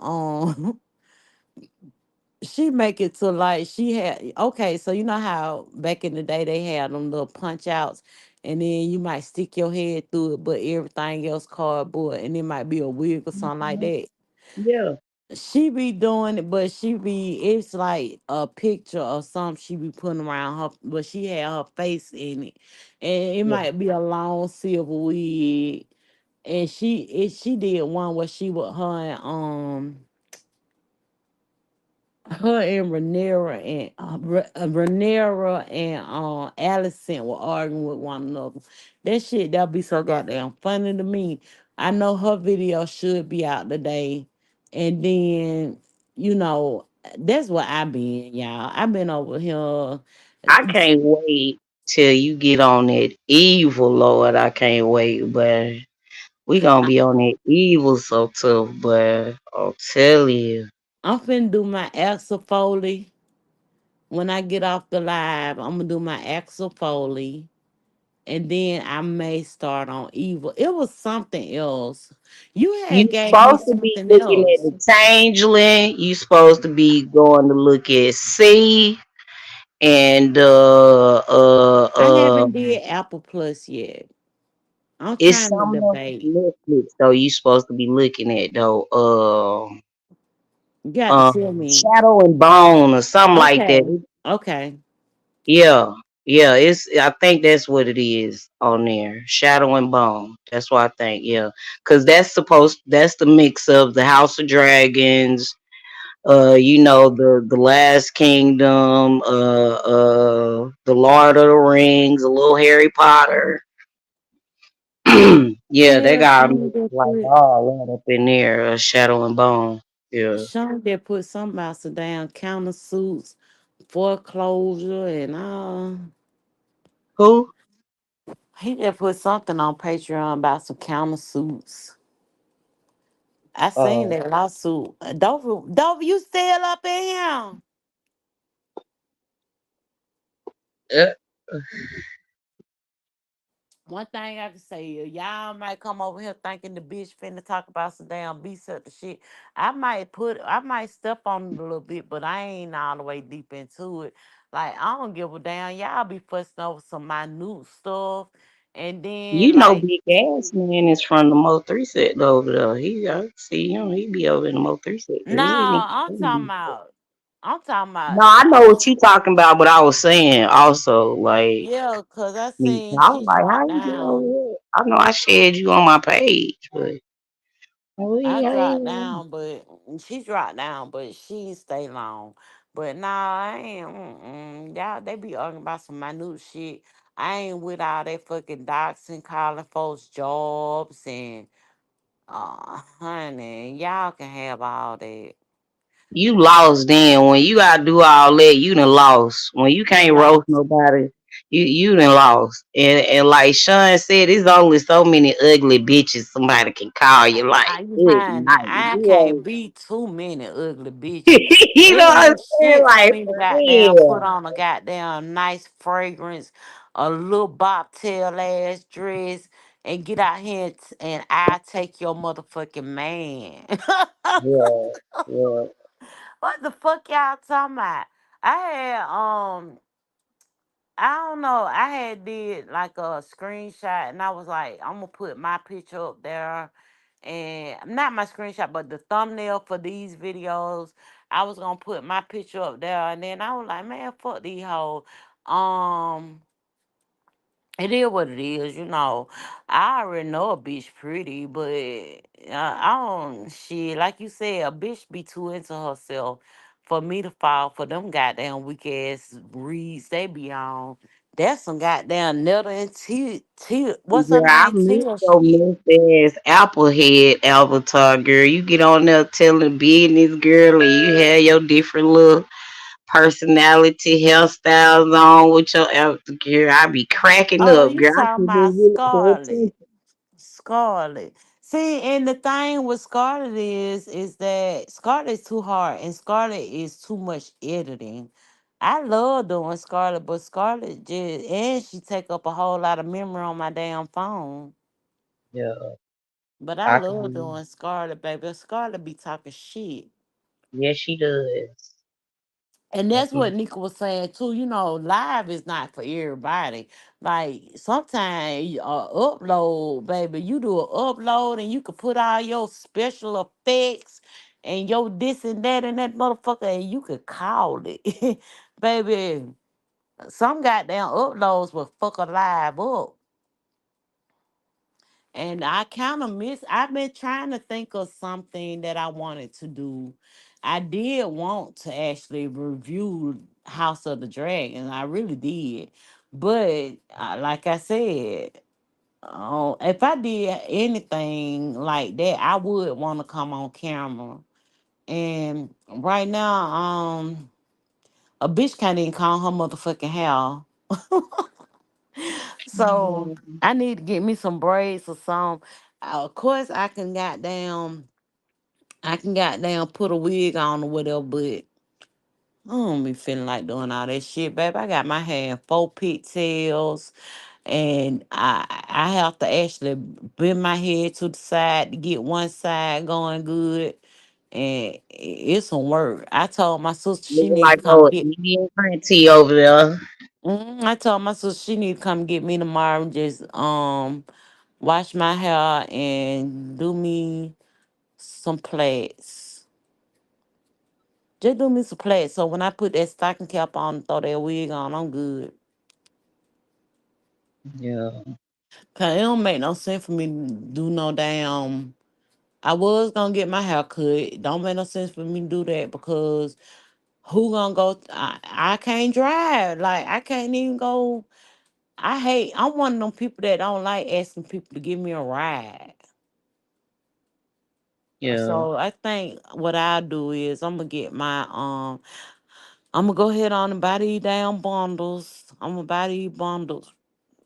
she make it to like she had, okay, so you know how back in the day they had them little punch outs, and then you might stick your head through it, but everything else cardboard, and it might be a wig or something like that. yeah, She be doing it, but it's like a picture or something she be putting around her, but she had her face in it. And it yeah, might be a long silver wig. And she did one where she with her and Rhaenyra and Allison were arguing with one another. That shit that be so goddamn funny to me. I know her video should be out today. And then, you know, that's what I've been, y'all. I've been over here. I can't wait till you get on that evil, Lord. I can't wait, but we gonna I- be on that evil so tough, but I'll tell you. I'm finna do my Axel Foley. When I get off the live, I'm gonna do my Axel Foley. And then I may start on evil. It was something else. You had You gave me supposed to be something looking at else. the changeling. You supposed to be going to look at C and I haven't did Apple Plus yet. I'm it's trying to some of debate. Netflix though. You supposed to be looking at though. You got to tell me. Shadow and Bone or something like Okay. that. Okay. Yeah, yeah. It's I think that's what it is on there. Shadow and Bone. That's what I think. Yeah, because that's the mix of the House of Dragons. The Last Kingdom. The Lord of the Rings. A little Harry Potter. Yeah, they Yeah, got Sean me that like put all that up in there. Shadow and Bone. Yeah. Sean that put something about some damn countersuits, foreclosure, and Who? he just put something on Patreon about some countersuits. I seen Uh, that lawsuit. Dover, you still up in here? uh, One thing I can say is y'all might come over here thinking the bitch finna talk about some damn beast up the shit. I might step on it a little bit, but I ain't all the way deep into it. Like I don't give a damn. Y'all be fussing over some minute stuff, and then like Big Ass Man is from the Mo three set over there. I see him. He be over in the Mo three set, no, girl. I'm talking about. No, I know what you talking about, but I was saying also like Yeah, cause I me. seen I was she like, how dropped you get over down. here? I know I shared you on my page, but oh I yeah, dropped yeah. down, but she dropped down, but she ain't stay long. But nah, I ain't. Y'all, they be arguing about some minute shit. I ain't with all that fucking doxing, calling folks jobs, and honey, y'all can have all that. You lost then. When you gotta do all that, you done lost. When you I can't roast lost. nobody, you done lost. And like Sean said, there's only so many ugly bitches somebody can call you like You good find it. night. I can't You be too many ugly bitches. you It know what I'm ain't saying? shit for Like me to for goddamn put real. on a goddamn nice fragrance, a little bobtail ass dress, and get out here and I take your motherfucking man. Yeah, yeah. What the fuck y'all talking about? I had I don't know. I had did like a screenshot and I was like, I'm gonna put my picture up there and not my screenshot, but the thumbnail for these videos. I was gonna put my picture up there and then I was like, man, fuck these hoes. Um it is what it is, you know. I already know a bitch pretty, but I don't shit. Like you said, a bitch be too into herself for me to fall for them goddamn weak ass reads they be on. That's some goddamn Nelda and what's her Girl, I name? miss Tia your shit. miss ass Applehead avatar, girl. You get on there telling business, girl, and you have your different little personality hairstyles on with your avatar, girl. I be cracking Oh, up, you girl. I talking should be about really pay attention. Scarlet. Scarlet. See, and the thing with Scarlet is that Scarlet is too hard and Scarlet is too much editing. I love doing Scarlet, but Scarlet just and she take up a whole lot of memory on my damn phone. Yeah, But I I love can. doing Scarlet, baby. Scarlet be talking shit. Yes, she does. And That's that's my. what Nika was saying too. You know, live is not for everybody. Like sometimes upload, baby, you do an upload and you could put all your special effects and your this and that and that motherfucker, and you could call it, baby. Some goddamn uploads will fuck a live up. And I kind of miss, I've been trying to think of something that I wanted to do. I did want to actually review House of the Dragon. I really did. But like I said, if I did anything like that, I would want to come on camera. And right now, a bitch can't even comb her motherfucking hair. So Mhm. I need to get me some braids or some. Of course, I can goddamn put a wig on or whatever, but I don't be feeling like doing all that shit, babe. I got my hair in four pigtails, and I have to actually bend my head to the side to get one side going good, and it's some work. I told my sister she Looking need to like come old get. Indian auntie over there. I told my sister she need to come get me tomorrow and just wash my hair and do me some plaits. Just do me some plaits. So when I put that stocking cap on and throw that wig on, I'm good. Yeah, Cause it don't make no sense for me to do no damn. I was gonna get my hair cut. Don't make no sense for me to do that because who gonna go? I can't drive. Like I can't even go. I hate. I'm one of them people that don't like asking people to give me a ride. yeah. So I think what I'll do is I'm gonna go ahead on and buy these damn bundles. I'm gonna buy these bundles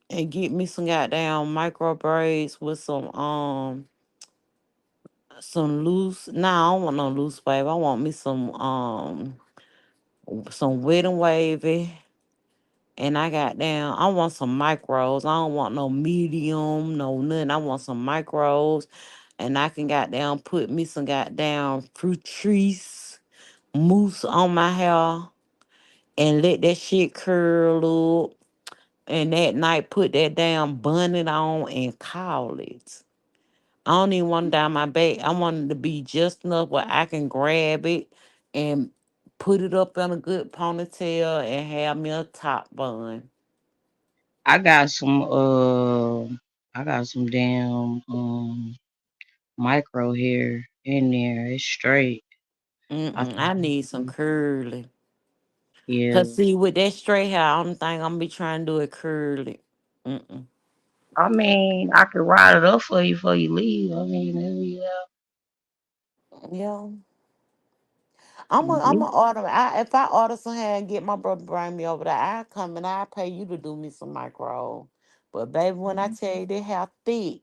and get me some goddamn micro braids with some loose. Nah, I don't want no loose wave. I want me some wet and wavy. And I got down. I want some micros. I don't want no medium, no nothing. I want some micros, and I can goddamn put me some goddamn fruit trees mousse on my hair and let that shit curl up. And that night put that damn bonnet on and call it. I don't even want it down my back. I want it to be just enough where I can grab it and put it up in a good ponytail and have me a top bun. I got some I got some damn micro hair in there. It's straight. I I need some curly. yeah. Cause see, with that straight hair, I don't think I'm gonna be trying to do it curly. Mm-mm. I mean, I could ride it up for you before you leave. I mean, yeah. Yeah, I'm Mhm. gonna order. If I order some hair and get my brother to bring me over there, I come and I pay you to do me some micro. But baby, when I tell you they hair thick,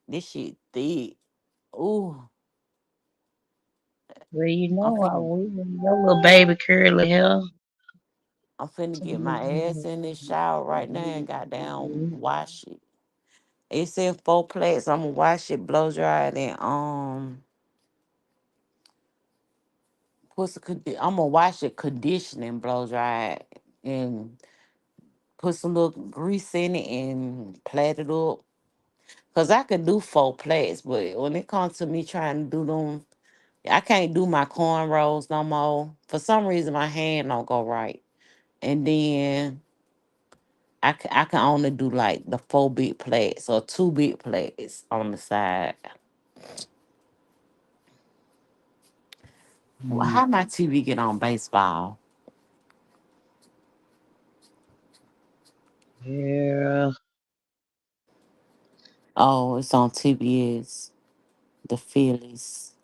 this shit thick. Ooh, Well, you I'm know, I finna, will. Your little baby curly hair. I'm finna get my ass in this shower right now and goddamn wash it. It said four plates. I'm gonna wash it, blow dry it, and I'm gonna wash it, condition and blow dry it, and put some little grease in it and plait it up. Cause I could do four plaits, but when it comes to me trying to do them, I can't do my cornrows no more. For some reason, my hand don't go right, and then I can only do like the four big plaits or two big plaits on the side. Mm, How my TV get on baseball? yeah. Oh, it's on TBS. The Phillies.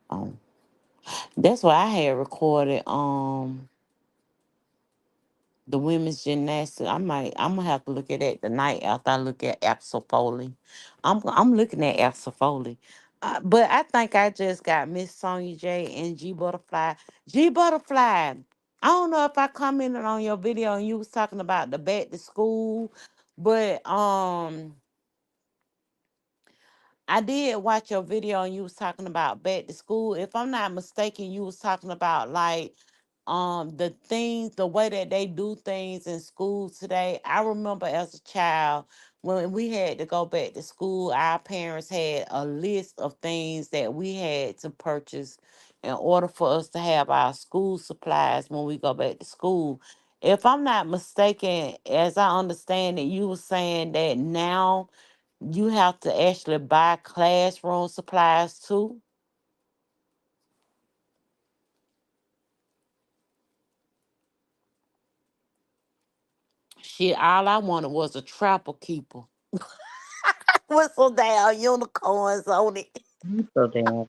Um, that's why I had recorded the women's gymnastics. I'm gonna have to look at that tonight after I look at Axel Foley. I'm looking at Axel Foley. But I think I just got Miss Sonya J and G Butterfly. G Butterfly. I don't know if I commented on your video and you was talking about the back to school, but I did watch your video and you was talking about back to school. If I'm not mistaken, you was talking about like the things, the way that they do things in school today. I remember as a child when we had to go back to school, our parents had a list of things that we had to purchase in order for us to have our school supplies when we go back to school. If I'm not mistaken, as I understand it, you were saying that now you have to actually buy classroom supplies too. Shit, all I wanted was a trapper keeper with some damn unicorns on it. You so damn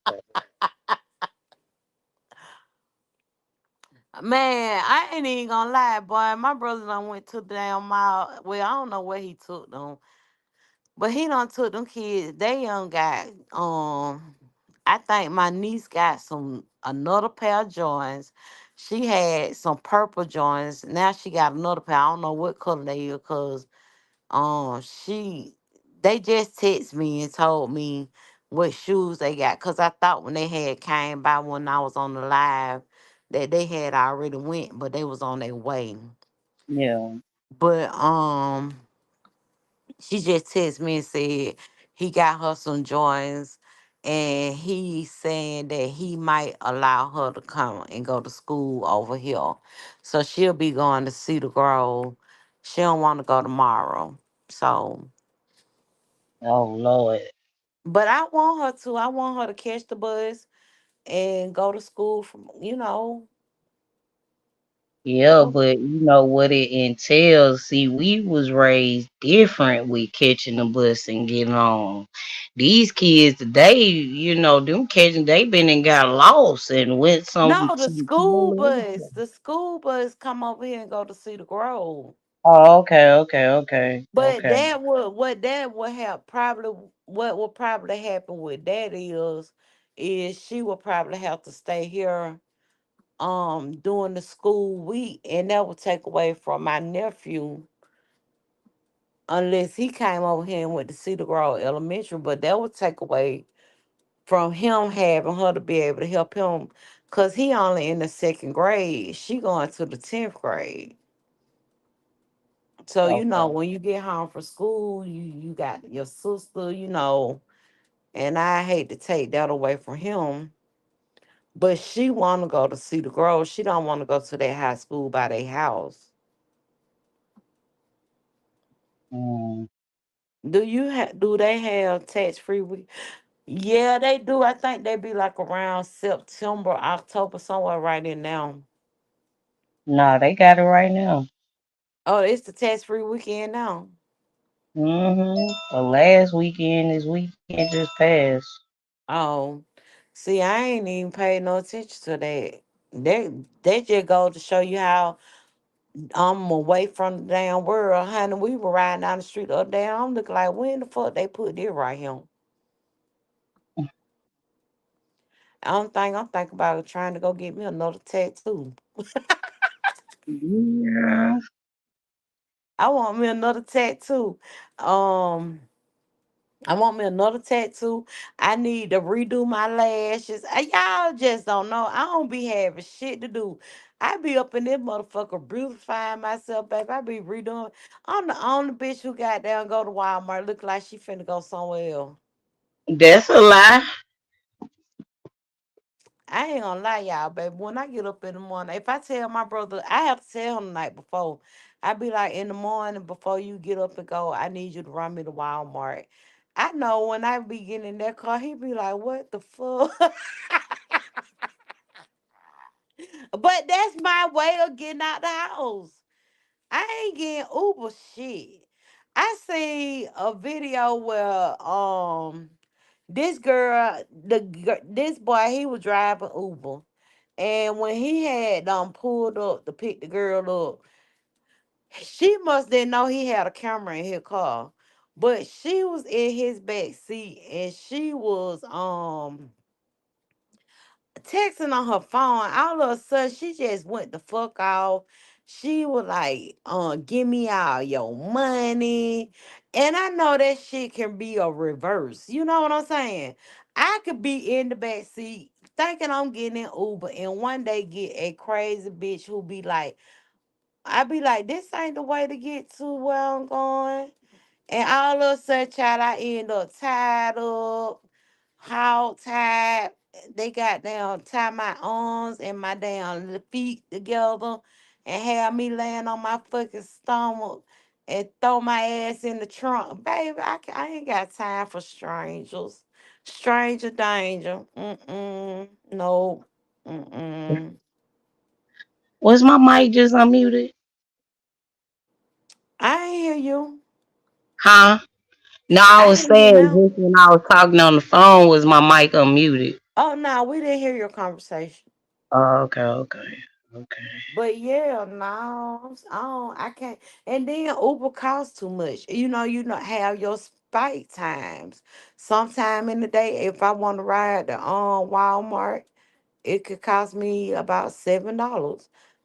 Man, I ain't even gonna lie, boy. My brother done went to the damn mall. Well, I don't know where he took them, but he done took them kids. They young got I think my niece got some another pair of joints. She had some purple joints. Now she got another pair. I don't know what color they is, cause she they just text me and told me what shoes they got. Cause I thought when they had came by when I was on the live that they had already went, but they was on their way. yeah. But she just texted me and said he got her some joints, and he saying that he might allow her to come and go to school over here. So she'll be going to Cedar Grove. She don't want to go tomorrow. So, Oh Lord. but I want her to. I want her to catch the bus and go to school from, Yeah, go. but you know what it entails. See, we was raised different with catching the bus and getting on. These kids today, them catching they been and got lost and went No, some totally other place. the school bus come over here and go to Cedar Grove. Oh, okay, okay, okay, But okay. that would have probably what would probably happen with that is she would probably have to stay here during the school week, and that would take away from my nephew unless he came over here and went to Cedar Grove Elementary, but that would take away from him having her to be able to help him because he only in the second grade. She going to the 10th grade. So, Okay. when you get home from school, you got your sister, and I hate to take that away from him. But she want to go to Cedar Grove. She don't want to go to that high school by their house. Mm, Do they have tax free week? Yeah, they do. I think they be like around September, October, somewhere right in now. nah, they got it right now. Oh, it's the tax free weekend now. The last weekend, this weekend just passed. Oh, see, I ain't even paid no attention to that. They they just go to show you how I'm away from the damn world, honey. We were riding down the street the other day. I'm looking like, when the fuck they put this right here? I don't think I'm thinking about trying to go get me another tattoo. Yeah. I want me another tattoo. Um, I want me another tattoo. I need to redo my lashes. Y'all just don't know. I don't be having shit to do. I be up in this motherfucker beautifying myself, baby. I be redoing. I'm the only bitch who got down go to Walmart look like she finna go somewhere else. That's a lie. I ain't gonna lie, y'all, baby. When I get up in the morning, if I tell my brother, I have to tell him the night before. I be like, in the morning before you get up and go, I need you to run me to Walmart. I know when I be getting in that car, he be like, "What the fuck?" But that's my way of getting out the house. I ain't getting Uber shit. I see a video where this boy he was driving Uber, and when he had pulled up to pick the girl up, she must didn't know he had a camera in his car, but she was in his back seat and she was texting on her phone. All of a sudden, she just went the fuck off. She was like, give me all your money. And I know that shit can be a reverse. You know what I'm saying? I could be in the back seat thinking I'm getting in Uber and one day get a crazy bitch who be like, I be like, this ain't the way to get to where I'm going. And all of a sudden, child, I end up tied up, hog tied. They got down, tie my arms and my damn feet together and have me laying on my fucking stomach and throw my ass in the trunk. Baby, I ain't got time for strangers. Stranger danger. Mm-mm. No. Mm-mm. Was my mic just unmuted? I ain't hear you. Huh? No, I I was hear you saying now. just when I was talking on the phone was my mic unmuted. Oh no, we didn't hear your conversation. Oh, okay, okay, okay. But yeah, no, I can't. And then Uber costs too much. You know, have your spike times. Sometime in the day, if I want to ride to Walmart, it could cost me about $7.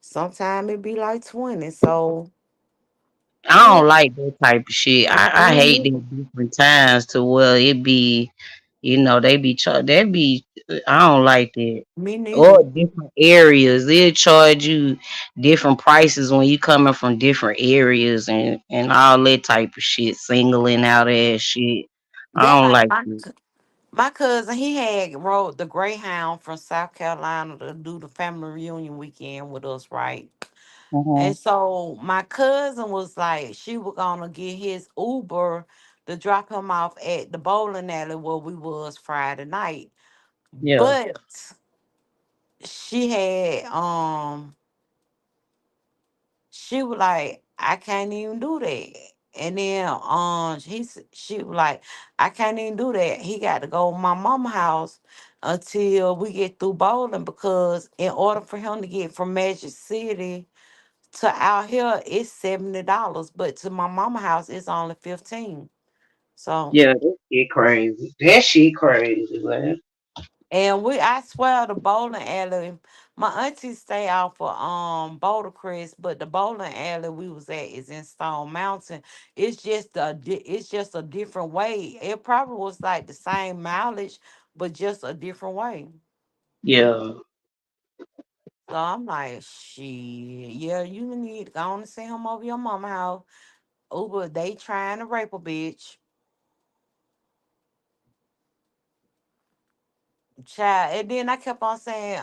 Sometime it be like 20. So I yeah, don't like that type of shit. I me hate neither. them different times to where it be, they be they be. I don't like that. Me Or neither. different areas, they'll charge you different prices when you coming from different areas and all that type of shit, singling out ass shit. That I don't like like it. my cousin, he had rode the Greyhound from South Carolina to do the family reunion weekend with us, right? Uh-huh. And so my cousin was like, she was gonna get his Uber to drop him off at the bowling alley where we was Friday night. Yeah, But she had she was like, I can't even do that. And then she was like, I can't even do that. He got to go to my mama house until we get through bowling because in order for him to get from Magic City to out here, it's $70, but to my mama house, it's only 15. So yeah, that shit crazy. That shit crazy, man. and I swear the bowling alley, my auntie stay out for Boulder Crest, but the bowling alley we was at is in Stone Mountain. It's just a different way. It probably was like the same mileage, but just a different way. Yeah, So I'm like, shit, yeah, you need to go on and send him over your mama house. Uber, they trying to rape a bitch. Child. And then I kept on saying,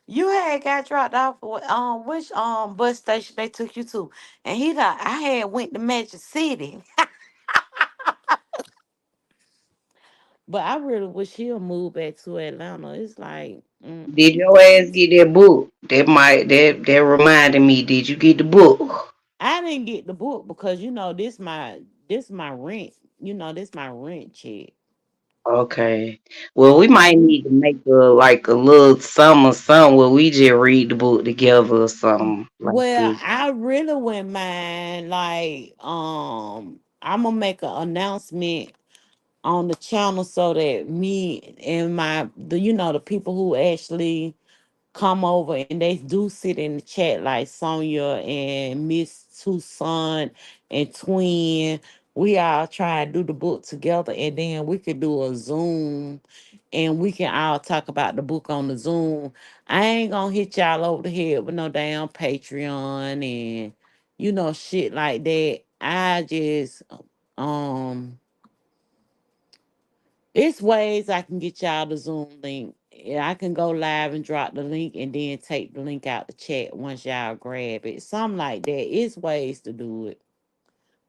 you had got dropped off which bus station they took you to. And he like, I had went to Magic City. But I really wish he'll move back to Atlanta. It's like, did your ass get that book? That reminded me. Did you get the book? I didn't get the book because this my rent. This my rent check. Okay. Well, we might So need to make a little something where we just read the book together or something like well, this. I really wouldn't mind like I'm gonna make an announcement on the channel so that me and the people who actually come over and they do sit in the chat like Sonya and Miss Tucson and Twin. We all try to do the book together and then we could do a Zoom and we can all talk about the book on the Zoom. I ain't gonna hit y'all over the head with no damn Patreon and shit like that. I just um it's ways I can get y'all the Zoom link. Yeah, I can go live and drop the link and then take the link out the chat once y'all grab it. Something like that. It's ways to do it.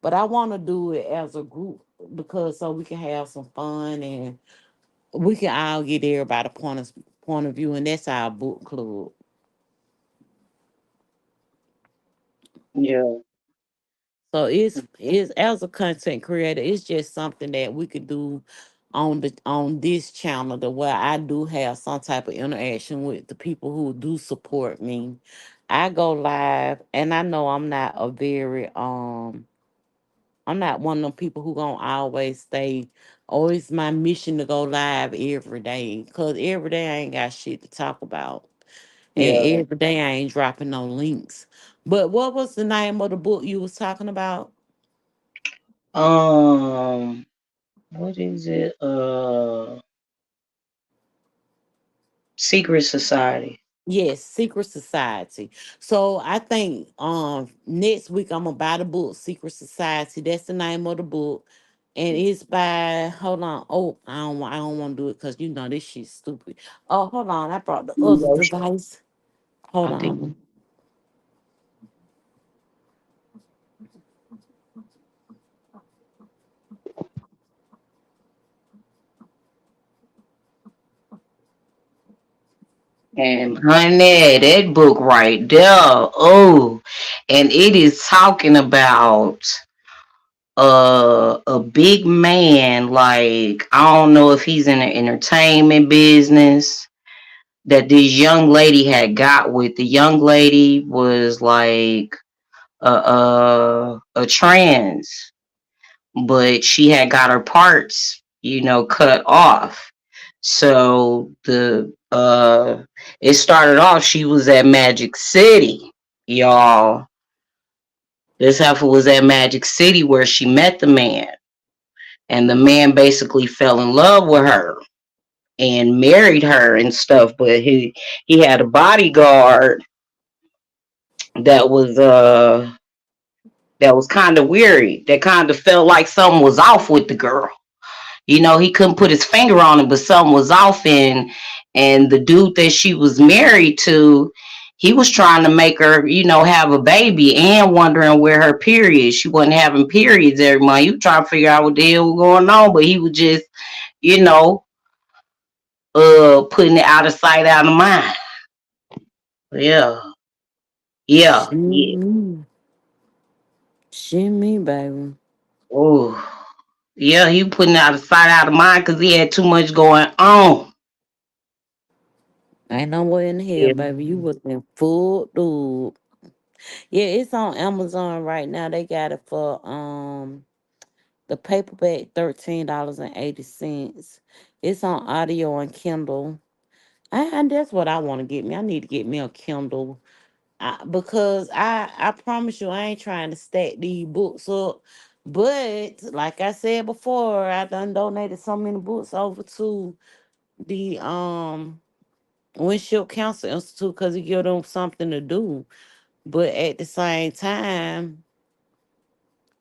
But I want to do it as a group because so we can have some fun and we can all get everybody point of view and that's our book club. Yeah. So it's as a content creator, it's just something that we could do on this channel to where I do have some type of interaction with the people who do support me. I go live and I know I'm not one of them people who gonna always stay. Oh, it's my mission to go live every day. Cause every day I ain't got shit to talk about. And Yeah. every day I ain't dropping no links. But what was the name of the book you was talking about? Um, what is it? Secret Society. Yes, Secret Society. So I think next week I'm gonna buy the book Secret Society. That's the name of the book. And it's by hold on. Oh, I don't want to do it because this shit's stupid. Oh, hold on. I brought the other Yoshi. device. Hold I think. on. And honey, that book right there. Oh, and it is talking about a big man, like I don't know if he's in the entertainment business, that this young lady had got with. The young lady was like a trans, but she had got her parts, cut off. So it started off, she was at Magic City, y'all. This heifer was at Magic City where she met the man, and the man basically fell in love with her and married her and stuff. But he had a bodyguard that was uh that was kind of weary. That kind of felt like something was off with the girl. He couldn't put his finger on it, but something was off. And the dude that she was married to, he was trying to make her, have a baby, and wondering where her period. She wasn't having periods every month. He was trying to figure out what the hell was going on, but he was just, you know, putting it out of sight, out of mind. Yeah, yeah, yeah. Shimmy, shimmy, baby. Oh, yeah. He putting it out of sight, out of mind because he had too much going on. Ain't no way in hell, Yeah. baby. You was in full dude. Yeah, it's on Amazon right now. They got it for the paperback $13.80. It's on audio and Kindle. And that's what I want to get me. I need to get me a Kindle. Because I promise you I ain't trying to stack these books up. But like I said before, I done donated so many books over to the Windshield Cancer Institute because it give them something to do. But at the same time,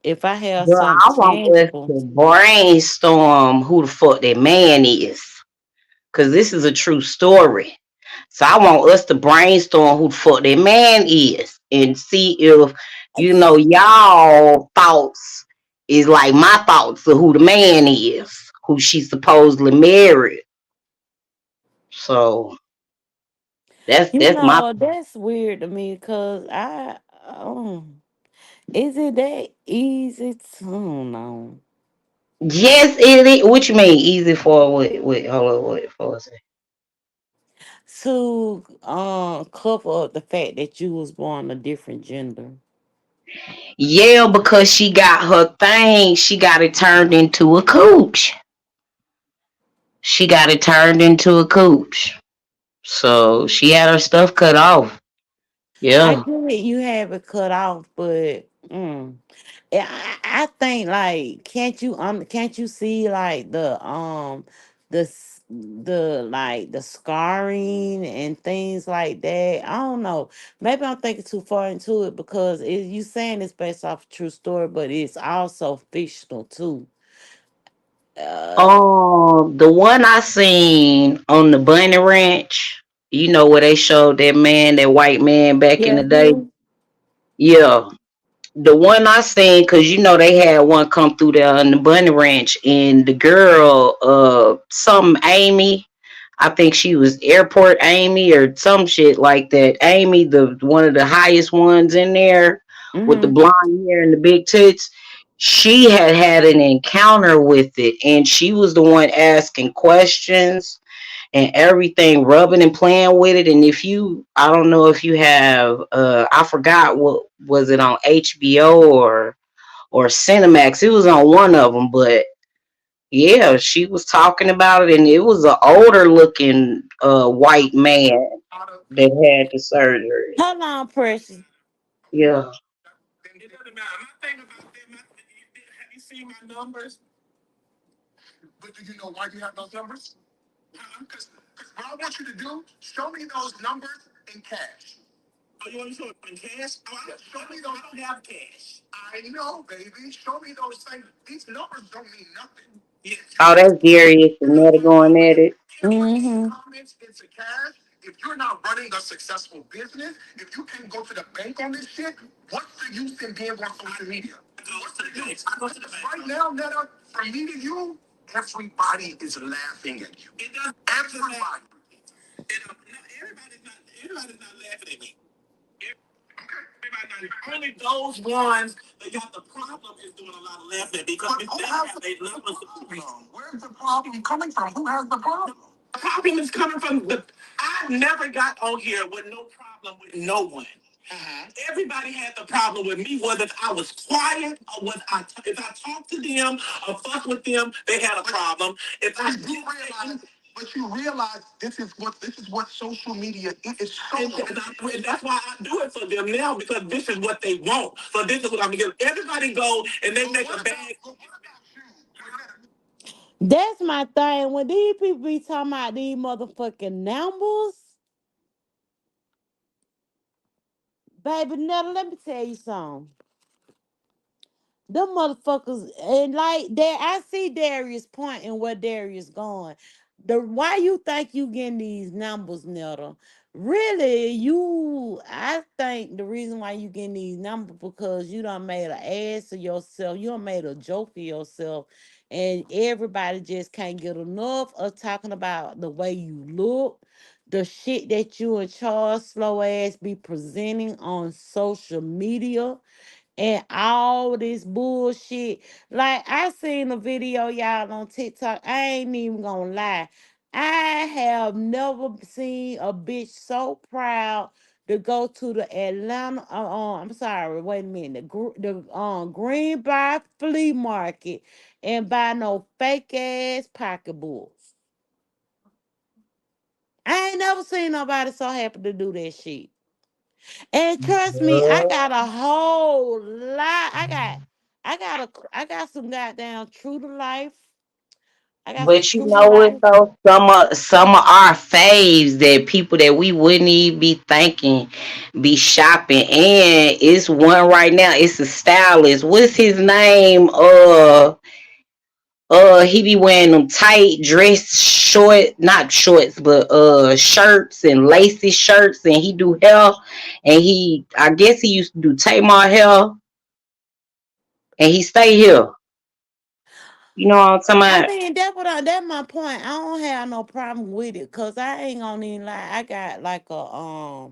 if I have Girl, something I want us tangible, to brainstorm who the fuck that man is. Cause this is a true story. So I want us to brainstorm who the fuck that man is and see if, y'all thoughts is like my thoughts of who the man is, who she supposedly married. So that's my. that's weird to me because um, is it that easy? I don't know. Yes, it is. What you mean easy for what hold on, what for a second. To cover up the fact that you was born a different gender. Yeah, because she got her thing, she got it turned into a cooch. She got it turned into a cooch. So she had her stuff cut off. I Yeah. get it, you have it cut off, but yeah, I think like can't you see like the like the scarring and things like that. I don't know. Maybe I'm thinking too far into it because you saying it's based off a true story, but it's also fictional too. Uh, The one I seen on the Bunny Ranch, where they showed that man, that white man back in yeah, the day. you. Yeah. The one I seen, cause they had one come through there on the Bunny Ranch, and the girl, some Amy, I think she was Airport Amy or some shit like that. Amy, the one of the highest ones in there with the Mm-hmm. blonde hair and the big tits. She had had an encounter with it, and she was the one asking questions and everything, rubbing and playing with it. And I don't know if you have, I forgot what was it on HBO or Cinemax. It was on one of them, but yeah, she was talking about it, and it was an older looking white man that had the surgery. Hold on, Precious. Yeah. Oh, that's Darius and Netta going at it. Mm-hmm. Only those ones that got the problem is doing a lot of laughing because they have their levels of problem. Where's the problem coming from? Who has the problem? The problem is coming from the. I never got on here with no problem with no one. Everybody had the problem with me, whether I was quiet or was if I talked to them or fucked with them, they had a problem. If I do realize, but you realize this is what social media is. It's social. And that's why I do it for them now because this is what they want. So this is what I'm gonna. Everybody go and they make a bag. That's my thing. When these people be talking about these motherfucking numbers, baby, Netta, let me tell you something. Them motherfuckers, and like there, I see Darius point and where Darius going. The why you think you getting these numbers, Netta? Really, I think the reason why you getting these numbers because you done made an ass of yourself. You done made a joke of yourself, and everybody just can't get enough of talking about the way you look, the shit that you and Charles slow ass be presenting on social media and all this bullshit. Like I seen a video y'all on TikTok. I ain't even gonna lie. I have never seen a bitch so proud to go to the Atlanta. I'm sorry. Wait a minute. The Greenbrier flea market and buy no fake ass pocketbooks. I ain't never seen nobody so happy to do that shit. And trust me, I got a whole lot. I got some goddamn true to life. I got some But you true to know what life. though? Some of our faves that people that we wouldn't even be thinking be shopping. And it's one right now. It's a stylist. What's his name? He be wearing them tight dress short, not shorts, but shirts and lacy shirts, and he do hair, and I guess he used to do Tamar hair, and he stay here. You know what I'm talking I about? mean, that's my point. I don't have no problem with it because I ain't gonna even lie. I got like a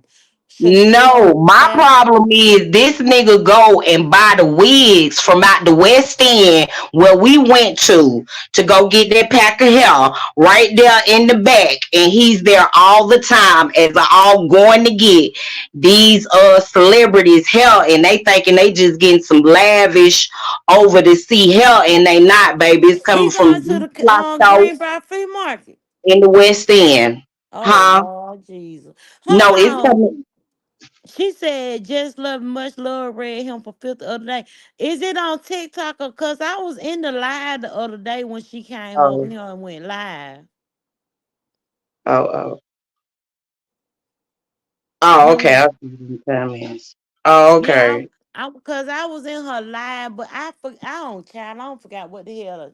No, Chanel my hair. problem is this nigga go and buy the wigs from out the West End where we went to go get that pack of hair right there in the back, and he's there all the time as I all going to get these celebrities hair, and they thinking they just getting some lavish over the sea hair, and they not, baby. It's coming He from going to the the store Greenbrier Free Market. in the West End, Oh huh? Lord Jesus! Hold No, it's on. coming. She said, just love, much love, read him for fifth the other day. Is it on TikTok? Because I was in the live the other day when she came up Oh, here and went live. oh. Oh, You okay. know, I see what the comments. Oh, yeah, okay. because I was in her live, but I don't, child, I don't forgot what the hell.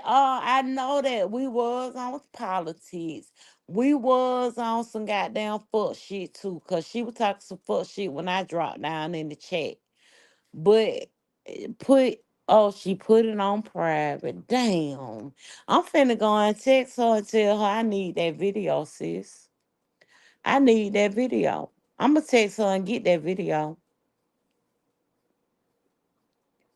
I know that we was on politics. We was on some goddamn fuck shit too, because she was talking some fuck shit when I dropped down in the chat. But put she put it on private. Damn. I'm finna go and text her and tell her I need that video, sis. I need that video. I'ma text her and get that video.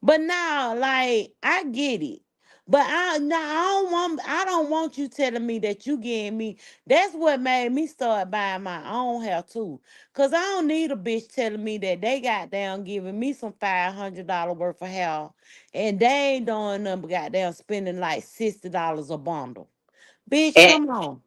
But now, like, I get it. But I don't want you telling me that you getting me. That's what made me start buying my own hair too. Cause I don't need a bitch telling me that they got down giving me some $500 worth of hair. And they ain't doing nothing but goddamn spending like $60 a bundle. Bitch, And, come on.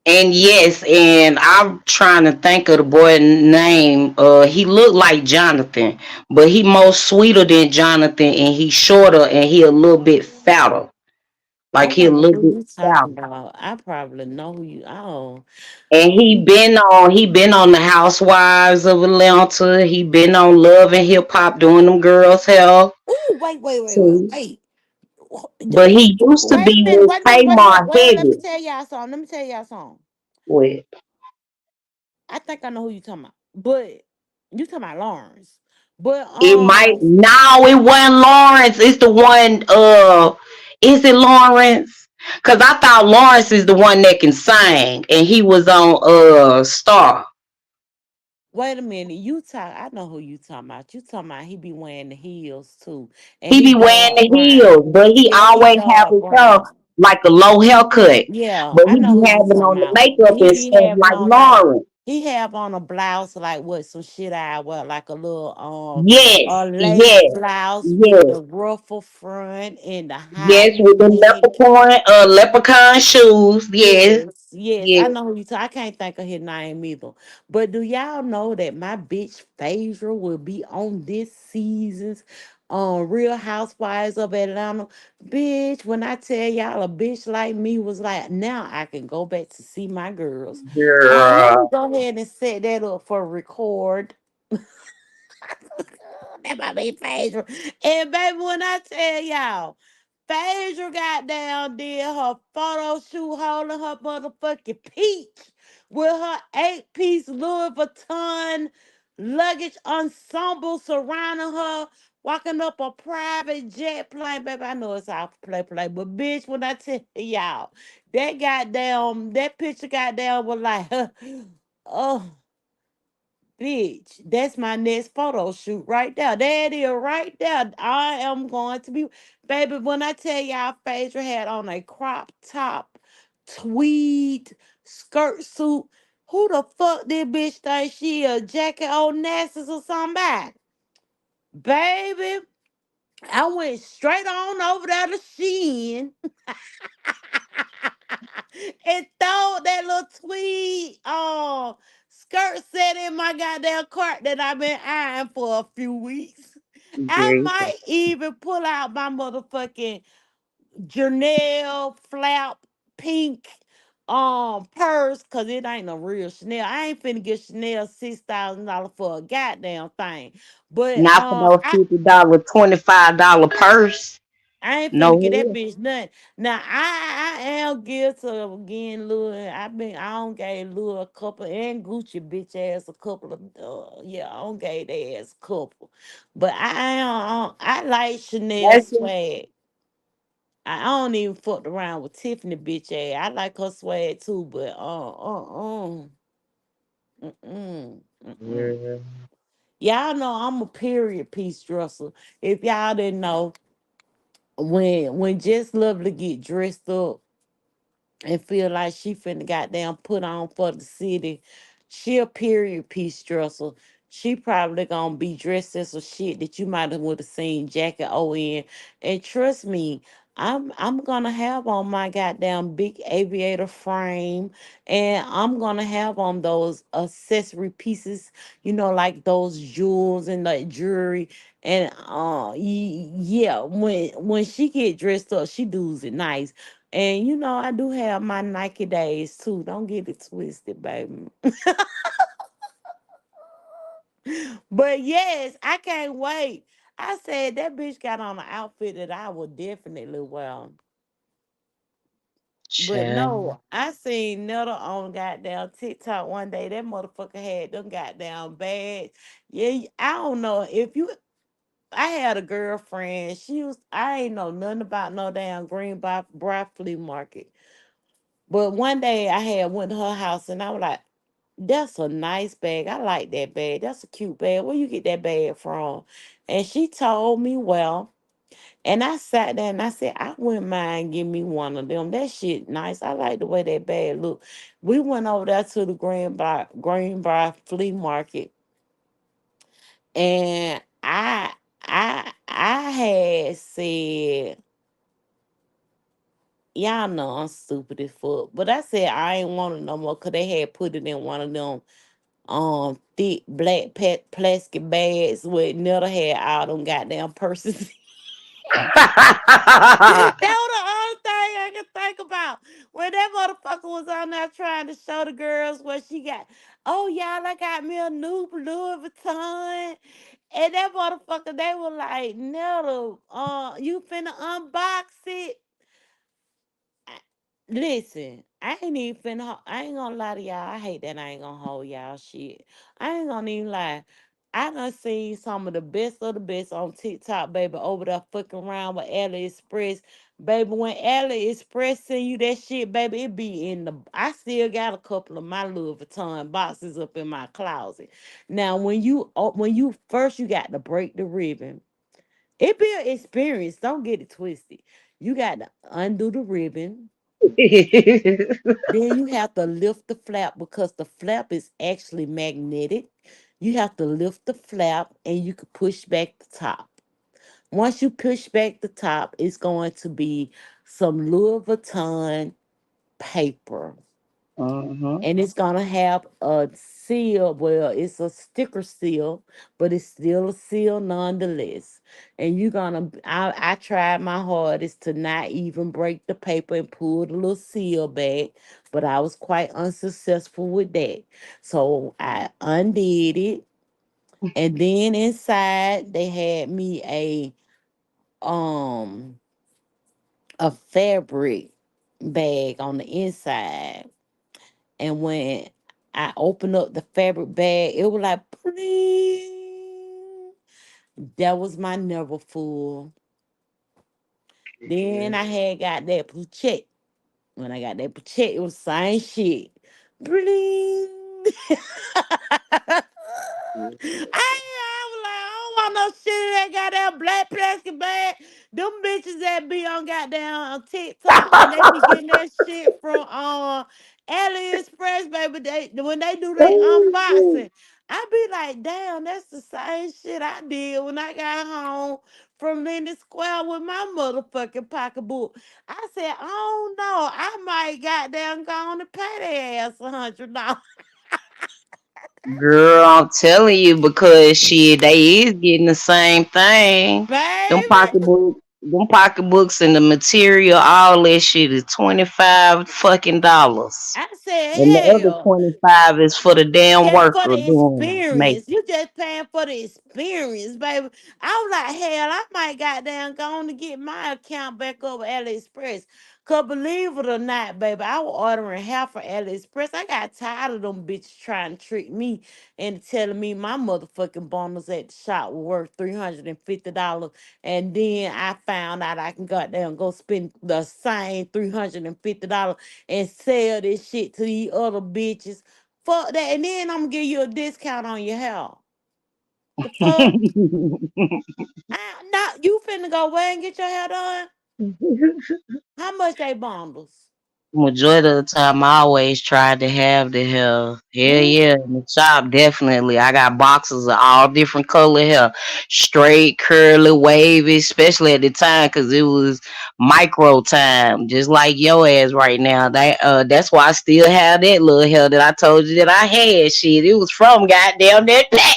and yes, and I'm trying to think of the boy name. He looked like Jonathan, but he more sweeter than Jonathan, and he shorter, and he a little bit fatter. I Like he a wonder little who bit you fatter. talking about. I probably know who you oh. And he been on the Housewives of Atlanta. He been on Love and Hip Hop doing them girls' hair Ooh, too. wait. But he used to Wait a be minute, with Tamar wait a minute. Let me Higgins. tell y'all something. Let me tell y'all something. With I think I know who you talking about, but you talking about Lawrence. But it might no, it wasn't Lawrence. It's the one. Is it Lawrence? Cause I thought Lawrence is the one that can sing, and he was on Star. Wait a minute, you talk. I know who you talking about. You talking about he be wearing the heels too, and He he be wearing dark the brown, heels, but he and he always have dark his hair brown. like a low haircut. Yeah, But I he know be who you having talking on the about. makeup He and be stuff having like on like Lauren. he have on a blouse like what some shit I wear like a little Yes, a lace yes, blouse with yes. the ruffle front and the high Yes, with the neck. leprechaun shoes. Yes, Yes, yes, yes. I know who you talk. I can't think of his name either. But do y'all know that my bitch Phaedra will be on this season's Real Housewives of Atlanta? Bitch, when I tell y'all a bitch like me was like, now I can go back to see my girls. Let me Girl. go ahead and set that up for record. That might be Phaedra. And baby, when I tell y'all, Phaedra got down, did her photo shoot holding her motherfucking peach with her 8-piece Louis Vuitton luggage ensemble surrounding her, walking up a private jet plane. Baby, I know it's all play, but bitch, when I tell y'all, that picture goddamn was like, oh, bitch, that's my next photo shoot right there. There it is, right there. I am going to be, baby. When I tell y'all, Phaedra had on a crop top, tweed skirt suit. Who the fuck this bitch think she a Jackie Onassis or somebody? Baby, I went straight on over there to Shein and throw that little tweed skirt set in my goddamn cart that I've been eyeing for a few weeks. I Girl. might even pull out my motherfucking Janelle flap pink purse because it ain't a real Chanel. I ain't finna get Chanel $6,000 for a goddamn thing. But Not for no $50, $25 purse. I ain't finna get that No. bitch nothing. Now I am guilty of getting Lil. I don't gave Lil a couple and Gucci bitch ass a couple of yeah, I don't gave their ass a couple. But I like Chanel That's it. swag. I don't even fuck around with Tiffany bitch ass. I like her swag too, but mm. Girl. Y'all know I'm a period piece dresser. If y'all didn't know, when Just Lovely get dressed up and feel like she finna goddamn put on for the city. She a period piece dresser. She probably gonna be dressed as some shit that you might have would have seen Jackie O in. And trust me, I'm gonna have on my goddamn big aviator frame, and I'm gonna have on those accessory pieces, like those jewels and that jewelry. And yeah, when she get dressed up, she does it nice. And I do have my Nike days too. Don't get it twisted, baby. But yes, I can't wait. I said that bitch got on an outfit that I would definitely wear. But Child. no, I seen Netta on goddamn TikTok one day. That motherfucker had them goddamn bags. Yeah, I don't know if you. I had a girlfriend. I ain't know nothing about no damn Greenbrier flea market. But one day I had went to her house and I was like, that's a nice bag. I like that bag. That's a cute bag. Where you get that bag from? And she told me, well, and I sat there and I said, I wouldn't mind give me one of them. That shit nice. I like the way that bag look. We went over there to the Greenbrier flea market, and I had said, y'all know I'm stupid as fuck. But I said I ain't want it no more because they had put it in one of them thick black plastic bags with never had all them goddamn purses. That was the only thing I could think about. When that motherfucker was on there trying to show the girls what she got. Oh y'all, I got me a new Louis Vuitton. And that motherfucker, they were like, no, you finna unbox it. I- Listen, I ain't even finna, I ain't gonna lie to y'all. I hate that I ain't gonna hold y'all shit. I ain't gonna even lie. I done seen some of the best on TikTok, baby, over there fucking around with AliExpress. Baby, when AliExpress send you that shit, baby, it be in the. I still got a couple of my Louis Vuitton boxes up in my closet. Now, when you first you got to break the ribbon. It be an experience. Don't get it twisted. You got to undo the ribbon. Then you have to lift the flap because the flap is actually magnetic. You have to lift the flap and you can push back the top. Once you push back the top, it's going to be some Louis Vuitton paper, Mhm. and it's gonna have a seal. Well, it's a sticker seal, but it's still a seal nonetheless. And you're gonna. I tried my hardest to not even break the paper and pull the little seal back, but I was quite unsuccessful with that. So I undid it, and then inside they had me um a fabric bag on the inside. And when I opened up the fabric bag, it was like, bling. That was my never full. Then I had got that check. When I got that check, it was same shit. Bling. I was like, I don't want no shit in that goddamn black plastic bag. Them bitches that be on goddamn TikTok and they be getting that shit from AliExpress, baby. When they do their unboxing, I be like, damn, that's the same shit I did when I got home from Lindy Square with my motherfucking pocketbook. I said, oh no, I might goddamn go on and pay their ass $100. Girl, I'm telling you because shit, they is getting the same thing. Them Baby. pocketbooks and the material, all that shit is $25 fucking. I said, And the other hell, 25 is for the damn just for worker the doing make. experience. You just paying for the experience, baby. I was like, hell, I might goddamn go on to get my account back over AliExpress. Cause believe it or not, baby, I was ordering half for AliExpress. I got tired of them bitches trying to trick me and telling me my motherfucking bundles at the shop were worth $350. And then I found out I can goddamn go spend the same $350 and sell this shit to these other bitches. Fuck that. And then I'm gonna give you a discount on your hair. The fuck? Now you finna go where and get your hair done? How much they bundles? Majority of the time, I always tried to have the hair. Hell Mm, yeah, in the shop, definitely. I got boxes of all different color hair, straight, curly, wavy, especially at the time because it was micro time, just like your ass right now. That's why I still have that little hair that I told you that I had. Shit, it was from goddamn that black.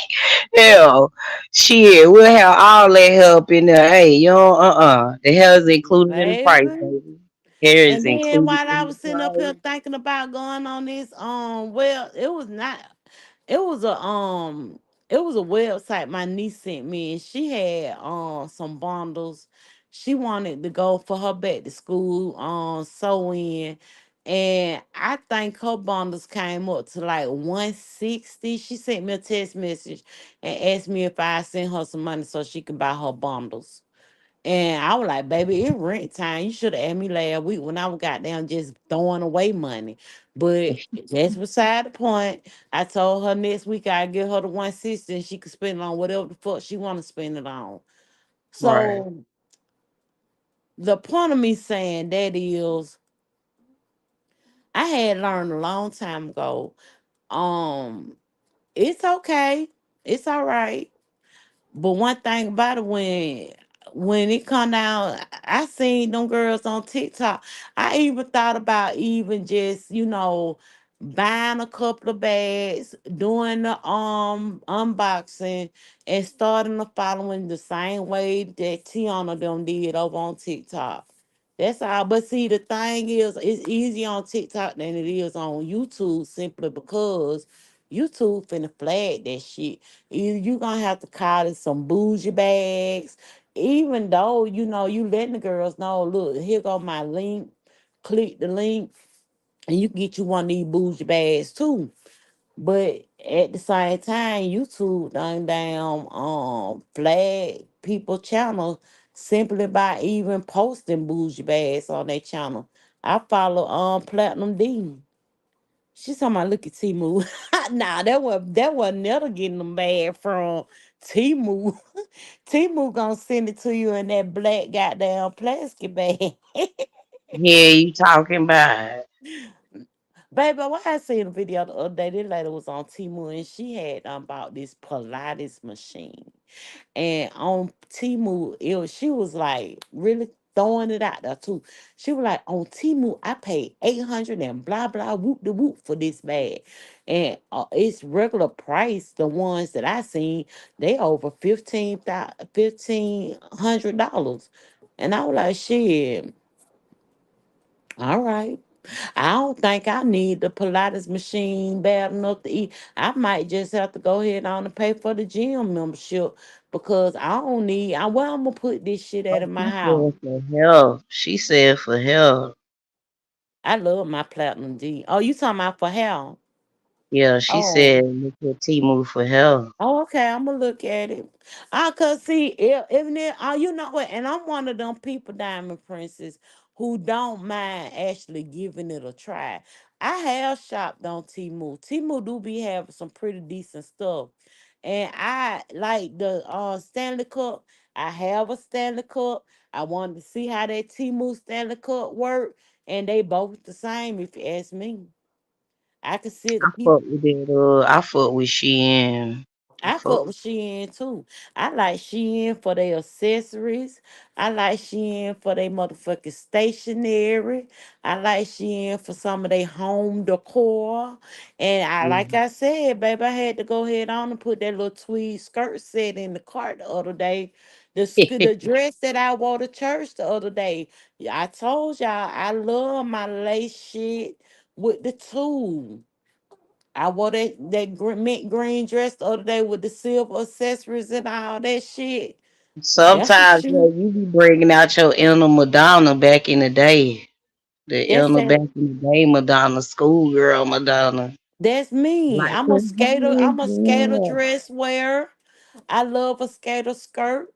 Hell, shit, we'll have all that hair up in there. Hey, you know, the hair is included in the price, baby. baby. Hair is And then included while I in was the sitting up here price. thinking about going on this, well, it was not. It was a it was a website my niece sent me, and she had some bundles. She wanted to go for her back to school sew in, and I think her bundles came up to like 160. She sent me a text message and asked me if I sent her some money so she could buy her bundles. And I was like, baby, it's rent time. You should have asked me last week when I was goddamn just throwing away money. But that's beside the point. I told her next week I'd give her the 160 and she could spend it on whatever the fuck she want to spend it on. Right. So the point of me saying that is I had learned a long time ago. Um, it's okay. It's all right. But one thing about it, when it come down, I seen them girls on TikTok. I even thought about even just, buying a couple of bags, doing the unboxing, and starting to following the same way that Tiana them did over on TikTok. That's all. But see, the thing is, it's easier on TikTok than it is on YouTube simply because YouTube finna flag that shit. Either you gonna have to call it some bougie bags, even though you letting the girls know, look, here go my link, click the link, and you can get you one of these bougie bags too. But at the same time, YouTube done down flag people channel simply by even posting bougie bags on their channel. I follow Platinum D. She's talking about look at Timu. Nah, that was never getting them bad from Timu. Timu gonna send it to you in that black goddamn plastic bag. Yeah, you talking about. Baby, why I seen a video the other day. This lady was on Timu and she had bought this Pilates machine. And on Timu, she was like really throwing it out there too. She was like, on Timu, I paid 800 and blah blah whoop de whoop for this bag. And it's regular price. The ones that I seen, they over $1,500. And I was like, shit, all right. I don't think I need the Pilates machine bad enough to eat. I might just have to go ahead on and pay for the gym membership because I don't need. Where I'm gonna put this shit at Oh, in my she house? said for help. She said for help. I love my platinum D. Oh, you talking about for hell? Yeah, she Oh. said look at Timu for help. Oh, okay, I'm gonna look at it. I could see even if you know what, and I'm one of them people, Diamond Princess, who don't mind actually giving it a try. I have shopped on Temu. Temu do be having some pretty decent stuff, and I like the Stanley Cup. I have a Stanley Cup. I wanted to see how that Temu Stanley Cup work, and they both the same. If you ask me, I could see the I people. fuck with that. I fuck with Shein. I I fuck fuck with. with Shein too. I like Shein for their accessories. I like Shein for their motherfucking stationery. I like Shein for some of their home decor. And like I said, baby, I had to go ahead on and put that little tweed skirt set in the cart the other day. The dress that I wore to church the other day. Yeah, I told y'all I love my lace shit with the tulle. I wore that mint green dress the other day with the silver accessories and all that shit. That's some Sometimes shit. you be bringing out your inner Madonna back in the day. The That's inner that. back in the day Madonna, schoolgirl Madonna. That's me. Like I'm a the skater. I'm a skater yeah. dress wearer. I love a skater skirt.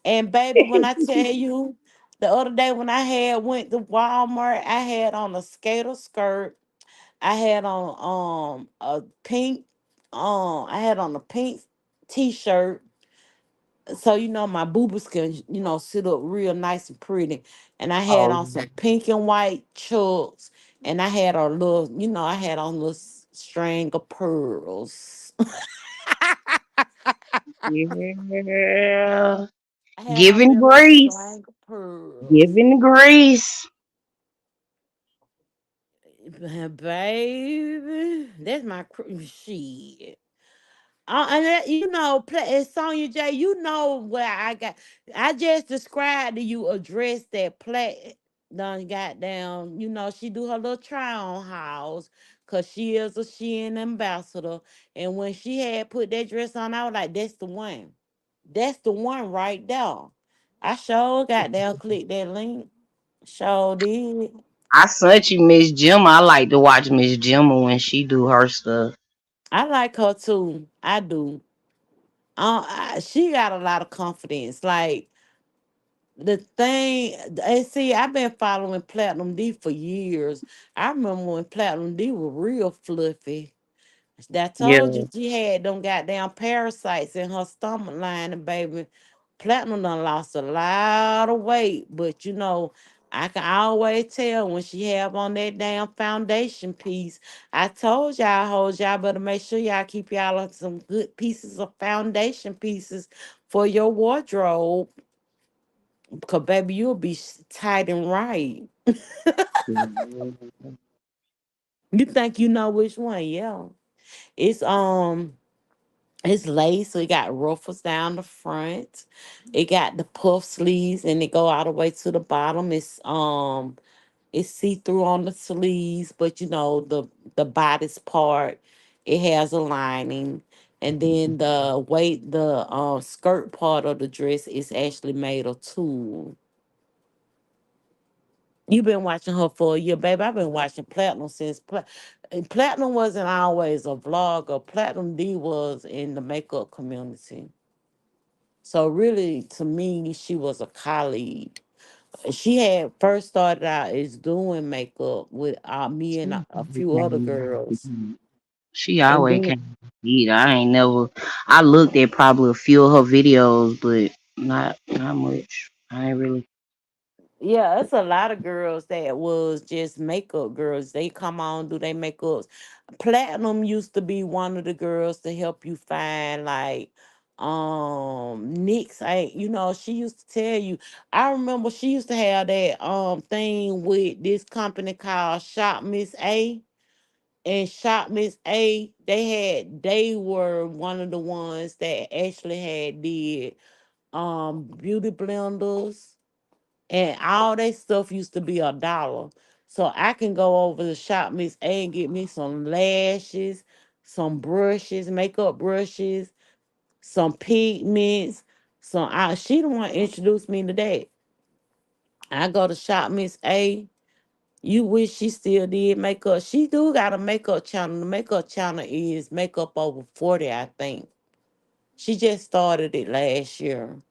And baby, when I tell you, the other day when I had went to Walmart, I had on a skater skirt. I had on a pink I had on a pink t-shirt so my boobas can sit up real nice and pretty, and I had Oh on some pink and white chucks, and I had a little I had on a little string of pearls. yeah. I had on me Giving a little grace. string of pearls. Giving grace. Baby, that's my shit. And Sonya J, you know where I got. I just described to you a dress that done got down. She do her little try on house because she is a Shein ambassador. And when she had put that dress on, I was like, that's the one. That's the one right there. I sure got down, click that link. Sure did. I sent you Miss Gemma. I like to watch Miss Gemma when she do her stuff. I like her too. I do. She got a lot of confidence. Like, the thing, and see, I've been following Platinum D for years. I remember when Platinum D was real fluffy. I told Yeah. you she had them goddamn parasites in her stomach line, and baby, Platinum done lost a lot of weight. But I can always tell when she have on that damn foundation piece. I told y'all, hoes, y'all better make sure y'all keep y'all on some good pieces of foundation pieces for your wardrobe. Cause baby, you'll be tight and right. You think you know which one? Yeah. It's it's lace, so it got ruffles down the front. It got the puff sleeves, and it go all the way to the bottom. It's see through on the sleeves, but the bodice part, it has a lining, and then the skirt part of the dress is actually made of tulle. You've been watching her for a year, baby. I've been watching Platinum since Platinum wasn't always a vlogger. Platinum D was in the makeup community. So really, to me, she was a colleague. She had first started out as doing makeup with me and a few other girls, She and always then came to eat. I ain't never. I looked at probably a few of her videos, but not much. I ain't really. yeah, it's a lot of girls that was just makeup girls. They come on, do they makeups. Platinum used to be one of the girls to help you find like Nyx. She used to tell you. I remember she used to have that thing with this company called Shop Miss A. And Shop Miss A, they were one of the ones that actually had did beauty blenders, and all that stuff used to be $1. So I can go over to Shop Miss A and get me some lashes, some brushes, makeup brushes, some pigments. She the one introduced me to that. I go to Shop Miss A. You wish she still did makeup. She do got a makeup channel. The makeup channel is Makeup Over 40, I think. She just started it last year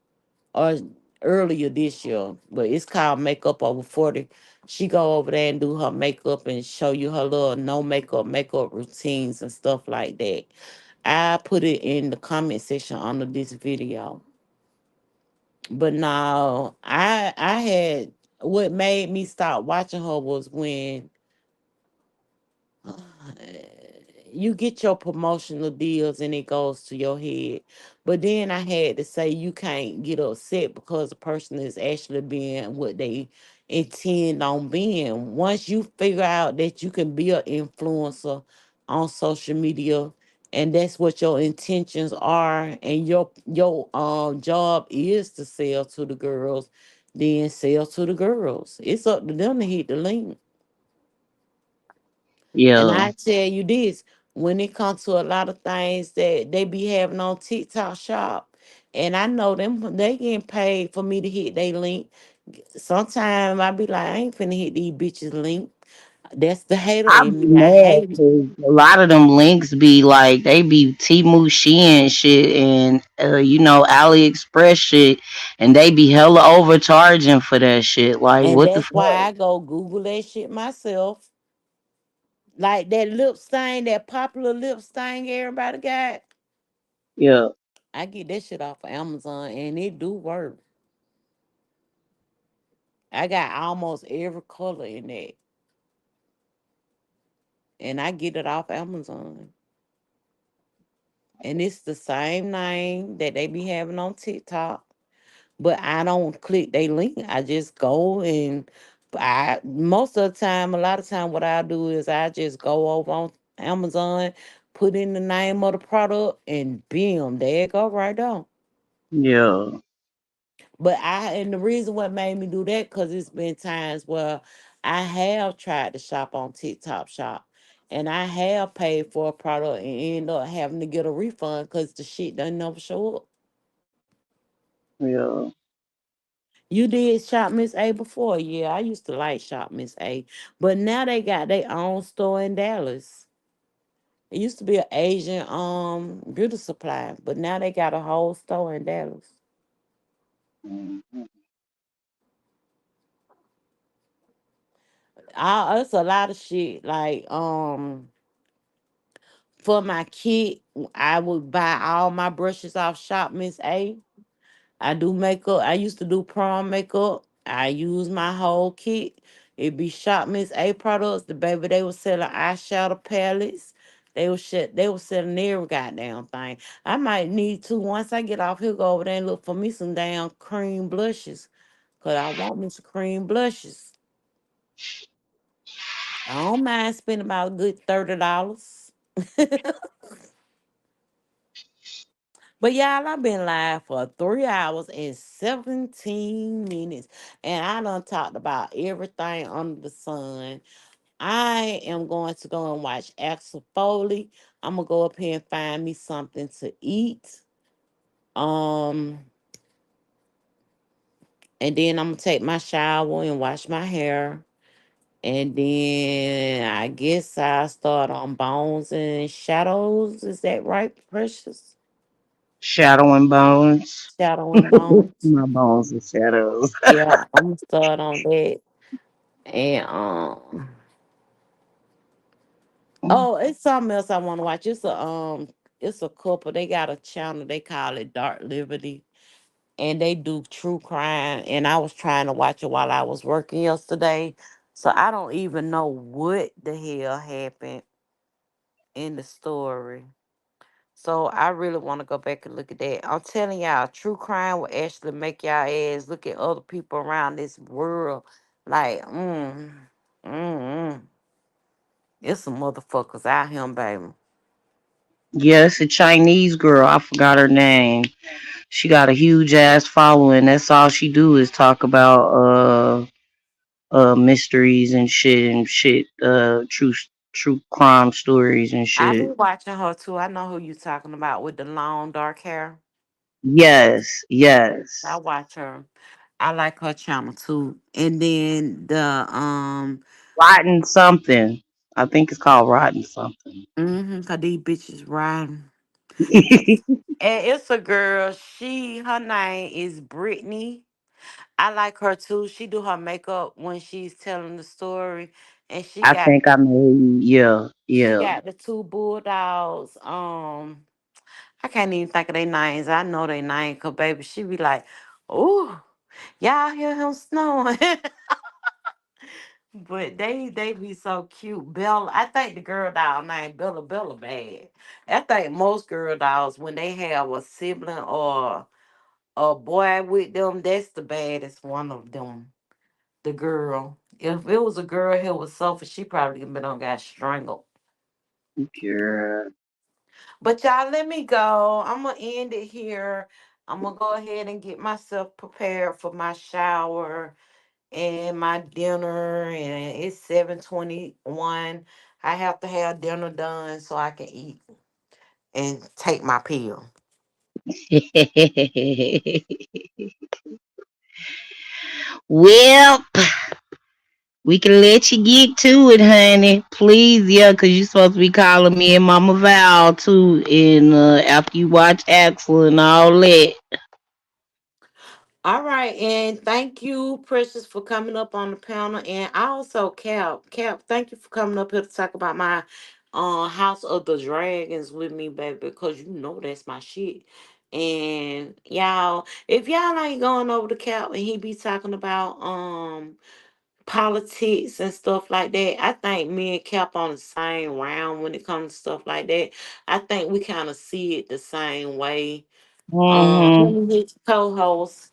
or earlier this year, but it's called Makeup Over 40. She go over there and do her makeup and show you her little no makeup routines and stuff like that. I put it in the comment section under this video. But now I had what made me stop watching her was when you get your promotional deals and it goes to your head. But then I had to say you can't get upset because the person is actually being what they intend on being. Once you figure out that you can be an influencer on social media and that's what your intentions are and your job is to sell to the girls, then sell to the girls. It's up to them to hit the link. And Yeah, I tell you this, when it comes to a lot of things that they be having on TikTok shop, and I know them they getting paid for me to hit their link. Sometimes I be like, I ain't finna hit these bitches link. That's the hater I in be me. I mad hate it. 'cause a lot of them links be like they be Temu Shein shit and AliExpress shit, and they be hella overcharging for that shit. Like And what the that's why fuck? I go Google that shit myself. Like that lip stain, that popular lip stain everybody got. Yeah, I get that shit off of Amazon and it do work. I got almost every color in that. And I get it off Amazon. And it's the same name that they be having on TikTok, but I don't click they link. I just go and I most of the time, a lot of time, what I do is I just go over on Amazon, put in the name of the product, and bam, there it go right there. yeah, And the reason what made me do that because it's been times where I have tried to shop on TikTok shop and I have paid for a product and end up having to get a refund because the shit doesn't never show up. yeah. You did Shop Miss A before? Yeah, I used to like Shop Miss A, but now they got their own store in Dallas. It used to be an Asian beauty supply, but now they got a whole store in Dallas. Mhm. It's a lot of shit like for my kid, I would buy all my brushes off Shop Miss A. I do makeup. I used to do prom makeup. I use my whole kit. It be Shop Miss A products. The baby they was selling eyeshadow palettes. They was selling every goddamn thing. I might need to once I get off here go over there and look for me some damn cream blushes. Cause I want me some cream blushes. I don't mind spending about a good $30. But y'all, I've been live for 3 hours and 17 minutes. And I done talked about everything under the sun. I am going to go and watch Axel Foley. I'm gonna go up here and find me something to eat. Um, and then I'm gonna take my shower and wash my hair. And then I guess I start on Bones and Shadows. Is that right, Precious? Shadow and Bones. Shadow and Bones. My bones and shadows. Yeah, I'm gonna start on that. And oh, it's something else I want to watch. It's a couple. They got a channel. They call it Dark Liberty, and they do true crime. And I was trying to watch it while I was working yesterday, so I don't even know what the hell happened in the story. So I really want to go back and look at that. I'm telling y'all, true crime will actually make y'all ass look at other people around this world like, mm. It's some motherfuckers out here, baby. Yeah, it's a Chinese girl. I forgot her name. She got a huge ass following. That's all she do is talk about mysteries and shit, true crime stories and I be shit. watching her too. I know who you talking about with the long dark hair. Yes, I yes. watch her. I like her channel too. And then the Rotten something. I think it's called Rotten something. cause these bitches riding. And it's a girl. Her name is Brittany. I like her too. She do her makeup when she's telling the story, and I think I know you. Yeah, she yeah. got the two bulldogs. I can't even think of their names. I know their name, cause baby, she be like, "Ooh, y'all hear him snoring." But they be so cute. Bella, I think the girl dog named Bella bad. I think most girl dogs when they have a sibling or a boy with them, that's the baddest one of them. The girl. If it was a girl here with Sophie, she probably been on got strangled. Girl. But y'all, let me go. I'm gonna end it here. I'm gonna go ahead and get myself prepared for my shower and my dinner. And it's 7:21. I have to have dinner done so I can eat and take my pill. Well, we can let you get to it, honey. Please, yeah, because you're supposed to be calling me and Mama Val, too. And after you watch Axel and all that. All right, and thank you, Precious, for coming up on the panel, and also Cap, thank you for coming up here to talk about my House of the Dragons with me, baby, because you know that's my shit. And y'all, if y'all ain't going over to Cap and he be talking about politics and stuff like that, I think me and Cap on the same round when it comes to stuff like that. I think we kind of see it the same way. Mm-hmm. Him and his co-host,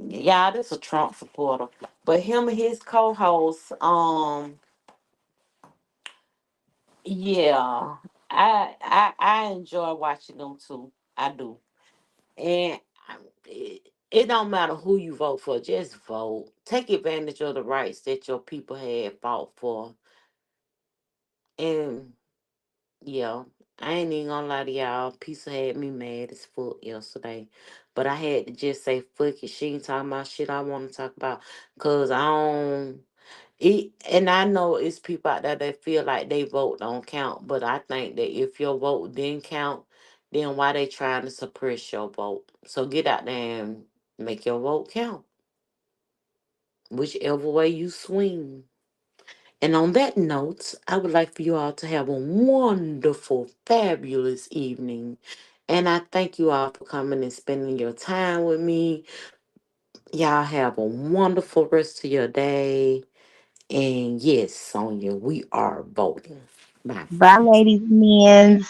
yeah, this a Trump supporter, but him and his co-host, yeah, I enjoy watching them too. I do, and it don't matter who you vote for, just vote. Take advantage of the rights that your people had fought for, and yeah, I ain't even gonna lie to y'all. Pizza had me mad as fuck yesterday. But I had to just say, fuck it. She ain't talking about shit I want to talk about. Cause I don't it, and I know it's people out there that feel like they vote don't count. But I think that if your vote didn't count, then why they trying to suppress your vote? So get out there and make your vote count. Whichever way you swing. And on that note, I would like for you all to have a wonderful, fabulous evening. And I thank you all for coming and spending your time with me. Y'all have a wonderful rest of your day. And yes, Sonia, we are voting. Bye, Bye, friends. ladies and men.